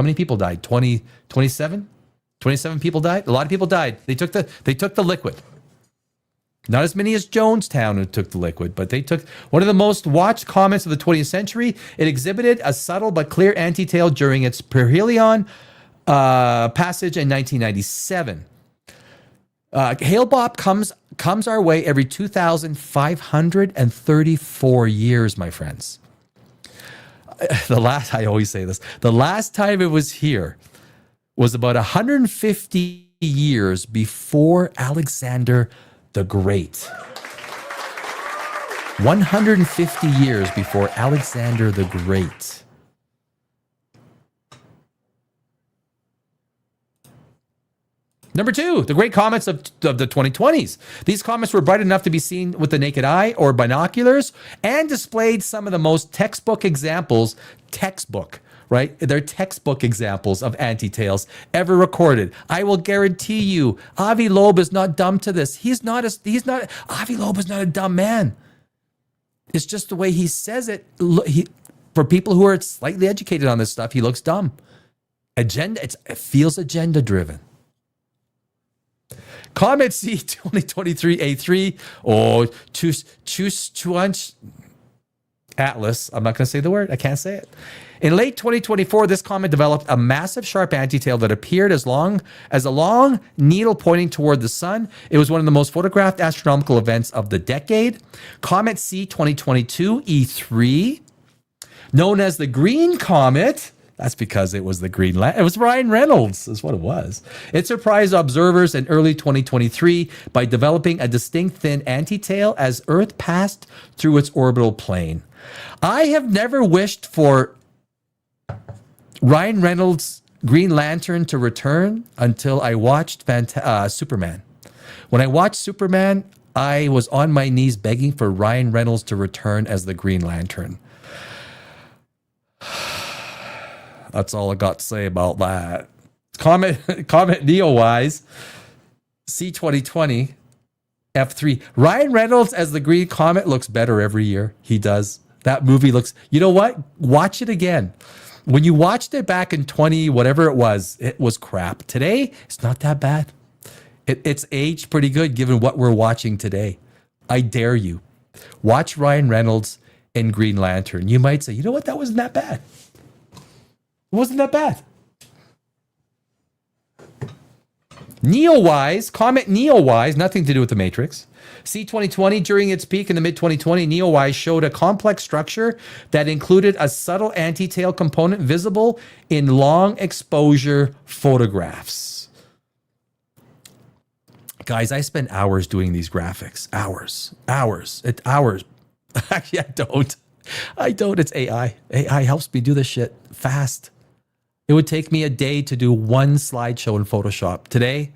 many people died? 27 people died? A lot of people died. They took the liquid. Not as many as Jonestown who took the liquid, but they took one of the most watched comets of the 20th century. It exhibited a subtle but clear anti-tail during its perihelion passage in 1997. Hale-Bopp comes our way every 2,534 years, my friends. I always say this. The last time it was here was about 150 years before Alexander the Great. 150 years before Alexander the Great. Number 2, the great comets of the 2020s. These comets were bright enough to be seen with the naked eye or binoculars and displayed some of the most textbook examples of anti-tails ever recorded. I will guarantee you, Avi Loeb is not dumb to this. Avi Loeb is not a dumb man. It's just the way he says it. For people who are slightly educated on this stuff, he looks dumb. It feels agenda driven. Comet C 2023A3 or Chus Atlas. I'm not going to say the word. I can't say it. In late 2024, this comet developed a massive sharp anti-tail that appeared as a long needle pointing toward the sun. It was one of the most photographed astronomical events of the decade. Comet C 2022 E3, known as the Green Comet. That's because it was it was Ryan Reynolds is what it was. It surprised observers in early 2023 by developing a distinct thin anti-tail as Earth passed through its orbital plane. I have never wished for Ryan Reynolds' Green Lantern to return until I watched Superman. When I watched Superman, I was on my knees begging for Ryan Reynolds to return as the Green Lantern. That's all I got to say about that. Comet Neowise C2020 F3. Ryan Reynolds as the Green Comet looks better every year. He does. That movie looks, you know what? Watch it again. When you watched it back in 20, whatever it was crap. Today, it's not that bad. It's aged pretty good given what we're watching today. I dare you. Watch Ryan Reynolds in Green Lantern. You might say, you know what? That wasn't that bad. It wasn't that bad. Comet Neowise, nothing to do with the Matrix. C2020, during its peak in the mid-2020, Neowise showed a complex structure that included a subtle anti-tail component visible in long exposure photographs. Guys, I spend hours doing these graphics. Hours. Actually, I don't. It's AI. AI helps me do this shit fast. It would take me a day to do one slideshow in Photoshop. Today,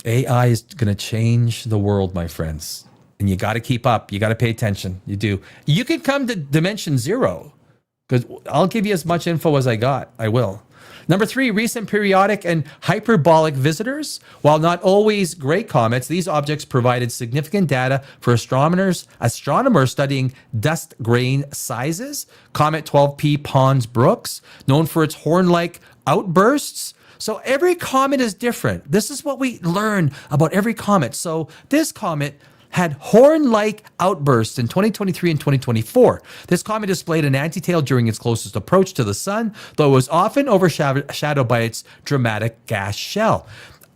AI is going to change the world, my friends. And you got to keep up. You got to pay attention. You do. You can come to Dimension Zero because I'll give you as much info as I got. I will. Number 3, recent periodic and hyperbolic visitors. While not always great comets, these objects provided significant data for astronomers studying dust grain sizes. Comet 12P Pons-Brooks, known for its horn-like outbursts. So every comet is different. This is what we learn about every comet. So this comet had horn-like outbursts in 2023 and 2024. This comet displayed an anti-tail during its closest approach to the sun, though it was often overshadowed by its dramatic gas shell.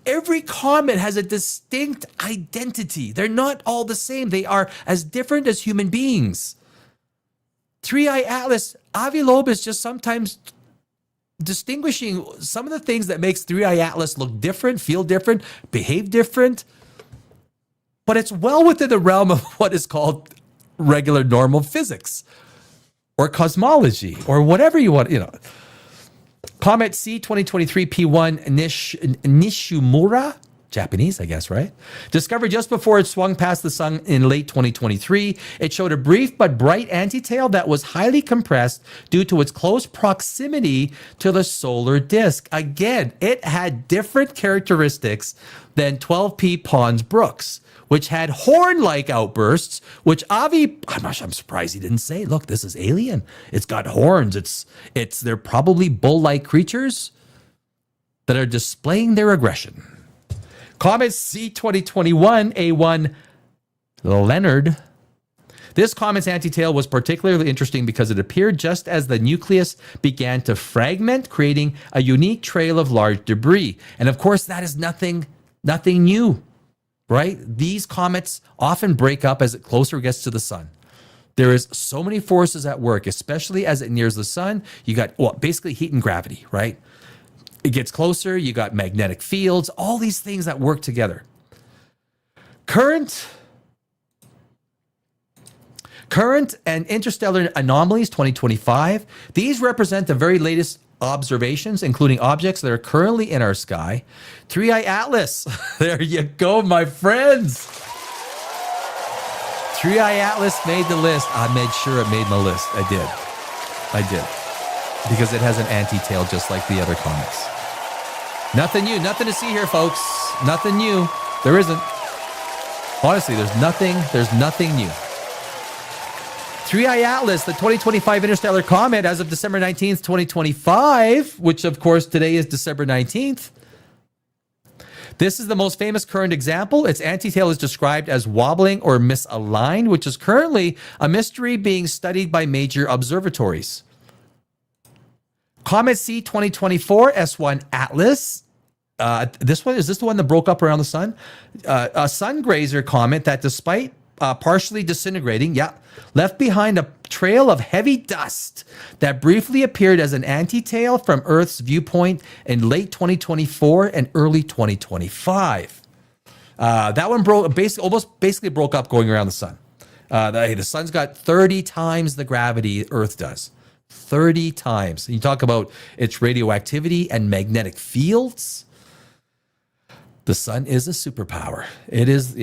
Every comet has a distinct identity. They're not all the same. They are as different as human beings. Three-Eye Atlas, Avi Loeb is just sometimes distinguishing some of the things that makes Three-Eye Atlas look different, feel different, behave different. But it's well within the realm of what is called regular normal physics or cosmology or whatever you want, Comet C 2023 P1 Nishimura, Japanese, I guess, right? Discovered just before it swung past the sun in late 2023. It showed a brief but bright antitail that was highly compressed due to its close proximity to the solar disk. Again, it had different characteristics than 12P Pons Brooks, which had horn-like outbursts, which Avi, I'm surprised he didn't say, look, this is alien. It's got horns. They're probably bull-like creatures that are displaying their aggression. Comet C 2021 A1 Leonard. This comet's antitail was particularly interesting because it appeared just as the nucleus began to fragment, creating a unique trail of large debris. And of course, that is nothing new, right? These comets often break up as it closer gets to the sun. There is so many forces at work, especially as it nears the sun. You got, basically heat and gravity, right? It gets closer, you got magnetic fields, all these things that work together. Current and interstellar anomalies 2025. These represent the very latest observations, including objects that are currently in our sky. Three-Eye Atlas. There you go, my friends. Three-Eye Atlas made the list. I made sure it made my list. I did. Because it has an anti-tail just like the other comets. Nothing new, nothing to see here, folks. Nothing new. There isn't. Honestly, there's nothing new. Three-Eye Atlas, the 2025 interstellar comet as of December 19th, 2025, which of course today is December 19th. This is the most famous current example. Its antitail is described as wobbling or misaligned, which is currently a mystery being studied by major observatories. Comet C 2024 S1 Atlas. Is this the one that broke up around the sun? A sun grazer comet that, despite partially disintegrating, left behind a trail of heavy dust that briefly appeared as an anti-tail from Earth's viewpoint in late 2024 and early 2025. That one basically broke up going around the sun. The sun's got 30 times the gravity Earth does. 30 times. You talk about its radioactivity and magnetic fields. The sun is a superpower. It is,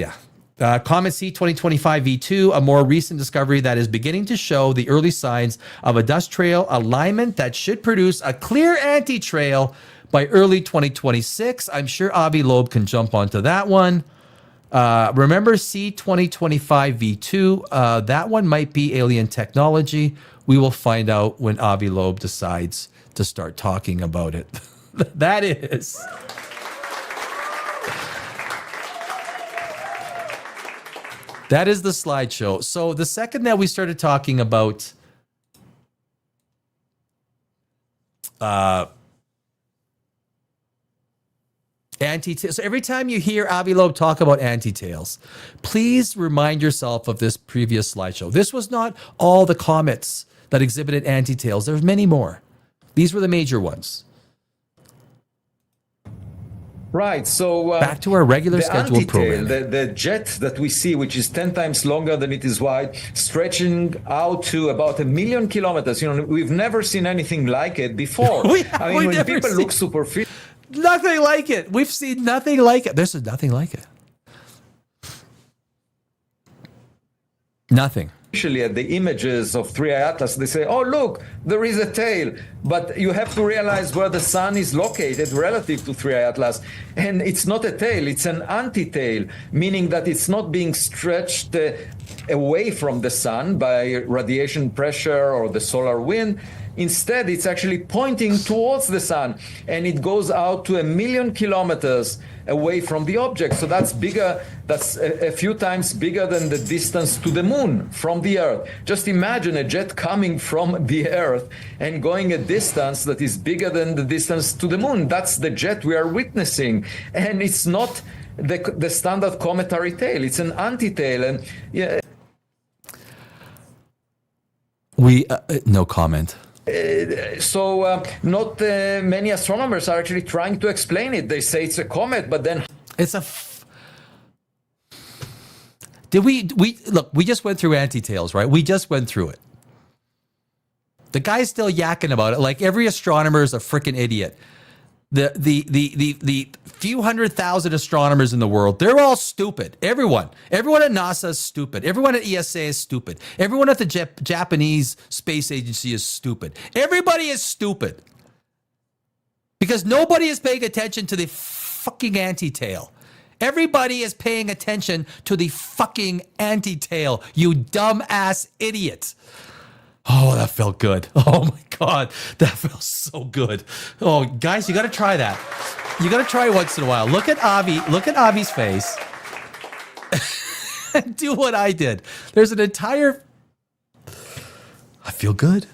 Comet C 2025 V2, a more recent discovery that is beginning to show the early signs of a dust trail alignment that should produce a clear anti-trail by early 2026. I'm sure Avi Loeb can jump onto that one. Remember C 2025 V2, that one might be alien technology. We will find out when Avi Loeb decides to start talking about it. That is the slideshow. So the second that we started talking about anti-tails. So every time you hear Avi Loeb talk about anti-tails, please remind yourself of this previous slideshow. This was not all the comets that exhibited anti-tails. There's many more. These were the major ones. Right. So back to our regular scheduled program. The jet that we see, which is 10 times longer than it is wide, stretching out to about 1 million kilometers. We've never seen anything like it before. When people look superficial. Nothing like it. We've seen nothing like it. There's nothing like it. Nothing. Actually, at the images of Three-Eye Atlas, they say, oh, look, there is a tail. But you have to realize where the sun is located relative to Three-Eye Atlas. And it's not a tail, it's an anti-tail, meaning that it's not being stretched away from the sun by radiation pressure or the solar wind. Instead, it's actually pointing towards the sun, and it goes out to 1 million kilometers away from the object. So that's bigger. That's a few times bigger than the distance to the moon from the Earth. Just imagine a jet coming from the Earth and going a distance that is bigger than the distance to the moon. That's the jet we are witnessing. And it's not the standard cometary tail. It's an anti-tail. And yeah, no comment. So not many astronomers are actually trying to explain it. They say it's a comet, but then It's a. Did we look? We just went through anti-tails, right? We just went through it. The guy's still yakking about it, like every astronomer is a freaking idiot. The few 100,000 astronomers in the world, they're all stupid. Everyone at NASA is stupid. Everyone at ESA is stupid. Everyone at the Japanese Space Agency is stupid. Everybody is stupid because nobody is paying attention to the fucking anti-tail. Everybody is paying attention to the fucking anti-tail. You dumbass idiots. Oh, that felt good. Oh my God, that felt so good. Oh, guys, you got to try that. You got to try it once in a while. Look at Avi's face. Do what I did. There's an entire. I feel good.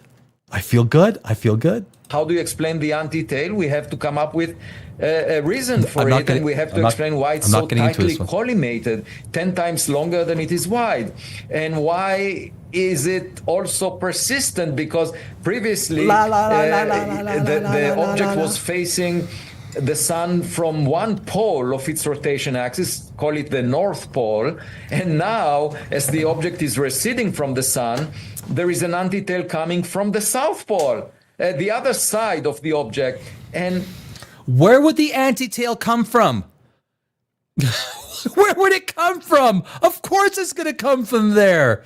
I feel good. I feel good. how do you explain the anti-tail? We have to come up with a reason for it, and we have to explain why it's so tightly collimated, 10 times longer than it is wide. And why is it also persistent? Because previously the object was facing the sun from one pole of its rotation axis, call it the North Pole, and now, as the object is receding from the sun, there is an anti-tail coming from the South Pole, the other side of the object. And where would the anti-tail come from? Where would it come from? Of course it's going to come from there.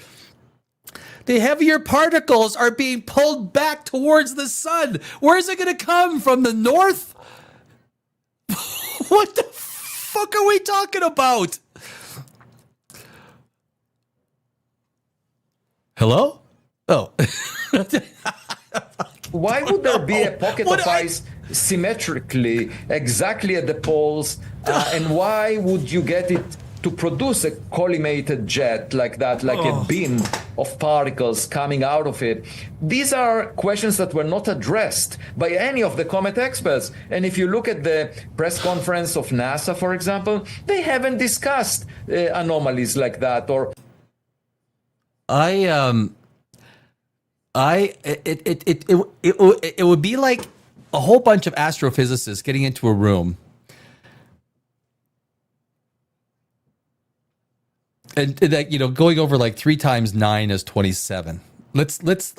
The heavier particles are being pulled back towards the sun. Where is it going to come from? The north? What the fuck are we talking about? Hello? Oh. Why would there be a pocket of ice symmetrically exactly at the poles? And why would you get it to produce a collimated jet like that, like a beam of particles coming out of it? These are questions that were not addressed by any of the comet experts. And if you look at the press conference of NASA, for example, they haven't discussed anomalies like that. Or it would be like a whole bunch of astrophysicists getting into a room and like, you know, going over like 3 times 9 is 27.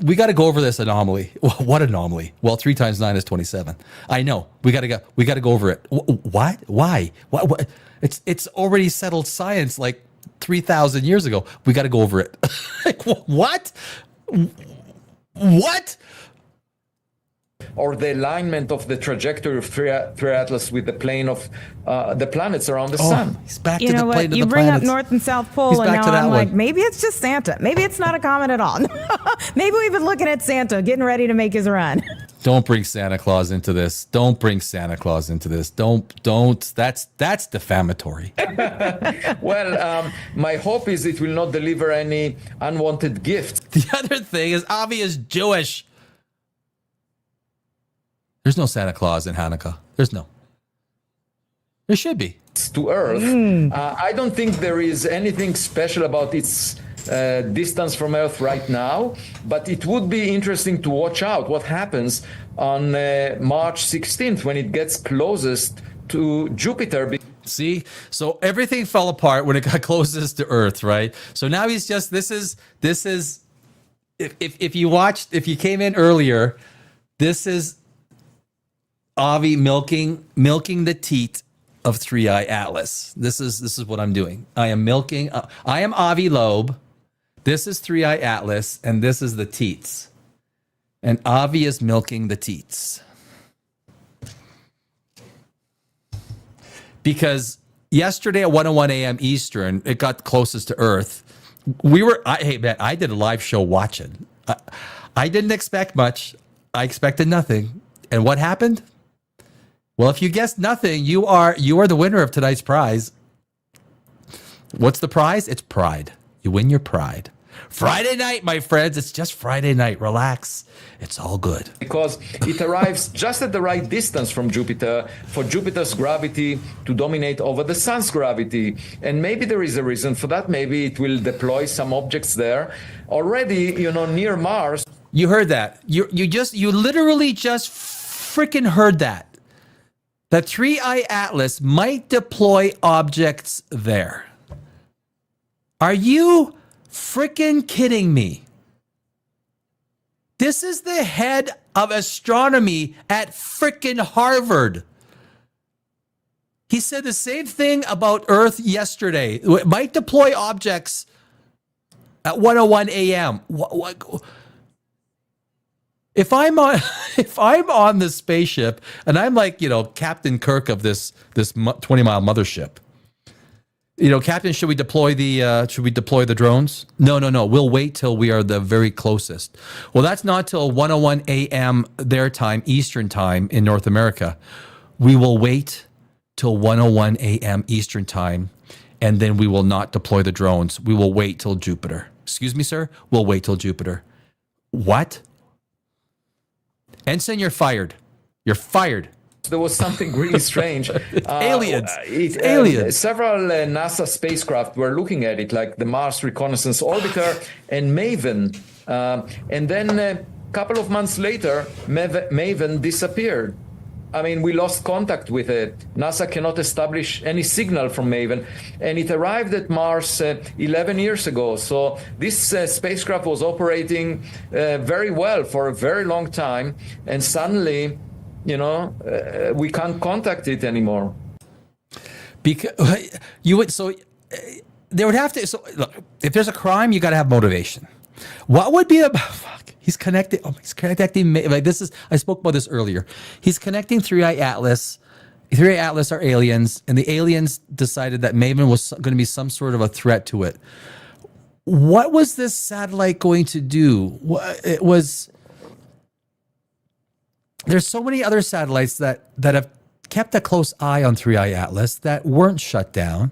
We got to go over this anomaly. What anomaly? Well, 3 times 9 is 27. I know. We got to go over it. What? Why? What? It's already settled science like 3,000 years ago. We got to go over it. Like, what? What? Or the alignment of the trajectory of Three Atlas with the plane of the planets around the sun. He's back You to know the what? plane of You the bring planets. up North and South Pole, He's and back now to that I'm like, one. maybe it's just Santa. Maybe it's not a comet at all. Maybe we've been looking at Santa getting ready to make his run. Don't bring Santa Claus into this. Don't bring Santa Claus into this. Don't. That's defamatory. Well, my hope is it will not deliver any unwanted gifts. The other thing is Avi is Jewish. There's no Santa Claus in Hanukkah. There's no. There should be. To Earth. I don't think there is anything special about its distance from Earth right now, but it would be interesting to watch out what happens on March 16th when it gets closest to Jupiter. See? So everything fell apart when it got closest to Earth, right? So now he's just, this is, if you came in earlier, this is Avi milking the teat of 3i Atlas. This is what I'm doing. I am milking. I am Avi Loeb. This is 3i Atlas, and this is the teats. And Avi is milking the teats. Because yesterday at 1:01 a.m. Eastern, it got closest to Earth. Hey man, I did a live show watching. I didn't expect much. I expected nothing. And what happened? Well, if you guessed nothing, you are the winner of tonight's prize. What's the prize? It's pride. You win your pride. Friday night, my friends. It's just Friday night. Relax. It's all good. Because it arrives just at the right distance from Jupiter for Jupiter's gravity to dominate over the sun's gravity. And maybe there is a reason for that. Maybe it will deploy some objects there. Already, near Mars. You heard that. You literally just freaking heard that. The 3i Atlas might deploy objects there. Are you freaking kidding me? This is the head of astronomy at freaking Harvard. He said the same thing about Earth yesterday. It might deploy objects at 1:01 a.m. If I'm on the spaceship and I'm like, Captain Kirk of this 20-mile mothership, Captain, should we deploy the drones? No. We'll wait till we are the very closest. Well, that's not till 1:01 a.m. their time, Eastern time in North America. We will wait till 1:01 a.m. Eastern time, and then we will not deploy the drones. We will wait till Jupiter. Excuse me, sir? We'll wait till Jupiter. What? Ensign, you're fired. You're fired. There was something really strange. Aliens. Aliens. Several NASA spacecraft were looking at it, like the Mars Reconnaissance Orbiter and MAVEN. And then a couple of months later, MAVEN disappeared. I mean, we lost contact with it. NASA cannot establish any signal from MAVEN. And it arrived at Mars 11 years ago. So this spacecraft was operating very well for a very long time. And suddenly, we can't contact it anymore. Because there would have to. So look, if there's a crime, you got to have motivation. What would be a fuck? He's connecting. Oh, he's connecting. Like this is. I spoke about this earlier. He's connecting 3i Atlas. 3i Atlas are aliens, and the aliens decided that Maven was going to be some sort of a threat to it. What was this satellite going to do? It was. There's so many other satellites that have kept a close eye on 3i Atlas that weren't shut down.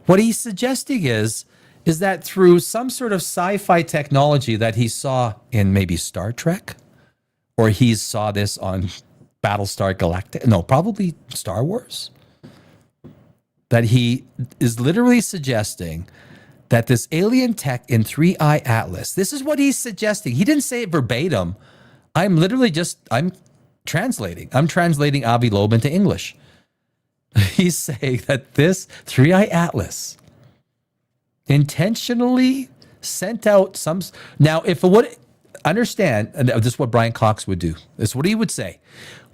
What he's suggesting is that through some sort of sci-fi technology that he saw in maybe Star Trek, or he saw this on Battlestar Galactica, no, probably Star Wars, that he is literally suggesting that this alien tech in 3i Atlas, this is what he's suggesting. He didn't say it verbatim. I'm translating. I'm translating Avi Loeb into English. He's saying that this 3i Atlas intentionally sent out some. Now, if it would understand, and this is what Brian Cox would do. This is what he would say.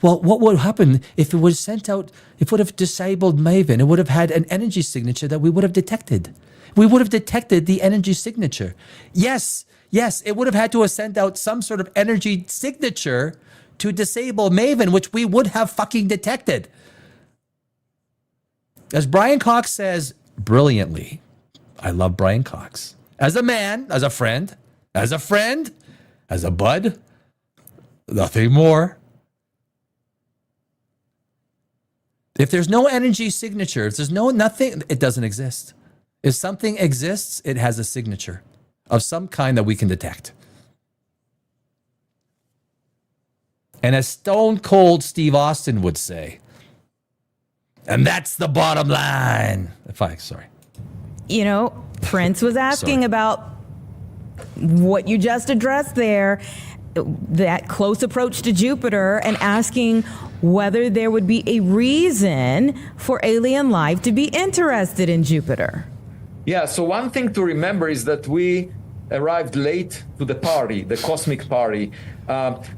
Well, what would happen if it was sent out? If it would have disabled Maven, it would have had an energy signature that we would have detected. We would have detected the energy signature. Yes, it would have had to have sent out some sort of energy signature to disable Maven, which we would have fucking detected. As Brian Cox says brilliantly, I love Brian Cox. As a man, as a friend, as a bud, nothing more. If there's no energy signature, if there's nothing, it doesn't exist. If something exists, it has a signature of some kind that we can detect. And as Stone Cold Steve Austin would say, and that's the bottom line. Sorry. Prince was asking about what you just addressed there, that close approach to Jupiter, and asking whether there would be a reason for alien life to be interested in Jupiter. Yeah, so one thing to remember is that we arrived late to the party, the cosmic party.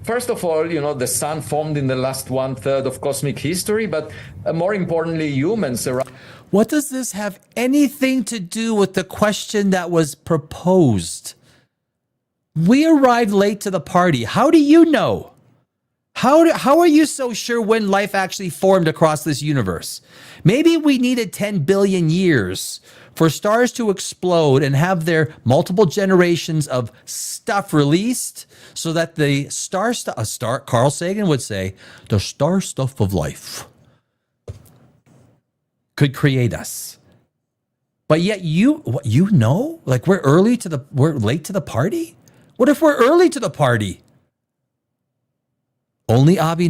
First of all, the sun formed in the last 1/3 of cosmic history, but more importantly, humans arrived. What does this have anything to do with the question that was proposed? We arrived late to the party. How do you know? How are you so sure when life actually formed across this universe? Maybe we needed 10 billion years for stars to explode and have their multiple generations of stuff released so that the Carl Sagan would say, the star stuff of life could create us. But yet like we're late to the party? What if we're early to the party? Only Avi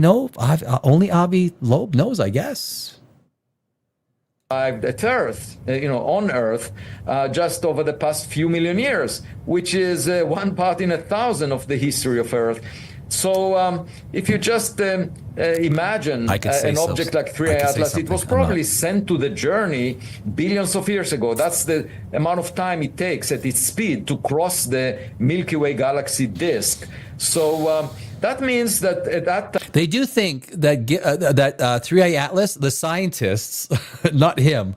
Loeb knows, I guess. At Earth, on Earth, just over the past few million years, which is 1 part in 1,000 of the history of Earth. So if you just imagine an object like 3i Atlas, it was probably sent to the journey billions of years ago. That's the amount of time it takes at its speed to cross the Milky Way galaxy disk. So that means that at that time, they do think that 3i Atlas, the scientists, not him,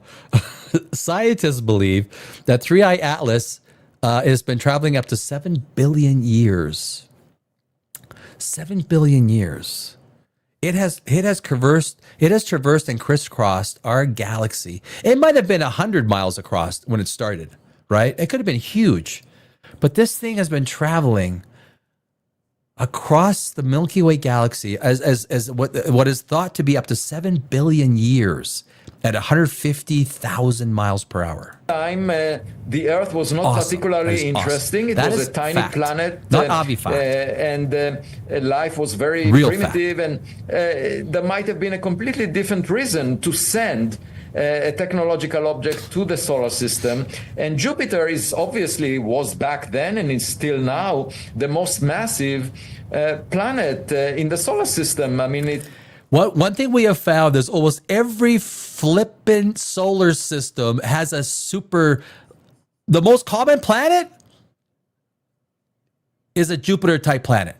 scientists believe that 3i Atlas has been traveling up to 7 billion years. 7 billion years. It has traversed and crisscrossed our galaxy. It might have been 100 miles across when it started, right? It could have been huge. But this thing has been traveling across the Milky Way galaxy as what is thought to be up to 7 billion years at 150,000 miles per hour. The Earth was not particularly interesting. It was a tiny planet. Not Avi fact. And life was very primitive. And there might have been a completely different reason to send a technological object to the solar system. And Jupiter was back then and is still now the most massive planet in the solar system. I mean, one thing we have found is almost every flippin' solar system has the most common planet is a Jupiter type planet.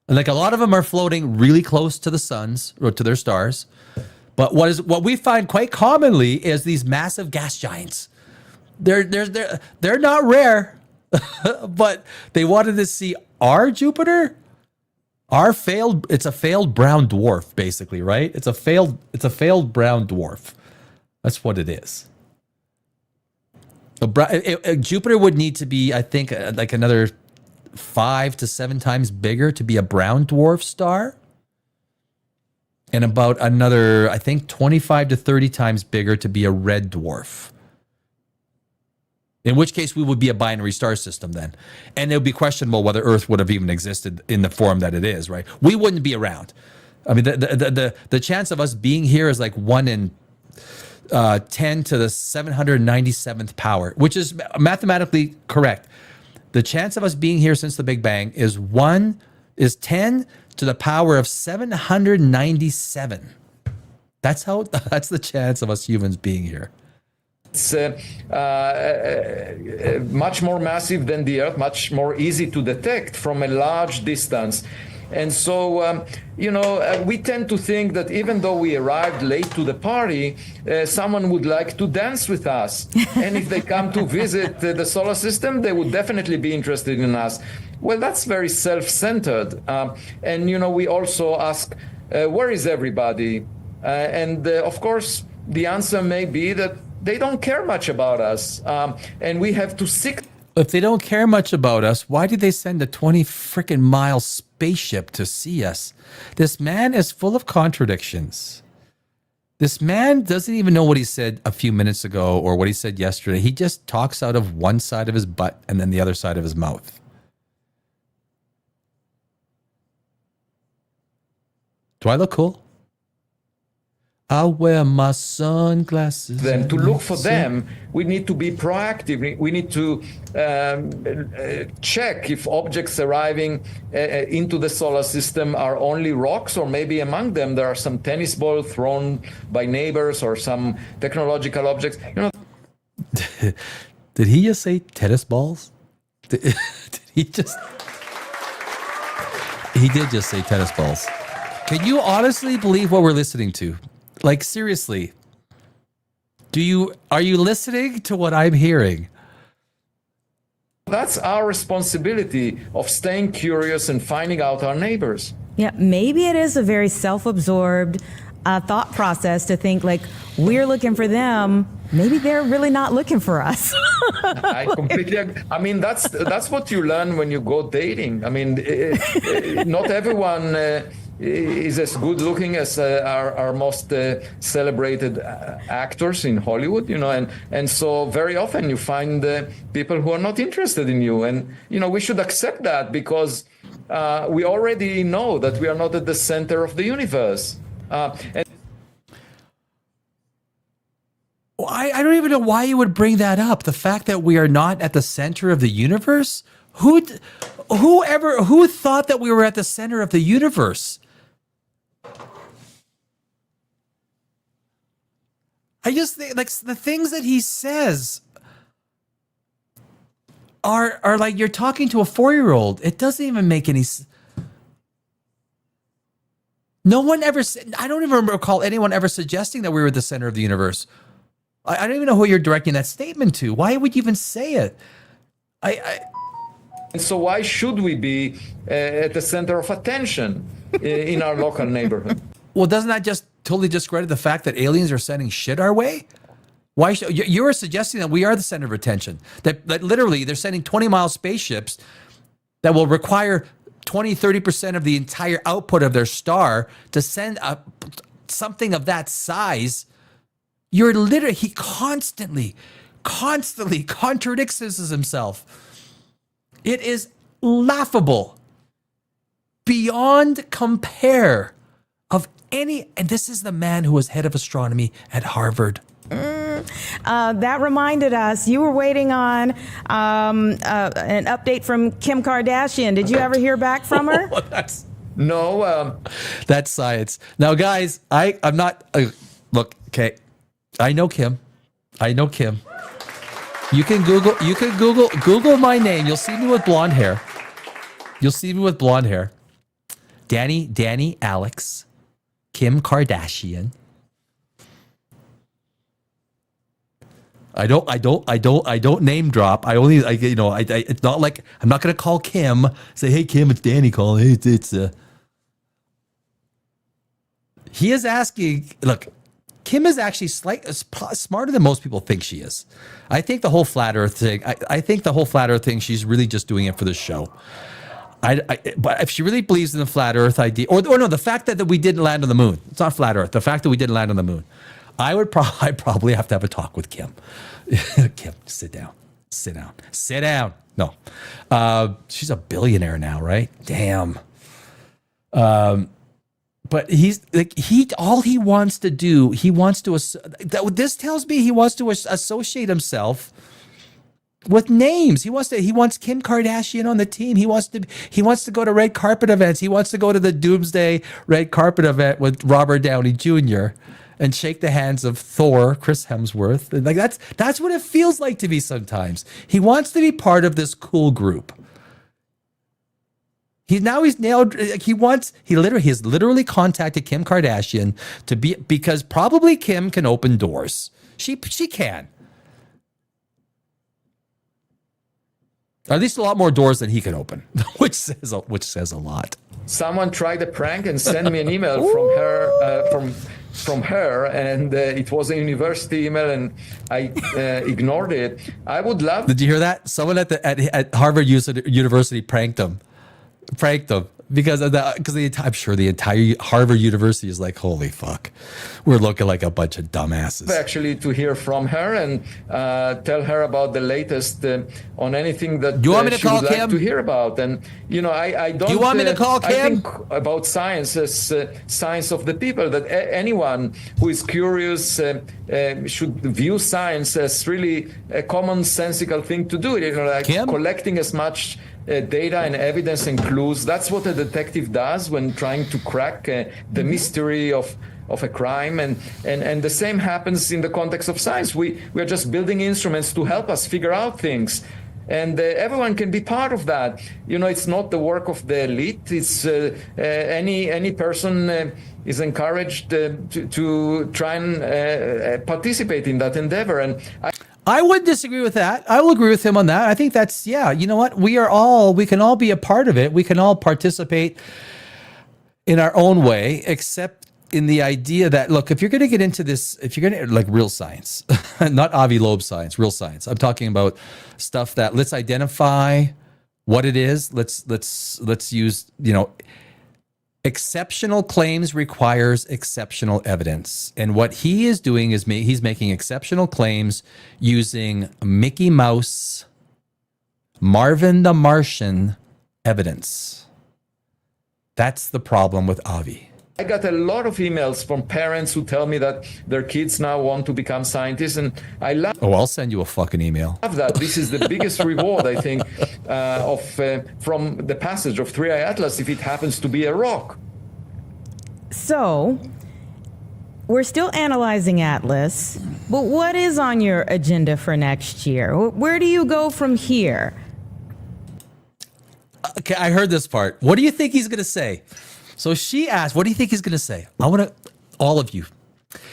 And like a lot of them are floating really close to the suns or to their stars. But what we find quite commonly is these massive gas giants. They're not rare, but they wanted to see our Jupiter. It's a failed brown dwarf, basically, right? It's a failed brown dwarf. That's what it is. Jupiter would need to be, I think, like another 5 to 7 times bigger to be a brown dwarf star. And about another, I think, 25 to 30 times bigger to be a red dwarf. In which case we would be a binary star system then. And it would be questionable whether Earth would have even existed in the form that it is, right? We wouldn't be around. I mean, the chance of us being here is like 1 in 10 to the 797th power, which is mathematically correct. The chance of us being here since the Big Bang is 10 to the power of 797. That's the chance of us humans being here. It's much more massive than the Earth, much more easy to detect from a large distance. And so, we tend to think that even though we arrived late to the party, someone would like to dance with us. And if they come to visit the solar system, they would definitely be interested in us. Well, that's very self-centered. And, we also ask, where is everybody? And of course, the answer may be that they don't care much about us. And we have to seek. If they don't care much about us, why did they send a 20 freaking mile spaceship to see us? This man is full of contradictions. This man doesn't even know what he said a few minutes ago or what he said yesterday. He just talks out of one side of his butt and then the other side of his mouth. Do I look cool? I'll wear my sunglasses. Then to look for them, we need to be proactive. We need to check if objects arriving into the solar system are only rocks, or maybe among them there are some tennis balls thrown by neighbors or some technological objects. Did he just say tennis balls? Did he just? He did just say tennis balls. Can you honestly believe what we're listening to? Like, seriously, are you listening to what I'm hearing? That's our responsibility of staying curious and finding out our neighbors. Yeah, maybe it is a very self-absorbed thought process to think like we're looking for them. Maybe they're really not looking for us. I completely agree. I mean, that's what you learn when you go dating. I mean, not everyone is as good looking as our most celebrated actors in Hollywood, you know, and so very often you find people who are not interested in you. And, you know, we should accept that because we already know that we are not at the center of the universe. And I don't even know why you would bring that up. The fact that we are not at the center of the universe. Who thought that we were at the center of the universe? I just think like the things that he says are like you're talking to a 4-year-old. It doesn't even make any sense. No one ever said, I don't even recall anyone ever suggesting that we were at the center of the universe. I don't even know who you're directing that statement to. Why would you even say it? And so why should we be at the center of attention in our local neighborhood? Well, doesn't that just totally discredit the fact that aliens are sending shit our way? Why you are suggesting that we are the center of attention, that literally they're sending 20-mile spaceships that will require 20-30% of the entire output of their star to send something of that size. You're literally, he constantly contradicts himself. It is laughable beyond compare of any, and this is the man who was head of astronomy at Harvard. That reminded us, you were waiting on an update from Kim Kardashian. Did you ever hear back from her? No. That's science. Now, guys, I'm not, look, okay, I know Kim. You can Google my name. You'll see me with blonde hair. Danny, Alex, Kim Kardashian. I don't name drop. It's not like I'm not going to call Kim, say, hey, Kim, it's Danny calling. He is asking, look, Kim is actually smarter than most people think she is. I think the whole flat earth thing, she's really just doing it for the show. But if she really believes in the flat earth idea, or no, the fact that we didn't land on the moon, it's not flat earth, the fact that we didn't land on the moon, I'd probably have to have a talk with Kim. Kim, sit down. No. She's a billionaire now, right? Damn. But he's like, all he wants to do, this tells me he wants to associate himself with names. He wants Kim Kardashian on the team. He wants to go to red carpet events. He wants to go to the Doomsday red carpet event with Robert Downey Jr. and shake the hands of Thor, Chris Hemsworth. And like that's what it feels like to me sometimes. He wants to be part of this cool group. He has literally contacted Kim Kardashian because probably Kim can open doors. She can. Or at least a lot more doors than he can open, which says a lot. Someone tried a prank and sent me an email from her, and it was a university email, and I ignored it. I would love. Did you hear that? Someone at Harvard University pranked them because I'm sure the entire Harvard University is like, holy fuck, we're looking like a bunch of dumbasses. Actually, to hear from her and tell her about the latest on anything that you want me to she call would Kim? like to hear about. And I don't. Do you want me to call Kim? I think about science as science of the people. That anyone who is curious should view science as really a commonsensical thing to do. Kim? Collecting as much data and evidence and clues. That's what a detective does when trying to crack the mystery of a crime, and the same happens in the context of science. We are just building instruments to help us figure out things, and everyone can be part of that. It's not the work of the elite. It's any person is encouraged to try and participate in that endeavor. And I would disagree with that. I will agree with him on that. I think that's, you know what? We can all be a part of it. We can all participate. in our own way, except in the idea that, look, if you're going to get into this, if you're going to like real science, not Avi Loeb science, real science. I'm talking about stuff that let's identify what it is. Let's use, exceptional claims requires exceptional evidence. And what he is doing is he's making exceptional claims using Mickey Mouse, Marvin the Martian evidence. That's the problem with Avi. I got a lot of emails from parents who tell me that their kids now want to become scientists, and I love. Oh, I'll send you a fucking email. That this is the biggest reward, I think, from the passage of 3i Atlas, if it happens to be a rock. So, we're still analyzing Atlas, but what is on your agenda for next year? Where do you go from here? Okay, I heard this part. What do you think he's going to say? So she asked, what do you think he's going to say? I want to, all of you.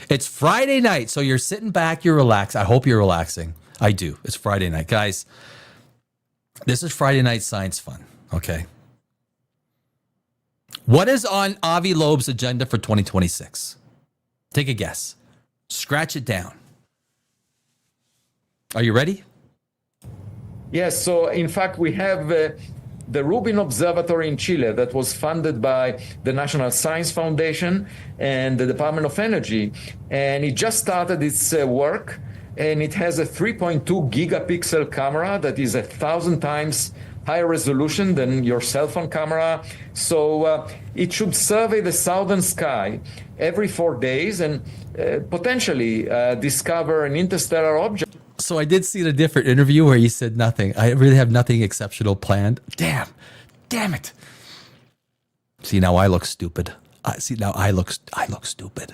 It's Friday night, so you're sitting back, you're relaxed. I hope you're relaxing. I do. It's Friday night. Guys, this is Friday night science fun, okay? What is on Avi Loeb's agenda for 2026? Take a guess. Scratch it down. Are you ready? Yes, so in fact, we have the Rubin Observatory in Chile that was funded by the National Science Foundation and the Department of Energy. And it just started its work, and it has a 3.2 gigapixel camera that is 1,000 times higher resolution than your cell phone camera. So it should survey the southern sky every 4 days and potentially discover an interstellar object. So I did see in a different interview where he said nothing. I really have nothing exceptional planned. Damn it. See, now I look stupid. I look stupid.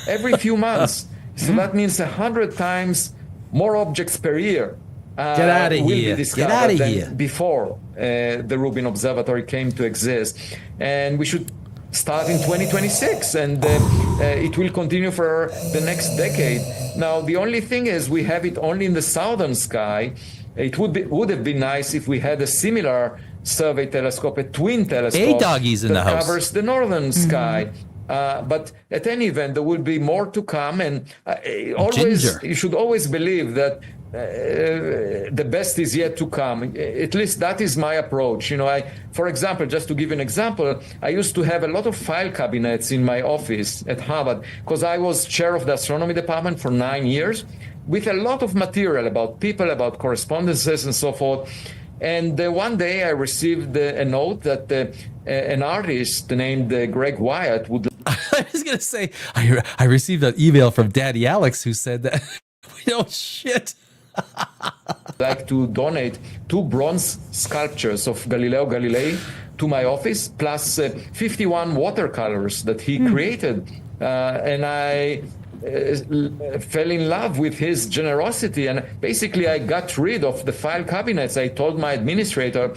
Every few months. So that means 100 times more objects per year. Get out of here. Get out of here. Before the Rubin Observatory came to exist. And we should start in 2026, and it will continue for the next decade. Now, the only thing is we have it only in the southern sky. It would have been nice if we had a similar survey telescope, a twin telescope doggies in the house. Covers the northern sky. But at any event, there will be more to come, and you should always believe that the best is yet to come. At least that is my approach. For example, just to give an example, I used to have a lot of file cabinets in my office at Harvard because I was chair of the astronomy department for 9 years, with a lot of material about people, about correspondences and so forth. And one day I received a note that an artist named Greg Wyatt would. I was going to say, I received an email from Daddy Alex who said that, shit. like to donate 2 bronze sculptures of Galileo Galilei to my office, plus 51 watercolors that he created. And I fell in love with his generosity, and basically I got rid of the file cabinets. I told my administrator,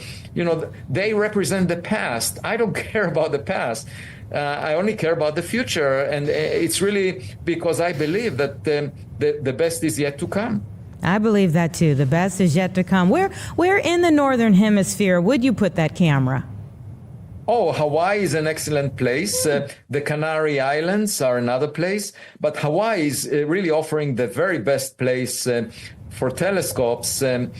they represent the past. I don't care about the past. I only care about the future, and it's really because I believe that the best is yet to come. I believe that too. The best is yet to come. Where in the Northern Hemisphere would you put that camera? Oh, Hawaii is an excellent place. The Canary Islands are another place. But Hawaii is really offering the very best place for telescopes. The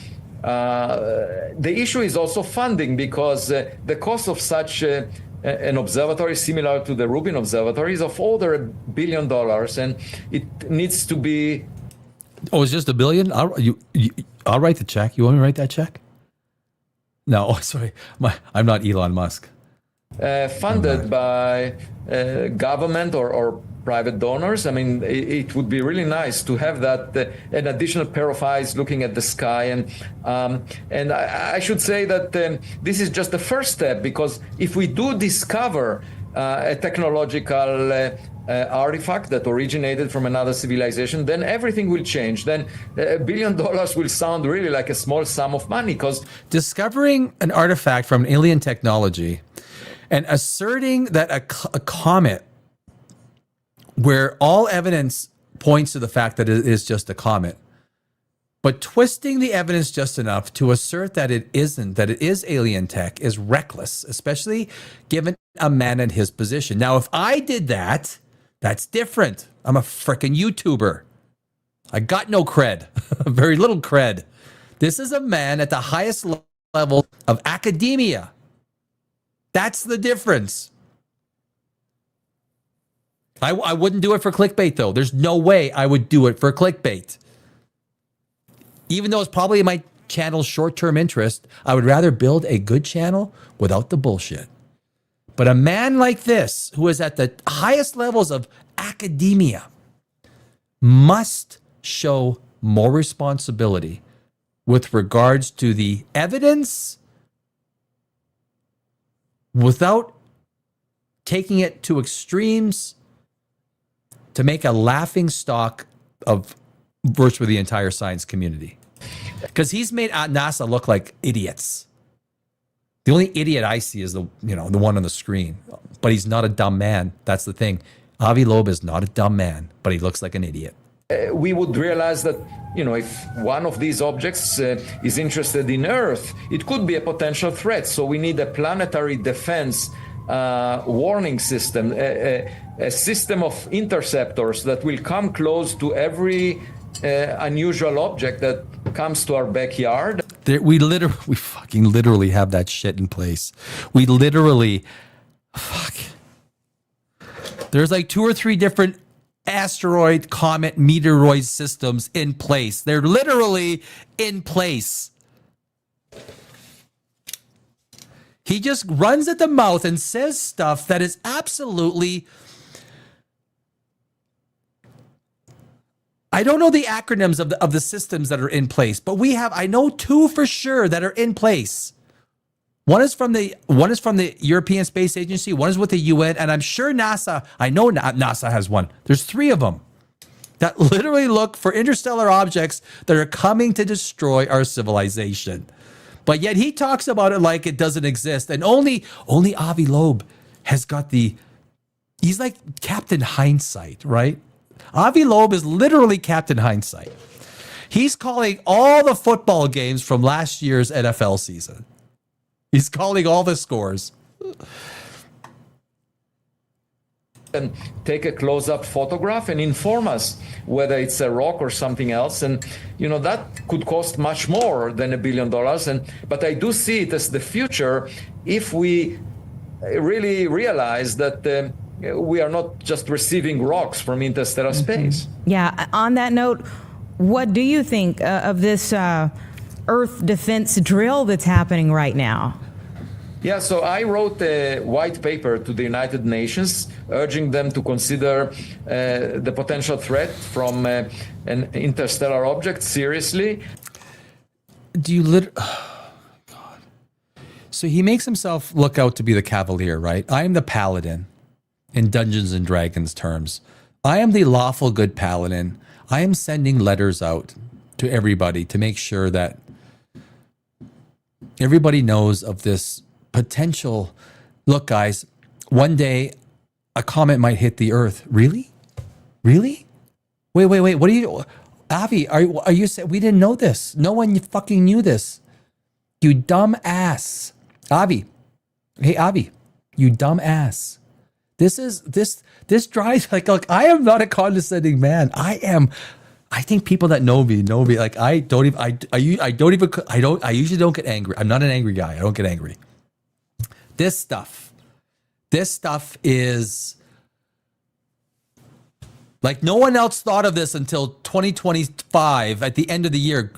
issue is also funding, because the cost of such an observatory similar to the Rubin Observatory is of over $1 billion, and it needs to be. Oh, it's just $1 billion? I'll write the check. You want me to write that check? No, sorry. I'm not Elon Musk. Funded by government or private donors. I mean, it would be really nice to have that an additional pair of eyes looking at the sky. And I should say that this is just the first step, because if we do discover a technological artifact that originated from another civilization, then everything will change. Then $1 billion will sound really like a small sum of money, because discovering an artifact from alien technology and asserting that a comet, where all evidence points to the fact that it is just a comet, But twisting the evidence just enough to assert that it isn't, that it is alien tech, is reckless, especially given a man in his position. Now, if I did that, that's different. I'm a freaking YouTuber. I got no cred, very little cred. This is a man at the highest level of academia. That's the difference. I wouldn't do it for clickbait, though. There's no way I would do it for clickbait. Even though it's probably my channel's short-term interest, I would rather build a good channel without the bullshit. But a man like this, who is at the highest levels of academia, must show more responsibility with regards to the evidence without taking it to extremes to make a laughing stock of virtually the entire science community. Because he's made NASA look like idiots. The only idiot I see is the one on the screen. But he's not a dumb man. That's the thing. Avi Loeb is not a dumb man, but he looks like an idiot. We would realize that, if one of these objects is interested in Earth, it could be a potential threat. So we need a planetary defense warning system, a system of interceptors that will come close to every unusual object that comes to our backyard. We fucking literally have that shit in place. We literally, there's like 2 or 3 different asteroid, comet, meteoroid systems in place. They're literally in place. He just runs at the mouth and says stuff that is absolutely... I don't know the acronyms of the systems that are in place, but I know 2 for sure that are in place. One is from the European Space Agency, one is with the UN, and I'm sure NASA, I know NASA has one. There's 3 of them that literally look for interstellar objects that are coming to destroy our civilization. But yet he talks about it like it doesn't exist. And only Avi Loeb has got he's like Captain Hindsight, right? Avi Loeb is literally Captain Hindsight. He's calling all the football games from last year's NFL season. He's calling all the scores. And take a close-up photograph and inform us whether it's a rock or something else. And, that could cost much more than $1 billion. But I do see it as the future if we really realize that we are not just receiving rocks from interstellar space. Yeah. On that note, what do you think of this Earth defense drill that's happening right now? Yeah, so I wrote a white paper to the United Nations urging them to consider the potential threat from an interstellar object seriously. Oh, God. So he makes himself look out to be the cavalier, right? I am the paladin in Dungeons and Dragons terms. I am the lawful good paladin. I am sending letters out to everybody to make sure that everybody knows of this potential. Look, guys, one day a comet might hit the Earth. Really? Wait. What are you, Avi? Are you saying we didn't know this? No one fucking knew this. You dumb ass, Avi. Hey, Avi, you dumb ass. This drives like I am not a condescending man. I think people that know me like I usually don't get angry. I'm not an angry guy. I don't get angry. This stuff is like no one else thought of this until 2025 at the end of the year.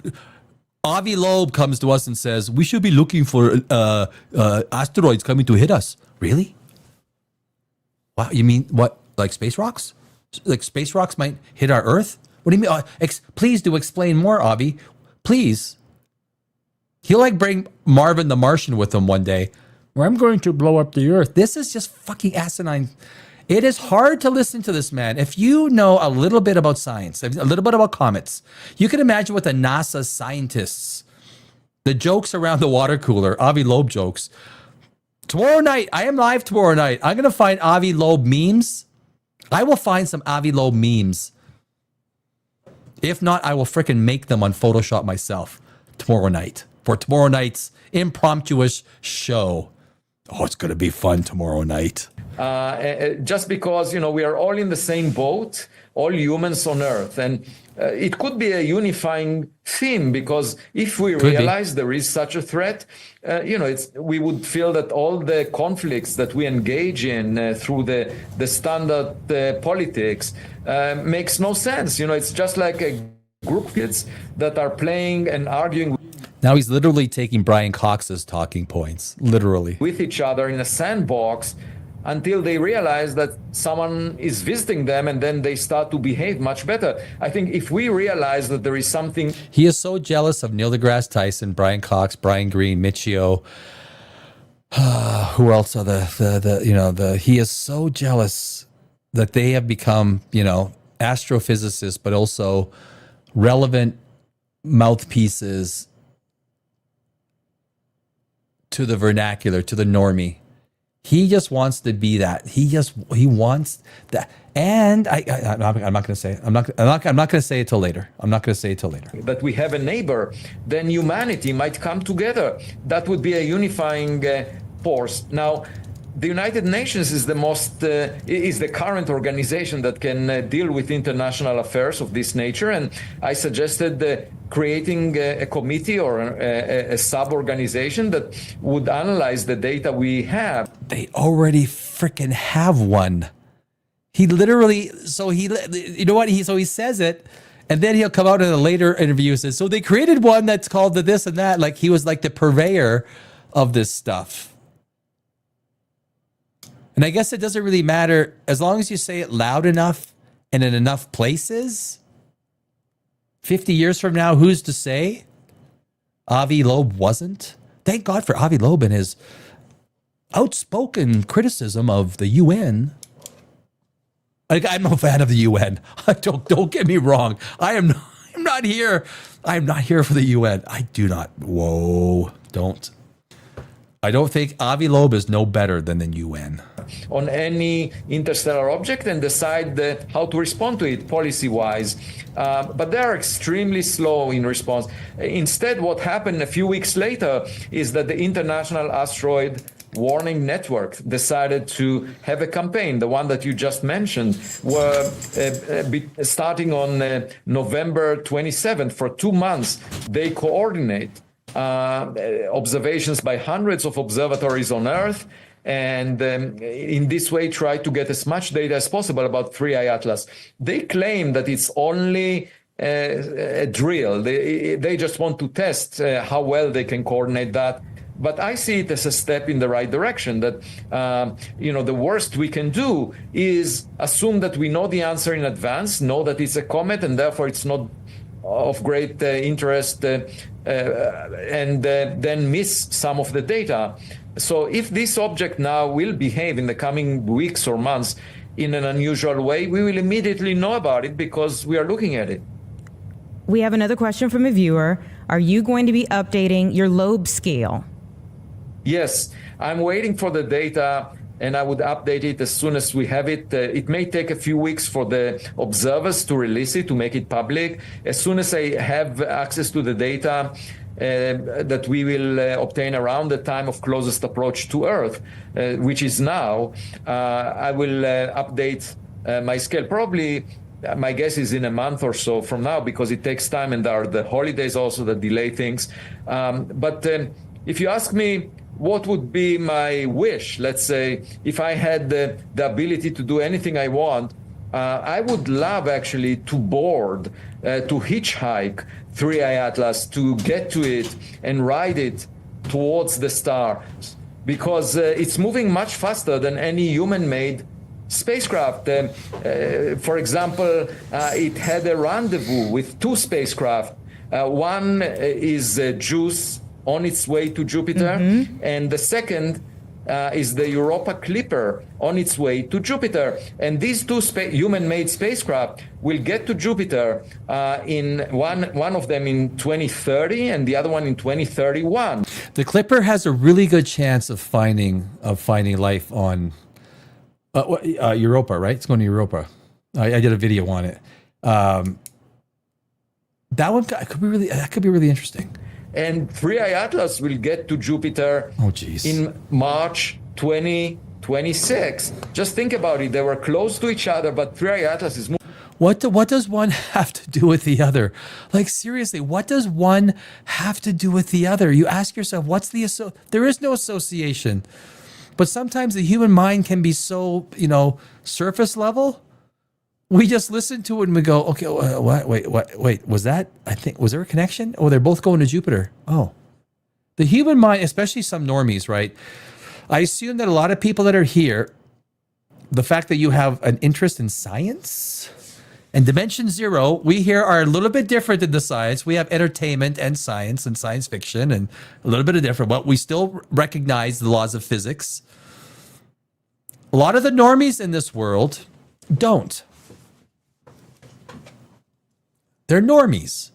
Avi Loeb comes to us and says, we should be looking for asteroids coming to hit us. Really? Wow, you mean what? Like space rocks? Like space rocks might hit our Earth? What do you mean? Please do explain more, Avi. Please. He'll bring Marvin the Martian with him one day, where I'm going to blow up the Earth. This is just fucking asinine. It is hard to listen to this man. If you know a little bit about science, a little bit about comets, you can imagine what the NASA scientists, the jokes around the water cooler, Avi Loeb jokes. Tomorrow night, I am live tomorrow night. I'm going to find Avi Loeb memes. I will find some Avi Loeb memes. If not, I will frickin' make them on Photoshop myself tomorrow night for tomorrow night's impromptuous show. Oh, it's going to be fun tomorrow night. Just because, we are all in the same boat, all humans on Earth. And it could be a unifying theme, because if we realize there is such a threat, we would feel that all the conflicts that we engage in through the standard politics makes no sense. It's just like a group of kids that are playing and arguing Now he's literally taking Brian Cox's talking points, literally, with each other in a sandbox until they realize that someone is visiting them, and then they start to behave much better. I think if we realize that there is something... He is so jealous of Neil deGrasse Tyson, Brian Cox, Brian Greene, Michio. Who else are he is so jealous that they have become, astrophysicists, but also relevant mouthpieces to the vernacular, to the normie. He just wants to be that. He wants that. And I'm not going to say it. I'm not going to say it till later. I'm not going to say it till later. That we have a neighbor, then humanity might come together. That would be a unifying force. Now, the United Nations is the current organization that can deal with international affairs of this nature, and I suggested creating a committee or a sub-organization that would analyze the data we have. They already freaking have one. He literally, he says it, and then he'll come out in a later interview and says, so they created one that's called the this and that. Like he was like the purveyor of this stuff. And I guess it doesn't really matter as long as you say it loud enough and in enough places. 50 years from now, who's to say? Avi Loeb wasn't. Thank God for Avi Loeb and his outspoken criticism of the UN. I'm no fan of the UN. Don't get me wrong. I'm not here for the UN. I do not. Whoa, don't. I don't think Avi Loeb is no better than the UN. On any interstellar object and decide how to respond to it policy-wise. But they are extremely slow in response. Instead, what happened a few weeks later is that the International Asteroid Warning Network decided to have a campaign, the one that you just mentioned, were starting on November 27th. For 2 months, they coordinate observations by hundreds of observatories on Earth, and in this way try to get as much data as possible about 3i Atlas. They claim that it's only a drill. They just want to test how well they can coordinate that. But I see it as a step in the right direction, that, the worst we can do is assume that we know the answer in advance, know that it's a comet, and therefore it's not of great interest, and then miss some of the data. So if this object now will behave in the coming weeks or months in an unusual way, we will immediately know about it because we are looking at it. We have another question from a viewer. Are you going to be updating your Loeb scale? Yes, I'm waiting for the data, and I would update it as soon as we have it. It may take a few weeks for the observers to release it, to make it public. As soon as I have access to the data that we will obtain around the time of closest approach to Earth, which is now, I will update my scale. Probably, my guess is in a month or so from now, because it takes time, and there are the holidays also that delay things. But if you ask me, what would be my wish? Let's say if I had the ability to do anything I want, I would love actually to board, to hitchhike 3i Atlas, to get to it and ride it towards the star, because it's moving much faster than any human-made spacecraft. For example, it had a rendezvous with 2 spacecraft. One is JUICE, on its way to Jupiter, and the second is the Europa Clipper on its way to Jupiter. And these 2 human-made spacecraft will get to Jupiter in one of them in 2030 and the other one in 2031. The Clipper has a really good chance of finding life on Europa, right? It's going to Europa. I did a video on it. That could be really interesting. And 3i Atlas will get to Jupiter in March 2026. Just think about it. They were close to each other, but 3i Atlas is moving. What does one have to do with the other? Like, seriously, what does one have to do with the other? You ask yourself, there is no association. But sometimes the human mind can be so, surface level. We just listen to it and we go, okay, what? Wait, was there a connection? Oh, they're both going to Jupiter. Oh. The human mind, especially some normies, right? I assume that a lot of people that are here, the fact that you have an interest in science and Dimension Zero, we here are a little bit different than the science. We have entertainment and science fiction and a little bit of different, but we still recognize the laws of physics. A lot of the normies in this world don't. They're normies.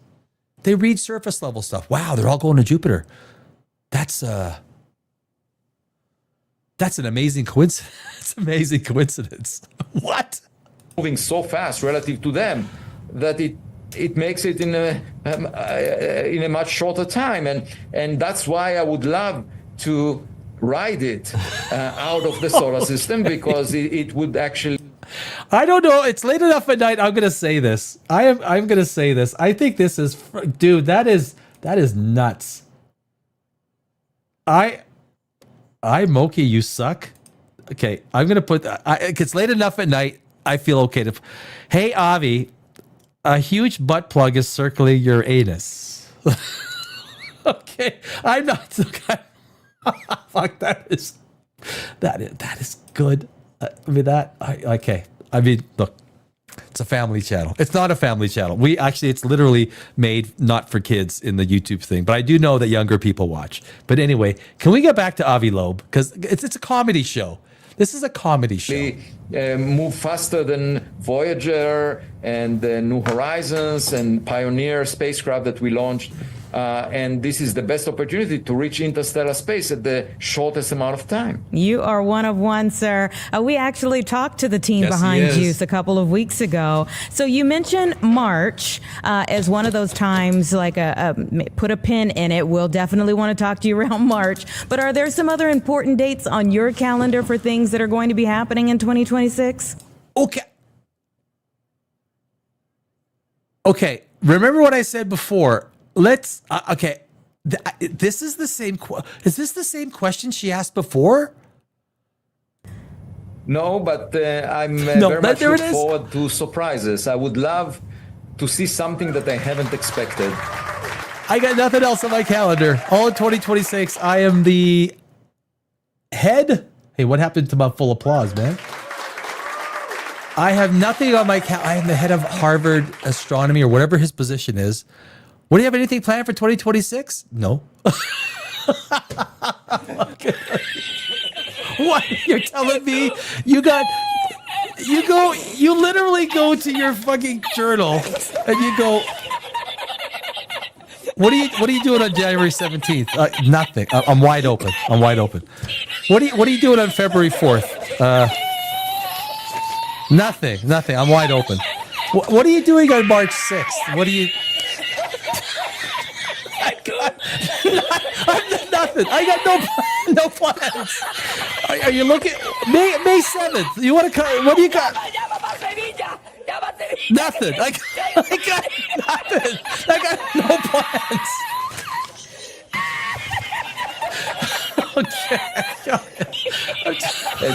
They read surface level stuff. Wow, they're all going to Jupiter. That's an amazing coincidence. It's an amazing coincidence. What? Moving so fast relative to them that it makes it in a much shorter time, and that's why I would love to ride it out of the solar system, because it would actually. I don't know. It's late enough at night. I'm going to say this. I'm going to say this. I think this is, dude. That is nuts. Moki, you suck. Okay, I'm going to put. It's late enough at night. I feel okay to. Hey, Avi, a huge butt plug is circling your anus. Okay, I'm not. Fuck, that is good. Okay. I mean, look, it's a family channel. It's not a family channel. It's literally made not for kids in the YouTube thing, but I do know that younger people watch. But anyway, can we get back to Avi Loeb? Because it's a comedy show. This is a comedy show. Move faster than Voyager and New Horizons and Pioneer spacecraft that we launched. And this is the best opportunity to reach interstellar space at the shortest amount of time. You are one of one, sir. We actually talked to the team behind you a couple of weeks ago. So you mentioned March as one of those times, like put a pin in it. We'll definitely want to talk to you around March. But are there some other important dates on your calendar for things that are going to be happening in 2026? Okay. Remember what I said before. This is the same. Is this the same question she asked before? No, but I'm very much looking forward to surprises. I would love to see something that I haven't expected. I got nothing else on my calendar. All in 2026, I am the head. Hey, what happened to my full applause, man? I have nothing on my calendar. I am the head of Harvard astronomy or whatever his position is. What, do you have anything planned for 2026? No. What? You're telling me you literally go to your fucking journal and you go, what are you doing on January 17th? Nothing. I'm wide open. What are you doing on February 4th? Nothing. I'm wide open. What are you doing on March 6th? What are you? Nothing. I got no plans. Are you looking? May 7th. You want to come? What do you got? Nothing. I got nothing. I got no plans.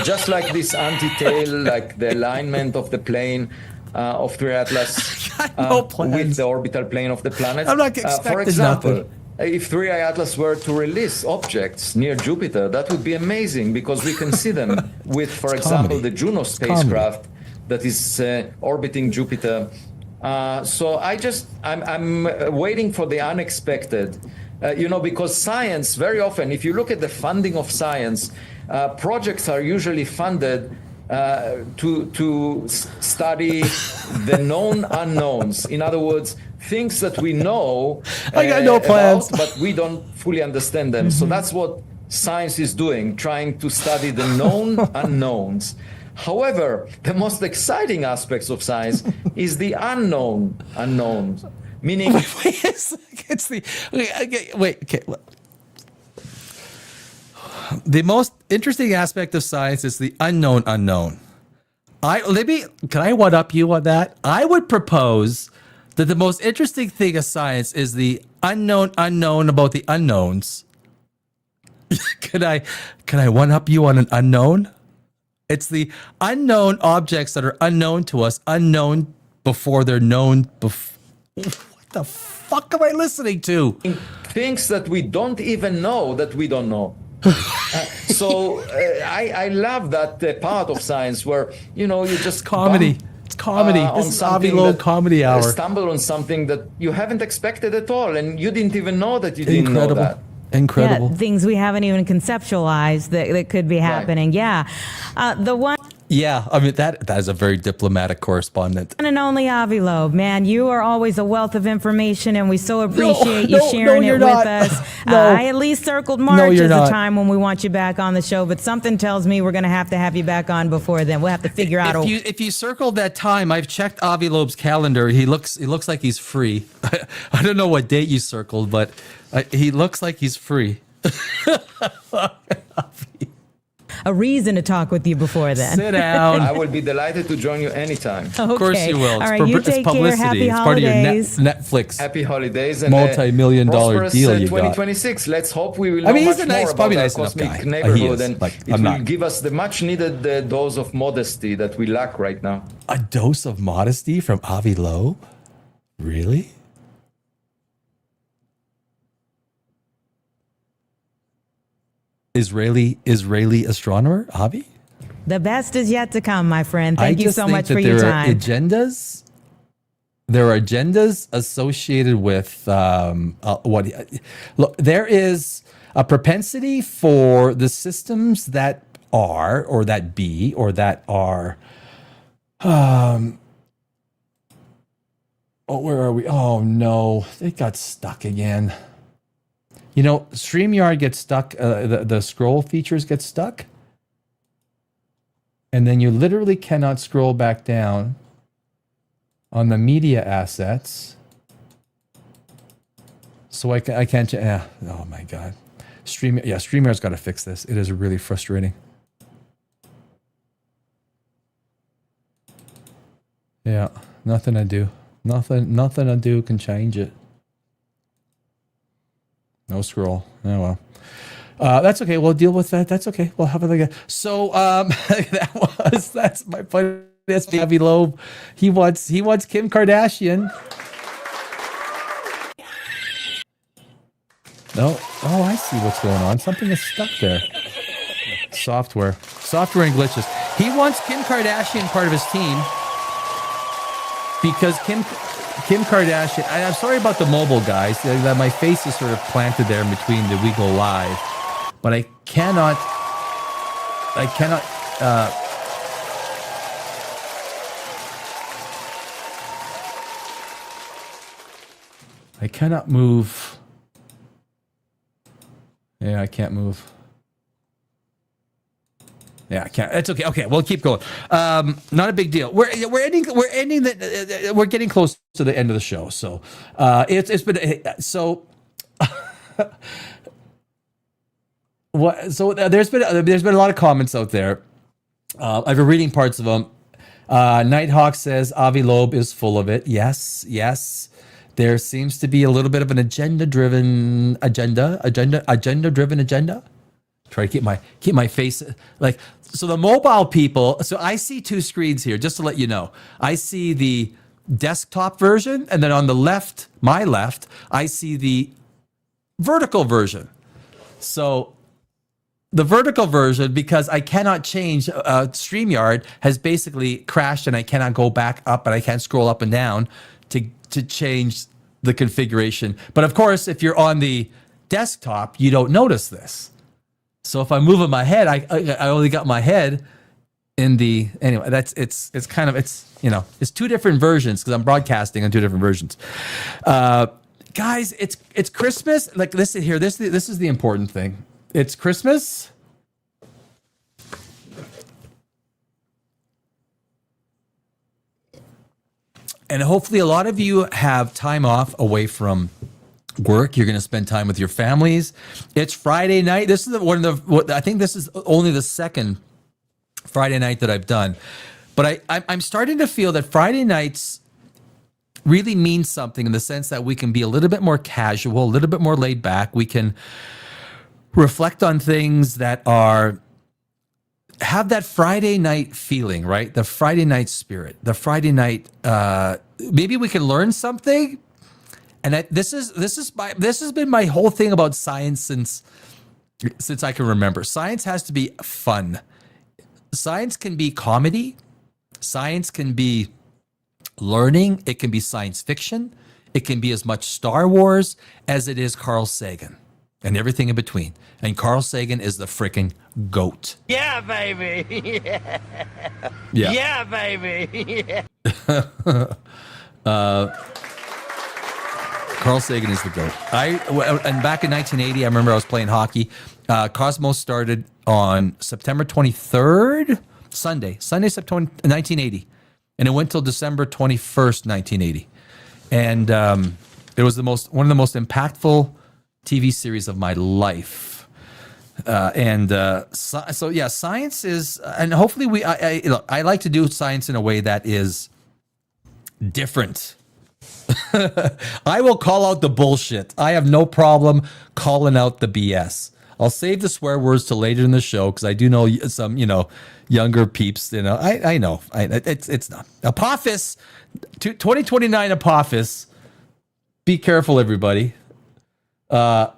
Just like this anti-tail, like the alignment of the plane of 3i Atlas with the orbital plane of the planet. I'm not expecting for example, nothing. If 3i Atlas were to release objects near Jupiter, that would be amazing because we can see them with, for example, the Juno spacecraft that is orbiting Jupiter. So I'm waiting for the unexpected, because science, very often, if you look at the funding of science, projects are usually funded to study the known unknowns. In other words, things that we know I got no plans, but we don't fully understand them. So that's what science is doing, trying to study the known unknowns. However, the most exciting aspects of science is the unknown unknowns. Meaning, it's the wait. Okay. The most interesting aspect of science is the unknown unknown. Can I one up you on that? I would propose that the most interesting thing of science is the unknown unknown about the unknowns. Can I one up you on an unknown? It's the unknown objects that are unknown to us, unknown before they're known. What the fuck am I listening to? things that we don't even know that we don't know. I love that part of science where, you just Comedy. It's comedy. This is Avi Loeb comedy hour. Stumble on something that you haven't expected at all, and you didn't even know that you didn't know that. Incredible. Yeah, things we haven't even conceptualized that could be happening. Right. Yeah. The one. Yeah, I mean, that is a very diplomatic correspondent. And only Avi Loeb, man. You are always a wealth of information, and we so appreciate you sharing it with us. I at least circled March as a time when we want you back on the show, but something tells me we're going to have you back on before then. We'll have to figure out. If you circled that time, I've checked Avi Loeb's calendar. He looks like he's free. I don't know what date you circled, but he looks like he's free. A reason to talk with you before then. Sit down. I will be delighted to join you anytime. Okay. Of course you will. All right, you take care. Happy it's part of your holidays. Netflix. Happy holidays and multi-million-dollar deal you got. 2026. Let's hope we will know he's much a nice, more probably about nice our enough cosmic guy. neighborhood, and it will not. give us the much-needed dose of modesty that we lack right now. A dose of modesty from Avi Loeb? Really? Israeli astronomer, Avi? The best is yet to come, my friend. Thank you so much for your time. There are agendas associated with what. Look, there is a propensity for the systems that are, or that be, or that are. Oh, where are we? Oh no, they got stuck again. StreamYard gets stuck. The scroll features get stuck. And then you literally cannot scroll back down on the media assets. So I can't. Oh my God. StreamYard's got to fix this. It is really frustrating. Yeah, nothing I do. Nothing I do can change it. No scroll. Oh well. That's okay. We'll deal with that. That's okay. We'll have it again. So that's my buddy. That's Avi Loeb. He wants Kim Kardashian. No. Oh, I see what's going on. Something is stuck there. Software and glitches. He wants Kim Kardashian part of his team because Kim Kardashian, I'm sorry about the mobile guys, that my face is sort of planted there in between the We Go Live, but I cannot move. Yeah, I can't move. Yeah, I can't. It's okay. Okay, we'll keep going. Not a big deal. We're getting close to the end of the show. So it's been so. There's been a lot of comments out there. I've been reading parts of them. Nighthawk says Avi Loeb is full of it. Yes. There seems to be a little bit of an agenda-driven agenda. Try to keep my face like so. The mobile people. So I see two screens here. Just to let you know, I see the desktop version, and then on the left, my left, I see the vertical version. So the vertical version, because I cannot change, StreamYard has basically crashed, and I cannot go back up, and I can't scroll up and down to change the configuration. But of course, if you're on the desktop, you don't notice this. So if I'm moving my head, I only got my head in the anyway. It's two different versions because I'm broadcasting on two different versions. Guys, it's Christmas. Like listen here, this is the important thing. It's Christmas. And hopefully a lot of you have time off away from work. You're going to spend time with your families. It's Friday night. This is I think this is only the second Friday night that I've done. But I'm starting to feel that Friday nights really mean something in the sense that we can be a little bit more casual, a little bit more laid back. We can reflect on things that have that Friday night feeling, right? The Friday night spirit, the Friday night, maybe we can learn something. And this has been my whole thing about science since I can remember. Science has to be fun. Science can be comedy. Science can be learning. It can be science fiction. It can be as much Star Wars as it is Carl Sagan and everything in between. And Carl Sagan is the freaking GOAT. Yeah, baby. Yeah. Yeah, baby. Carl Sagan is the GOAT. And back in 1980, I remember I was playing hockey. Cosmos started on September 23rd, Sunday, September 1980. And it went till December 21st, 1980. And it was one of the most impactful TV series of my life. So yeah, science is, and hopefully I like to do science in a way that is different. I will call out the bullshit. I have no problem calling out the BS. I'll save the swear words till later in the show because I do know some, younger peeps. I know. It's not Apophis, 2029 Apophis. Be careful, everybody. I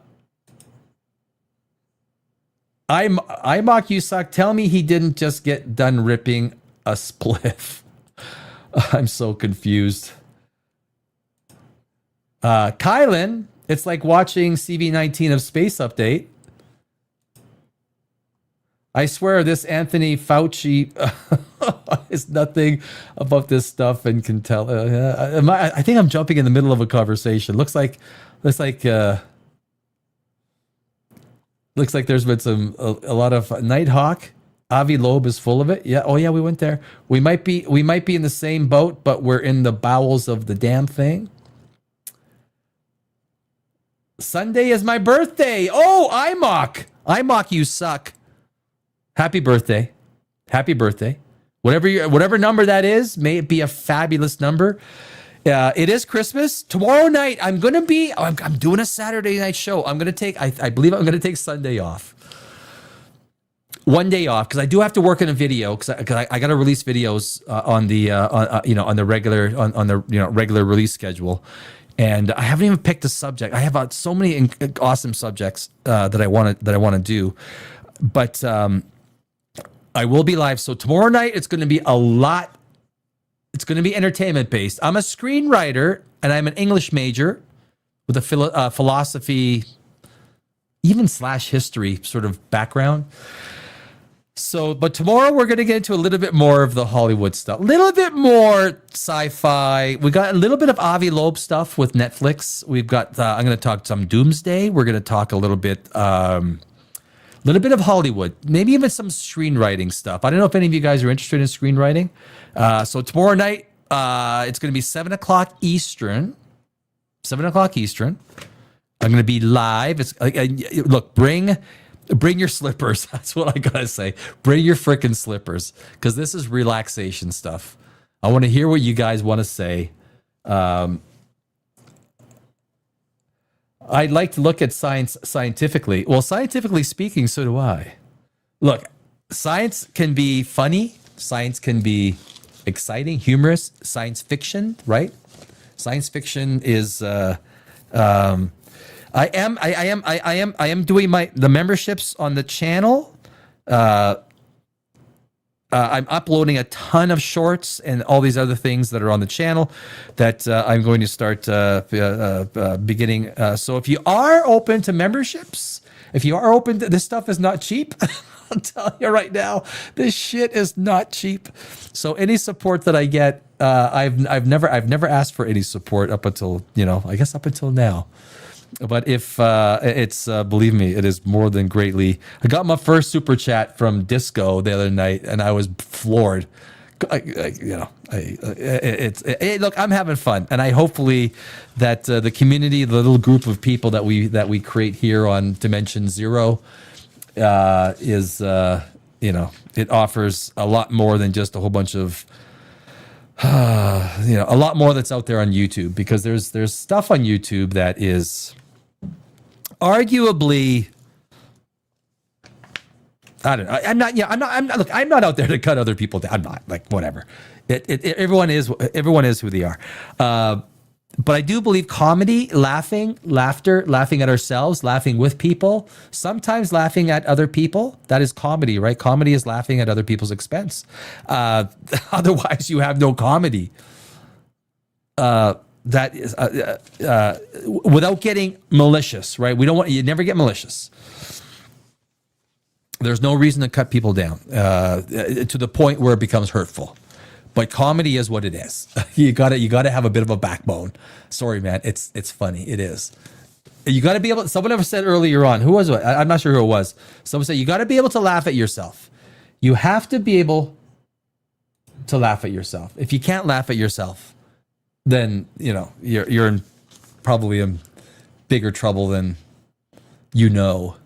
mock you, suck. Tell me he didn't just get done ripping a spliff. I'm so confused. Kylan, it's like watching CV19 of Space Update. I swear this Anthony Fauci is nothing about this stuff and can tell. I think I'm jumping in the middle of a conversation. Looks like there's been a lot of Nighthawk. Avi Loeb is full of it. Yeah. Oh yeah, we went there. We might be in the same boat, but we're in the bowels of the damn thing. Sunday is my birthday. Oh, IMOC, you suck. Happy birthday. Happy birthday. Whatever number that is, may it be a fabulous number. It is Christmas. Tomorrow night, I'm doing a Saturday night show. I believe I'm going to take Sunday off. One day off because I do have to work on a video because I got to release videos on the regular release schedule. And I haven't even picked a subject. I have so many awesome subjects that I want to do, but I will be live. So tomorrow night it's going to be a lot. It's going to be entertainment based. I'm a screenwriter and I'm an English major with a philosophy, even / history sort of background. So, but tomorrow we're going to get into a little bit more of the Hollywood stuff, a little bit more sci-fi. We got a little bit of Avi Loeb stuff with Netflix. We've got, I'm going to talk some Doomsday. We're going to talk a little bit of Hollywood, maybe even some screenwriting stuff. I don't know if any of you guys are interested in screenwriting. So tomorrow night, it's going to be 7 o'clock Eastern. 7 o'clock Eastern. I'm going to be live. Look, Bring your slippers. That's what I gotta say. Bring your frickin' slippers because this is relaxation stuff. I want to hear what you guys want to say. I'd like to look at science scientifically. Well, scientifically speaking, so do I. Look, science can be funny. Science can be exciting, humorous. Science fiction, right? Science fiction is. I am doing the memberships on the channel. I'm uploading a ton of shorts and all these other things that are on the channel that I'm going to start beginning. So if you are open to memberships, this stuff is not cheap. I'll tell you right now, this shit is not cheap. So any support that I get, I've never asked for any support up until now. But if it's believe me, it is more than greatly. I got my first super chat from Disco the other night, and I was floored. Look, I'm having fun, and I hopefully that the community, the little group of people that we create here on Dimension Zero, is it offers a lot more than just a whole bunch of a lot more that's out there on YouTube, because there's stuff on YouTube that is arguably, I don't know. I'm not. Look, I'm not out there to cut other people down. I'm not, like, whatever. Everyone is who they are. But I do believe comedy, laughter, laughing at ourselves, laughing with people, sometimes laughing at other people. That is comedy, right? Comedy is laughing at other people's expense. Otherwise, you have no comedy. That is without getting malicious, right? You never get malicious. There's no reason to cut people down to the point where it becomes hurtful. But comedy is what it is. You gotta have a bit of a backbone. Sorry, man. It's funny. It is. You gotta be able. Someone ever said earlier on, who was it? I'm not sure who it was. Someone said you gotta be able to laugh at yourself. You have to be able to laugh at yourself. If you can't laugh at yourself, then you're in probably in bigger trouble than you know.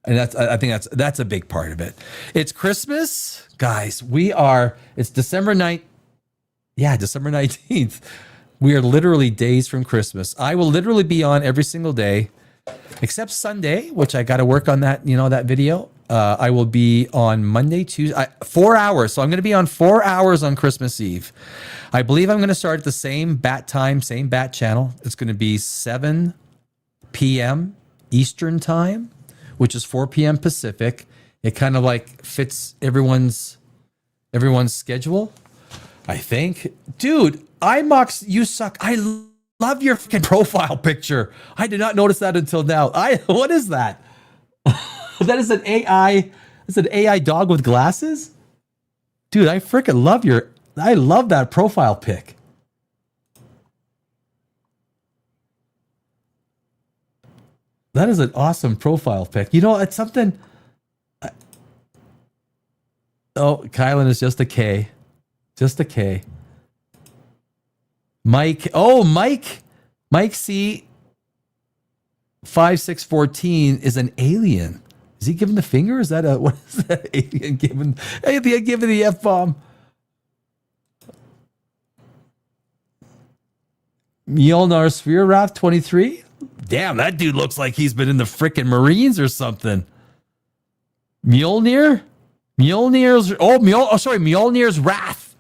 And I think that's a big part of it. It's Christmas, guys. It's December 9th. Yeah, December 19th. We are literally days from Christmas. I will literally be on every single day, except Sunday, which I got to work on that, that video. I will be on Monday, Tuesday, 4 hours. So I'm going to be on 4 hours on Christmas Eve. I believe I'm going to start at the same bat time, same bat channel. It's going to be 7 p.m. Eastern time, which is 4 p.m. Pacific. It kind of like fits everyone's schedule, I think. Dude, IMOX, you suck. I love your freaking profile picture. I did not notice that until now. What is that? That is an AI. It's an AI dog with glasses? Dude, I freaking love that profile pic. That is an awesome profile pic. It's something. Oh, Kylan is just a K. Just a K. Mike. Oh, Mike C. 5614 is an alien. Is he giving the finger? Is that what is that alien giving the F-bomb? Mjolnir Sphere Raft 23. Damn, that dude looks like he's been in the frickin' Marines or something. Mjolnir's Wrath.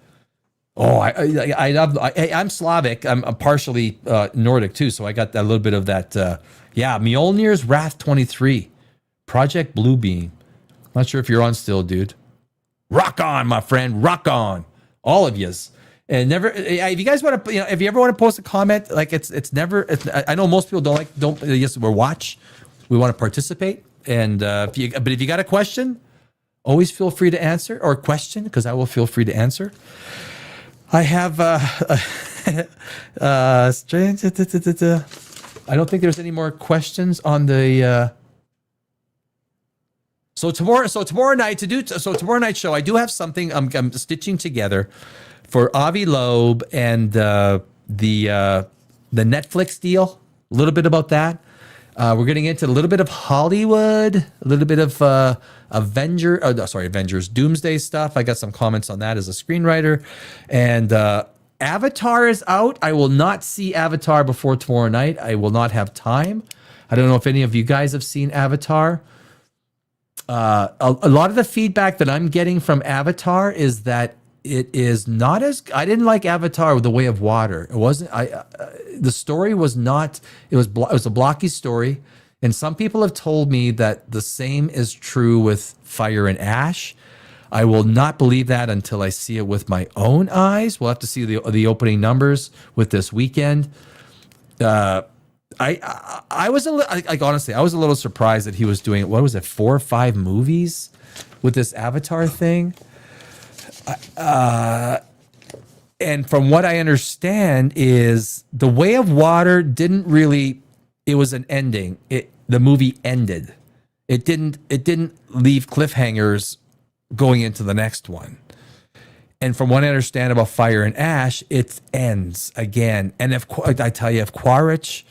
Oh, I'm Slavic. I'm partially Nordic too, so I got a little bit of that. Mjolnir's Wrath 23, Project Bluebeam. Not sure if you're on still, dude. Rock on, my friend. Rock on, all of yous. And never, if you guys want to, if you ever want to post a comment, like it's never. I know most people don't. Yes, we watch. We want to participate, and but if you got a question, always feel free to answer, or question, because I will feel free to answer. I have strange. I don't think there's any more questions on the. So tomorrow night tomorrow night show, I do have something I'm stitching together for Avi Loeb and the Netflix deal. A little bit about that. We're getting into a little bit of Hollywood, a little bit of Avengers Doomsday stuff. I got some comments on that as a screenwriter. And Avatar is out. I will not see Avatar before tomorrow night. I will not have time. I don't know if any of you guys have seen Avatar. A lot of the feedback that I'm getting from Avatar is that it is not as. I didn't like Avatar with The Way of Water. It wasn't. The story was not. It was a blocky story, and some people have told me that the same is true with Fire and Ash. I will not believe that until I see it with my own eyes. We'll have to see the opening numbers with this weekend. I was honestly, I was a little surprised that he was doing, what was it, 4 or 5 movies with this Avatar thing. And from what I understand is The Way of Water didn't really, it was an ending. The movie ended. It didn't leave cliffhangers going into the next one. And from what I understand about Fire and Ash, it ends again. And if I tell you, if Quaritch,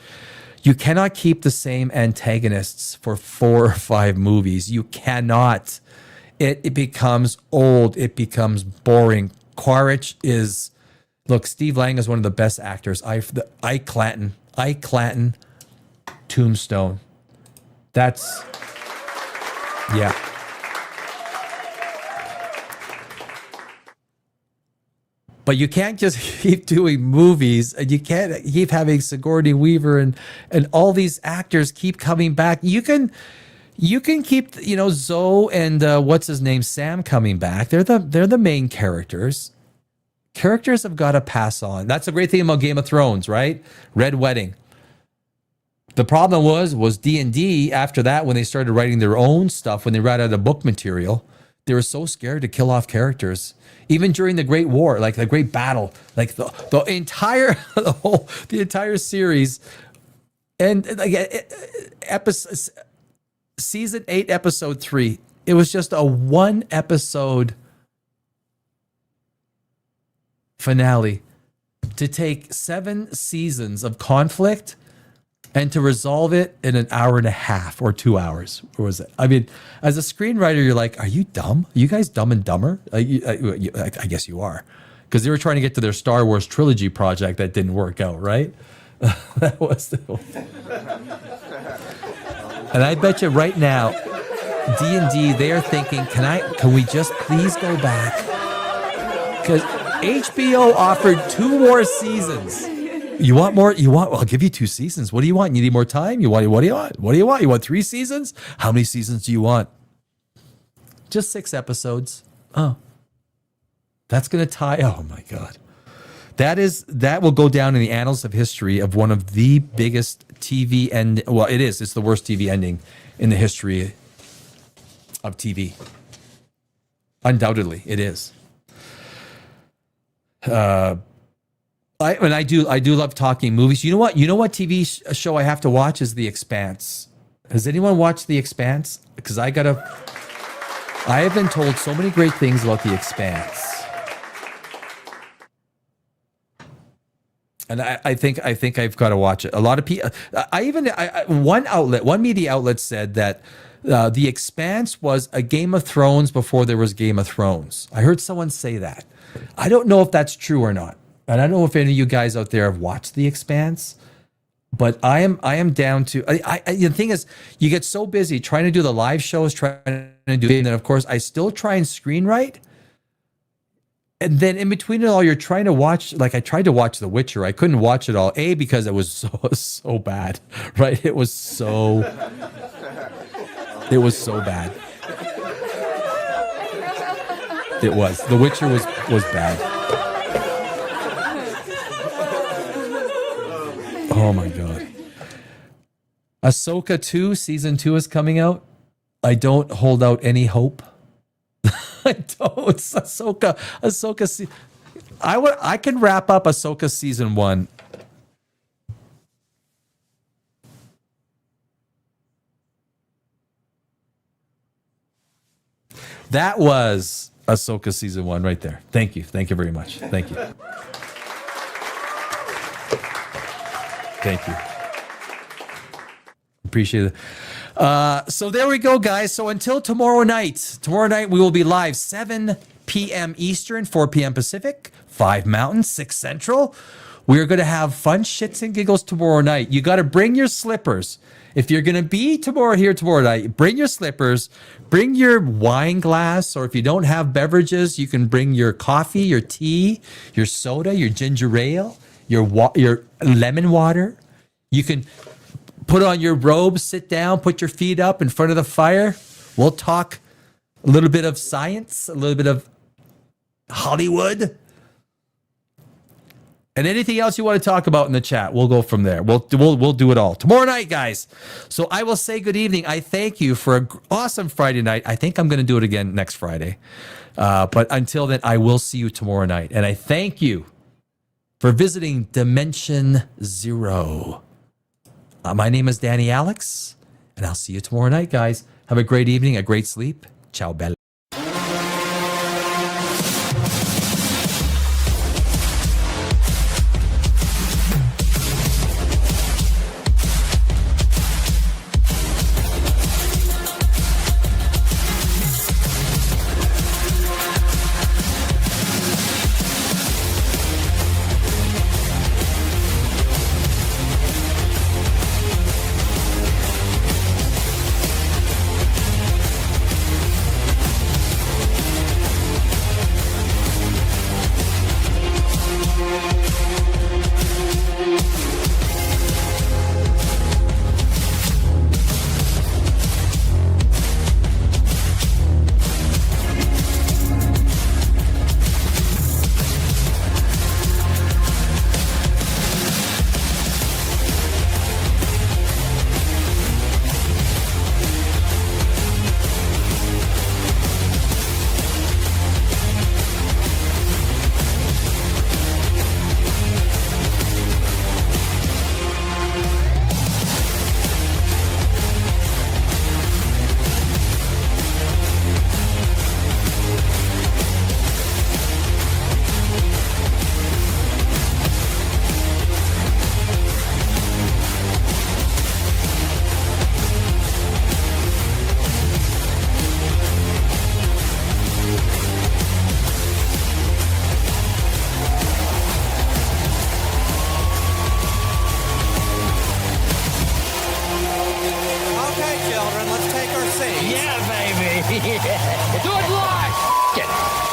you cannot keep the same antagonists for 4 or 5 movies. You cannot. It becomes old. It becomes boring. Quaritch is, look, Steve Lang is one of the best actors. Ike Clanton, Tombstone. That's, yeah. But you can't just keep doing movies, and you can't keep having Sigourney Weaver and all these actors keep coming back. You can keep, you know, Zoe and what's his name, Sam, coming back. They're the main characters. Characters have got to pass on. That's the great thing about Game of Thrones, right? Red Wedding. The problem was D&D after that, when they started writing their own stuff, when they ran out of book material, they were so scared to kill off characters. Even during the Great War, like the Great Battle, like the entire series, and like season 8, episode 3, it was just a 1 episode finale to take 7 seasons of conflict and to resolve it in an hour and a half or 2 hours. Or was it? I mean, as a screenwriter, you're like, are you dumb? Are you guys Dumb and Dumber? I guess you are. Because they were trying to get to their Star Wars trilogy project that didn't work out, right? That was and I bet you right now, D&D, they are thinking, can we just please go back? Because HBO offered 2 more seasons. You want more? Well, I'll give you 2 seasons. What do you want? You need more time? What do you want? What do you want? You want 3 seasons? How many seasons do you want? Just 6 episodes. Oh. That's going to tie. Oh my God. That will go down in the annals of history of one of the biggest TV it's the worst TV ending in the history of TV. Undoubtedly, it is. I do love talking movies. You know what? You know what TV show I have to watch is The Expanse. Has anyone watched The Expanse? Because I have been told so many great things about The Expanse. And I think I've got to watch it. A lot of people, one media outlet said that The Expanse was a Game of Thrones before there was Game of Thrones. I heard someone say that. I don't know if that's true or not. And I don't know if any of you guys out there have watched The Expanse, but I am down to. The thing is, you get so busy trying to do the live shows, trying to do it, and then of course I still try and screenwrite. And then in between it all, you're trying to watch. Like I tried to watch The Witcher, I couldn't watch it all. Because it was so bad, right? It was so bad. It was. The Witcher was bad. Oh my God. Ahsoka 2, season 2 is coming out. I don't hold out any hope. I don't. Ahsoka. I can wrap up Ahsoka season 1. That was Ahsoka season 1 right there. Thank you. Thank you very much. Thank you. Thank you. Appreciate it. So there we go, guys. So until tomorrow night we will be live 7 p.m. Eastern, 4 p.m. Pacific, 5 Mountain, 6 Central. We are going to have fun shits and giggles tomorrow night. You got to bring your slippers. If you're going to be tomorrow night, bring your slippers, bring your wine glass, or if you don't have beverages, you can bring your coffee, your tea, your soda, your ginger ale, your lemon water. You can put on your robe, sit down, put your feet up in front of the fire. We'll talk a little bit of science, a little bit of Hollywood, and anything else you want to talk about in the chat. We'll go from there. We'll do it all tomorrow night, guys. So I will say good evening. I thank you for an awesome Friday night. I think I'm going to do it again next Friday. But until then, I will see you tomorrow night. And I thank you for visiting Dimension Zero. My name is Danny Alex, and I'll see you tomorrow night, guys. Have a great evening, a great sleep. Ciao, bella. Yeah, baby. Yeah. Do it live. F- it.